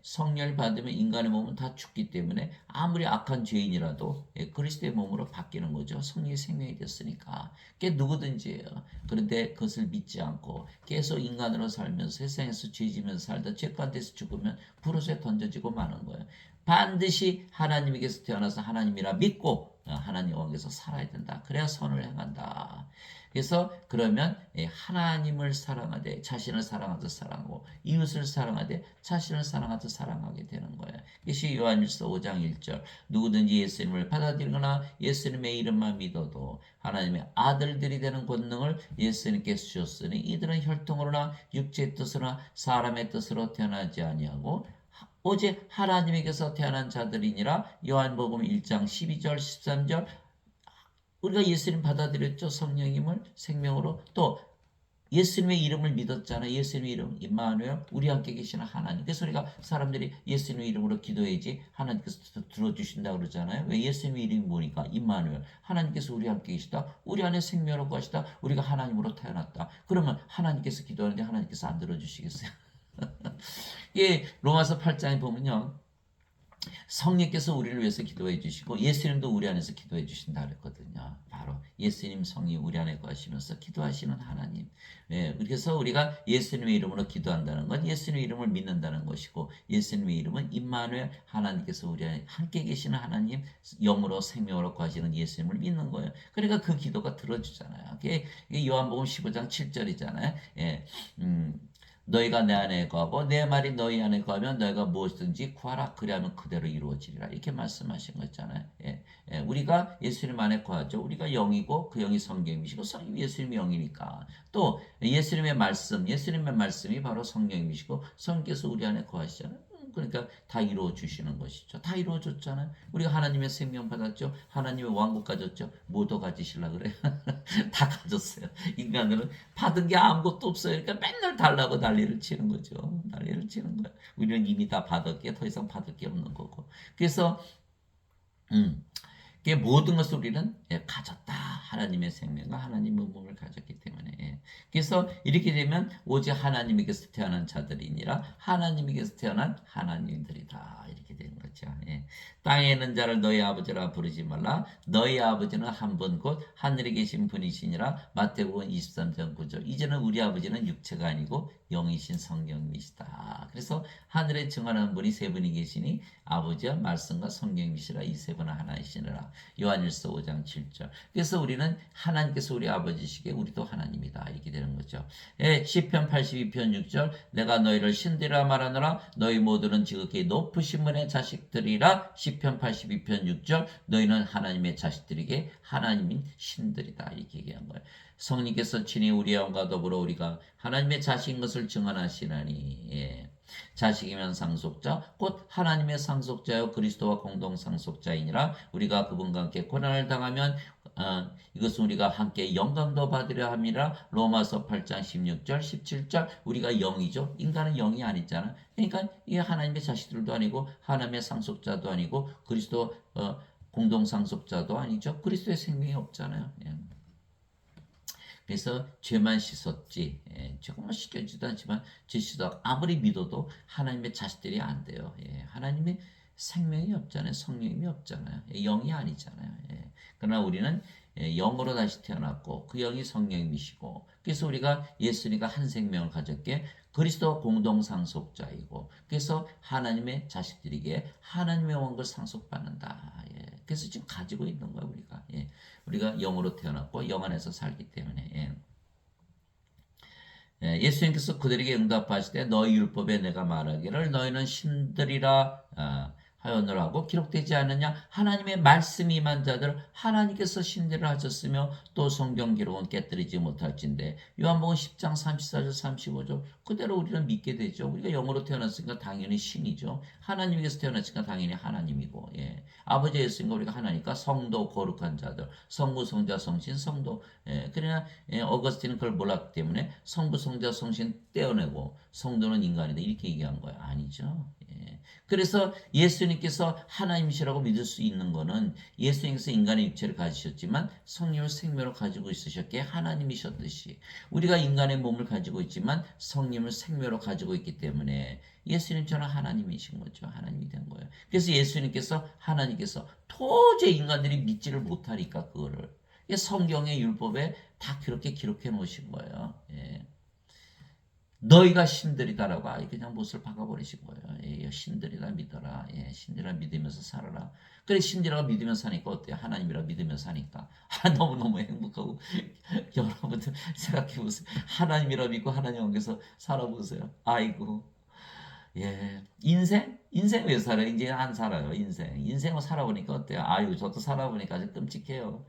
성령을 받으면 인간의 몸은 다 죽기 때문에 아무리 악한 죄인이라도 그리스도의 몸으로 바뀌는 거죠. 성령의 생명이 됐으니까. 그게 누구든지예요. 그런데 그것을 믿지 않고 계속 인간으로 살면서 세상에서 죄지면서 살다 죄 가운데서 죽으면 불옷에 던져지고 마는 거예요. 반드시 하나님에게서 태어나서 하나님이라 믿고 하나님 왕에서 살아야 된다. 그래야 선을 행한다. 그래서 그러면 하나님을 사랑하되 자신을 사랑하듯 사랑하고 이웃을 사랑하되 자신을 사랑하듯 사랑하게 되는 거예요. 이것이 요한일서 5장 1절. 누구든지 예수님을 받아들이거나 예수님의 이름만 믿어도 하나님의 아들들이 되는 권능을 예수님께 주셨으니 이들은 혈통으로나 육체의 뜻으로나 사람의 뜻으로 태어나지 아니하고 오직 하나님에게서 태어난 자들이니라. 요한복음 1장 12절 13절. 우리가 예수님 받아들였죠. 성령님을 생명으로. 또 예수님의 이름을 믿었잖아요. 예수님의 이름 임마누엘, 우리 함께 계시는 하나님. 그래서 우리가 사람들이 예수님의 이름으로 기도해야지 하나님께서 들어주신다 그러잖아요. 왜? 예수님의 이름이 뭐니까? 임마누엘. 하나님께서 우리 함께 계시다. 우리 안에 생명으로 하시다. 우리가 하나님으로 태어났다. 그러면 하나님께서 기도하는데 하나님께서 안 들어주시겠어요? 예, 로마서 8장에 보면요. 성령께서 우리를 위해서 기도해 주시고 예수님도 우리 안에서 기도해 주신다 그랬거든요. 바로 예수님 성이 우리 안에 거하시면서 기도하시는 하나님. 예, 그래서 우리가 예수님의 이름으로 기도한다는 건 예수님의 이름을 믿는다는 것이고 예수님의 이름은 임마누엘 하나님께서 우리 안에 함께 계시는 하나님 영으로 생명으로 거하시는 예수님을 믿는 거예요. 그러니까 그 기도가 들어주잖아요. 그게 요한복음 15장 7절이잖아요. 예, 너희가 내 안에 거하고 내 말이 너희 안에 거하면 너희가 무엇이든지 구하라 그리하면 그대로 이루어지리라 이렇게 말씀하신 거 있잖아요. 우리가 예수님 안에 거하죠. 우리가 영이고 그 영이 성령이시고 성령이 예수님의 영이니까 또 예수님의 말씀이 바로 성령이시고 성령께서 우리 안에 거하시잖아요. 그러니까 다 이루어 주시는 것이죠. 다 이루어 줬잖아요. 우리가 하나님의 생명 받았죠. 하나님의 왕국 가졌죠. 뭐 더 가지실라 그래? 다 가졌어요. 인간들은 받은 게 아무것도 없어요. 그러니까 맨날 달라고 난리를 치는 거죠. 난리를 치는 거예요. 우리는 이미 다 받았기에 더 이상 받을 게 없는 거고. 그래서 모든 것을 우리는 가졌다. 하나님의 생명과 하나님의 몸을 가졌기 때문에. 그래서 이렇게 되면 오직 하나님에게서 태어난 자들이니라 하나님에게서 태어난 하나님들이다. 이렇게 되는 거죠. 땅에 있는 자를 너희 아버지라 부르지 말라. 너희 아버지는 한 분 곧 하늘에 계신 분이시니라. 마태복음 23장 9절. 이제는 우리 아버지는 육체가 아니고 영이신 성령이시다. 그래서 하늘에 증언하는 분이 세 분이 계시니 아버지와 말씀과 성령이시라. 이 세 분은 하나이시니라. 요한일서 5장 7절. 그래서 우리는 하나님께서 우리 아버지시기에 우리도 하나님이다. 이렇게 되는 거죠. 시편 82편 6절. 내가 너희를 신들이라 말하노라. 너희 모두는 지극히 높으신 분의 자식들이라. 시편 82편 6절. 너희는 하나님의 자식들에게 하나님인 신들이다. 이렇게 얘기한 거예요. 성령께서 친히 우리 영과 더불어 우리가 하나님의 자식인 것을 증언하시나니 자식이면 상속자 곧 하나님의 상속자여 그리스도와 공동 상속자이니라. 우리가 그분과 함께 고난을 당하면 이것은 우리가 함께 영광도 받으려 함이라. 로마서 8장 16절 17절. 우리가 영이죠. 인간은 영이 아니잖아. 그러니까 이 하나님의 자식들도 아니고 하나님의 상속자도 아니고 그리스도 공동 상속자도 아니죠. 그리스도의 생명이 없잖아요. 그래서 죄만 씻었지 조금만 씻겨지도 않지만 죄 씻어 아무리 믿어도 하나님의 자식들이 안 돼요. 하나님의 생명이 없잖아요. 성령이 없잖아요. 영이 아니잖아요. 그러나 우리는 영으로 다시 태어났고 그 영이 성령이시고 그래서 우리가 예수님과 한 생명을 가졌기에 그리스도 공동 상속자이고 그래서 하나님의 자식들에게 하나님의 왕국을 상속받는다. 그래서 지금 가지고 있는 거야 우리가. 우리가 영으로 태어났고 영 안에서 살기 때문에. 예수님께서 그들에게 응답하시되 너희 율법에 내가 말하기를 너희는 신들이라 하였노라고 기록되지 않느냐. 하나님의 말씀이 임한 자들 하나님께서 신들을 하셨으며 또 성경 기록은 깨뜨리지 못할진대. 요한복음 10장 34절 35절 그대로 우리는 믿게 되죠. 우리가 영으로 태어났으니까 당연히 신이죠. 하나님께서 태어났으니까 당연히 하나님이고, 아버지 예수님과 우리가 하나니까 성도 거룩한 자들, 성부 성자 성신 성도. 그러나 어거스틴은 그걸 몰랐기 때문에 성부 성자 성신 떼어내고 성도는 인간이다 이렇게 얘기한 거예요. 아니죠. 그래서 예수님께서 하나님이시라고 믿을 수 있는 것은 예수님께서 인간의 육체를 가지셨지만 성령을 생명으로 가지고 있으셨기에 하나님이셨듯이 우리가 인간의 몸을 가지고 있지만 성령을 생명으로 가지고 있기 때문에 예수님처럼 하나님이신 거죠. 하나님이 된 거예요. 그래서 예수님께서 하나님께서 도저히 인간들이 믿지를 못하니까 그거를 성경의 율법에 다 그렇게 기록해 놓으신 거예요. 너희가 신들이다라고 그냥 못을 박아버리신 거예요. 신들이라 믿어라. 신들이라 믿으면서 살아라. 그래 신들이라 믿으면서 사니까 어때요? 하나님이라 믿으면서 사니까 너무너무 행복하고 여러분들 생각해보세요. 하나님이라 믿고 하나님 안에서 살아보세요. 아이고 인생 왜 살아요? 이제 안 살아요. 인생을 살아보니까 어때요? 아유 저도 살아보니까 아주 끔찍해요.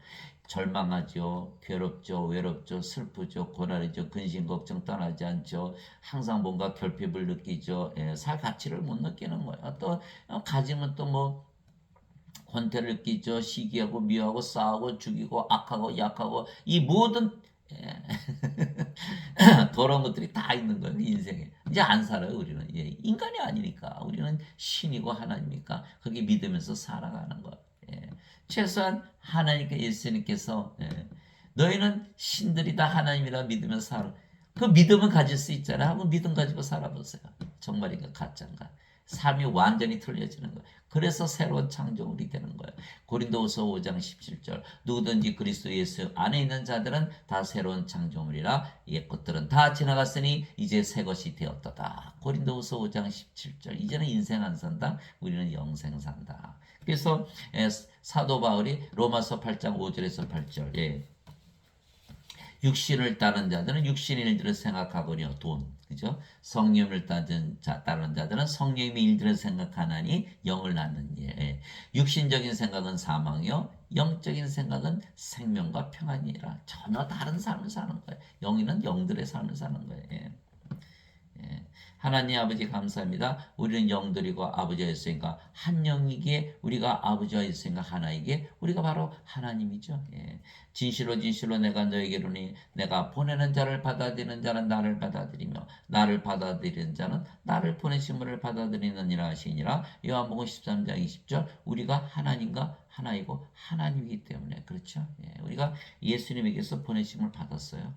절망하죠, 괴롭죠, 외롭죠, 슬프죠, 고난이죠, 근심 걱정 떠나지 않죠. 항상 뭔가 결핍을 느끼죠. 살 가치를 못 느끼는 거예요. 또 가지면 또 뭐 권태를 느끼죠. 시기하고 미워하고 싸우고 죽이고 악하고 약하고 이 모든 더러운 것들이 다 있는 거예요. 인생에. 이제 안 살아요. 우리는. 인간이 아니니까. 우리는 신이고 하나님이니까 거기 믿으면서 살아가는 거예요. 최소한 하나님께 예수님께서 너희는 신들이다 하나님이라 믿으면서 살아. 그 믿음은 가질 수 있잖아. 한번 믿음 가지고 살아보세요. 정말인가 가짜인가. 삶이 완전히 틀려지는 거예요. 그래서 새로운 창조물이 되는 거예요. 고린도후서 5장 17절 누구든지 그리스도 예수 안에 있는 자들은 다 새로운 창조물이라 옛 것들은 다 지나갔으니 이제 새 것이 되었도다. 고린도후서 5장 17절 이제는 인생 안 산다. 우리는 영생 산다. 그래서 사도 바울이 로마서 8장 5절에서 8절 육신을 따른 자들은 육신의 일들을 생각하거니와 돈, 그죠? 성령을 따른 자들은 성령의 일들을 생각하나니 영을 낳는 일. 육신적인 생각은 사망이요, 영적인 생각은 생명과 평안이라. 전혀 다른 삶을 사는 거예요. 영이는 영들의 삶을 사는 거예요. 하나님 아버지 감사합니다. 우리는 영들이고 아버지가 있으니까 한 영이기에 우리가 아버지와 있으니까 하나이기에 우리가 바로 하나님이죠. 진실로 진실로 내가 너에게로니 내가 보내는 자를 받아들이는 자는 나를 받아들이며 나를 받아들이는 자는 나를 보내신 분을 받아들이느니라 하시니라. 요한복음 13장 20절 우리가 하나님과 하나이고 하나님이기 때문에 그렇죠. 우리가 예수님에게서 보내심을 받았어요.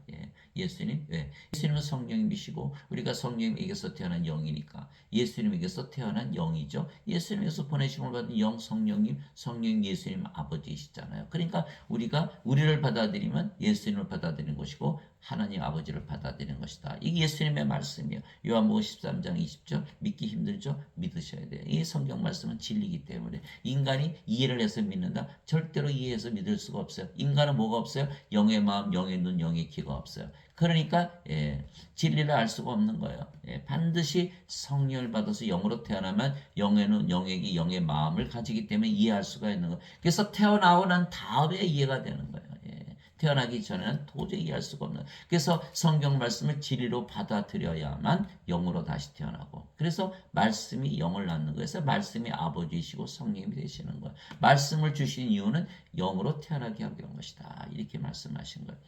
예수님, 예수님은 성령님이시고 우리가 성령님에게서 태어난 영이니까 예수님에게서 태어난 영이죠. 예수님에게서 보내심을 받은 영 성령님, 성령 예수님 아버지이시잖아요. 그러니까 우리가 우리를 받아들이면 예수님을 받아들이는 것이고 하나님 아버지를 받아들이는 것이다. 이게 예수님의 말씀이에요. 요한복음 13장 20절 믿기 힘들죠? 믿으셔야 돼요. 이 성경 말씀은 진리이기 때문에 인간이 이해를 해서 믿는다? 절대로 이해해서 믿을 수가 없어요. 인간은 뭐가 없어요? 영의 마음, 영의 눈, 영의 귀가 없어요. 그러니까 진리를 알 수가 없는 거예요. 반드시 성령을 받아서 영으로 태어나면 영의 눈, 영의 귀, 영의 마음을 가지기 때문에 이해할 수가 있는 거예요. 그래서 태어나고 난 다음에 이해가 되는 거예요. 태어나기 전에는 도저히 이해할 수가 없는. 그래서 성경 말씀을 진리로 받아들여야만 영으로 다시 태어나고. 그래서 말씀이 영을 낳는 거예요. 그래서 말씀이 아버지이시고 성령이 되시는 거예요. 말씀을 주신 이유는 영으로 태어나게 하기 위한 것이다. 이렇게 말씀하신 거예요.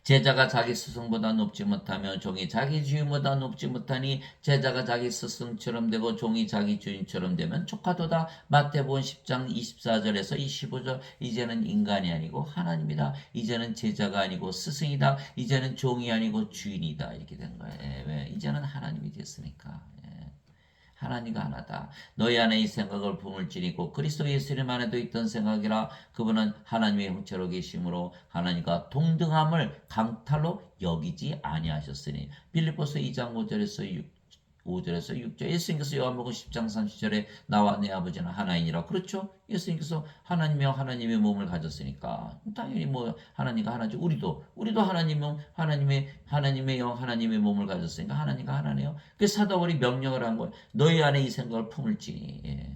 제자가 자기 스승보다 높지 못하며 종이 자기 주인보다 높지 못하니 제자가 자기 스승처럼 되고 종이 자기 주인처럼 되면 족하도다. 마태복음 10장 24절에서 25절 이제는 인간이 아니고 하나님이다. 이제는 제자가 아니고 스승이다. 이제는 종이 아니고 주인이다. 이렇게 된 거예요. 왜? 이제는 하나님이 됐으니까. 하나님과 하나다. 너희 안에 이 생각을 품을지니고 그리스도 예수님 안에도 있던 생각이라. 그분은 하나님의 형체로 계심으로 하나님과 동등함을 강탈로 여기지 아니하셨으니. 빌립보서 2장 5절에서 5절에서 6절 예수님께서 요한복음 10장 30절에 나와 내 아버지는 하나이니라. 그렇죠? 예수님께서 하나님이요 하나님의 몸을 가졌으니까 당연히 뭐 하나님과 하나죠. 우리도 하나님의 영 하나님의 몸을 가졌으니까 하나님과 하나네요. 그래서 사도 바울이 명령을 한 거예요. 너희 안에 이 생각을 품을지니. 예.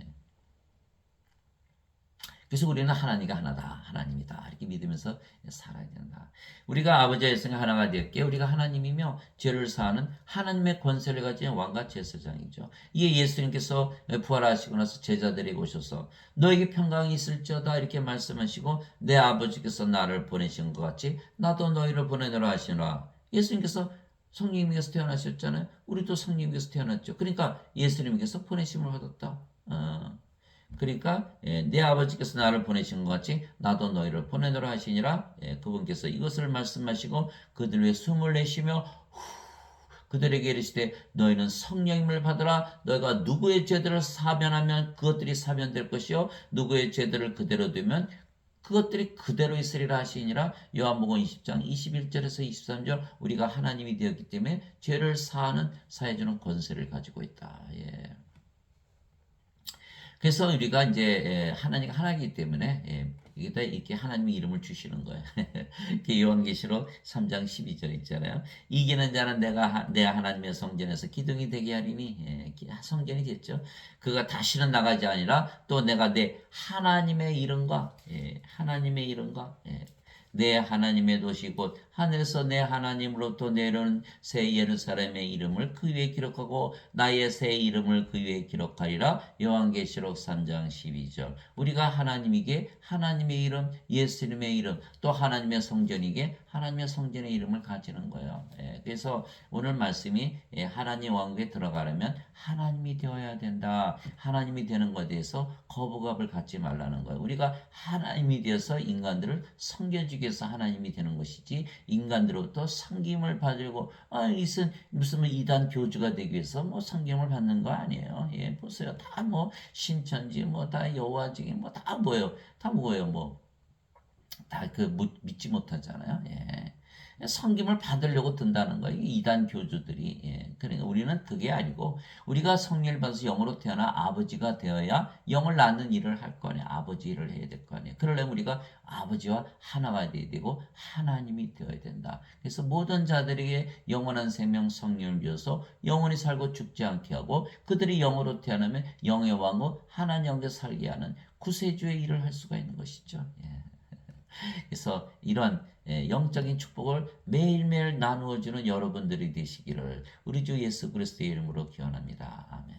그래서 우리는 하나님과 하나다. 하나님이다. 이렇게 믿으면서 살아야 된다. 우리가 아버지의 생각 하나가 되었기에 우리가 하나님이며 죄를 사하는 하나님의 권세를 가진 왕과 제사장이죠. 이에 예수님께서 부활하시고 나서 제자들에게 오셔서 너에게 평강이 있을지어다 이렇게 말씀하시고 내 아버지께서 나를 보내신 것 같이 나도 너희를 보내노라 하시노라. 예수님께서 성령님께서 태어나셨잖아요. 우리도 성령님께서 태어났죠. 그러니까 예수님께서 보내심을 받았다. 그러니까 내 아버지께서 나를 보내신 것 같이 나도 너희를 보내노라 하시니라. 그분께서 이것을 말씀하시고 그들 위해 숨을 내쉬며 그들에게 이르시되 너희는 성령님을 받으라. 너희가 누구의 죄들을 사면하면 그것들이 사면될 것이요 누구의 죄들을 그대로 두면 그것들이 그대로 있으리라 하시니라. 요한복음 20장 21절에서 23절 우리가 하나님이 되었기 때문에 죄를 사해주는 권세를 가지고 있다. 예. 그래서 우리가 이제 하나님과 하나이기 때문에 여기다 이렇게 하나님의 이름을 주시는 거예요. 요한계시록 3장 12절 있잖아요. 이기는 자는 내 하나님의 성전에서 기둥이 되게 하리니 성전이 됐죠. 그가 다시는 나가지 아니라 또 내가 내 하나님의 이름과 내 하나님의 도시 곧 하늘에서 내 하나님으로부터 내려오는 새 예루살렘의 이름을 그 위에 기록하고 나의 새 이름을 그 위에 기록하리라. 요한계시록 3장 12절 우리가 하나님에게 하나님의 이름 예수님의 이름 또 하나님의 성전이게 하나님의 성전의 이름을 가지는 거예요. 그래서 오늘 말씀이 하나님 왕국에 들어가려면 하나님이 되어야 된다. 하나님이 되는 것에 대해서 거부감을 갖지 말라는 거예요. 우리가 하나님이 되어서 인간들을 섬겨주기 위해서 하나님이 되는 것이지 인간들로부터 섬김을 받으려고 무슨 이단 교주가 되기 위해서 뭐 섬김을 받는 거 아니에요. 보세요. 다 뭐 신천지 뭐 다 여호와지기 뭐 다 뭐예요. 다 뭐예요. 뭐 다 믿지 못하잖아요. 섬김을 받으려고 든다는 거예요. 이단 교주들이. 그러니까 우리는 그게 아니고 우리가 성령을 받아서 영으로 태어나 아버지가 되어야 영을 낳는 일을 할 거 아니에요. 아버지 일을 해야 될 거 아니에요. 그러려면 우리가 아버지와 하나가 되어야 되고 하나님이 되어야 된다. 그래서 모든 자들에게 영원한 생명 성령을 주어서 영원히 살고 죽지 않게 하고 그들이 영으로 태어나면 영의 왕후 하나님 영에 살게 하는 구세주의 일을 할 수가 있는 것이죠. 그래서 이런 영적인 축복을 매일매일 나누어주는 여러분들이 되시기를 우리 주 예수 그리스도의 이름으로 기원합니다. 아멘.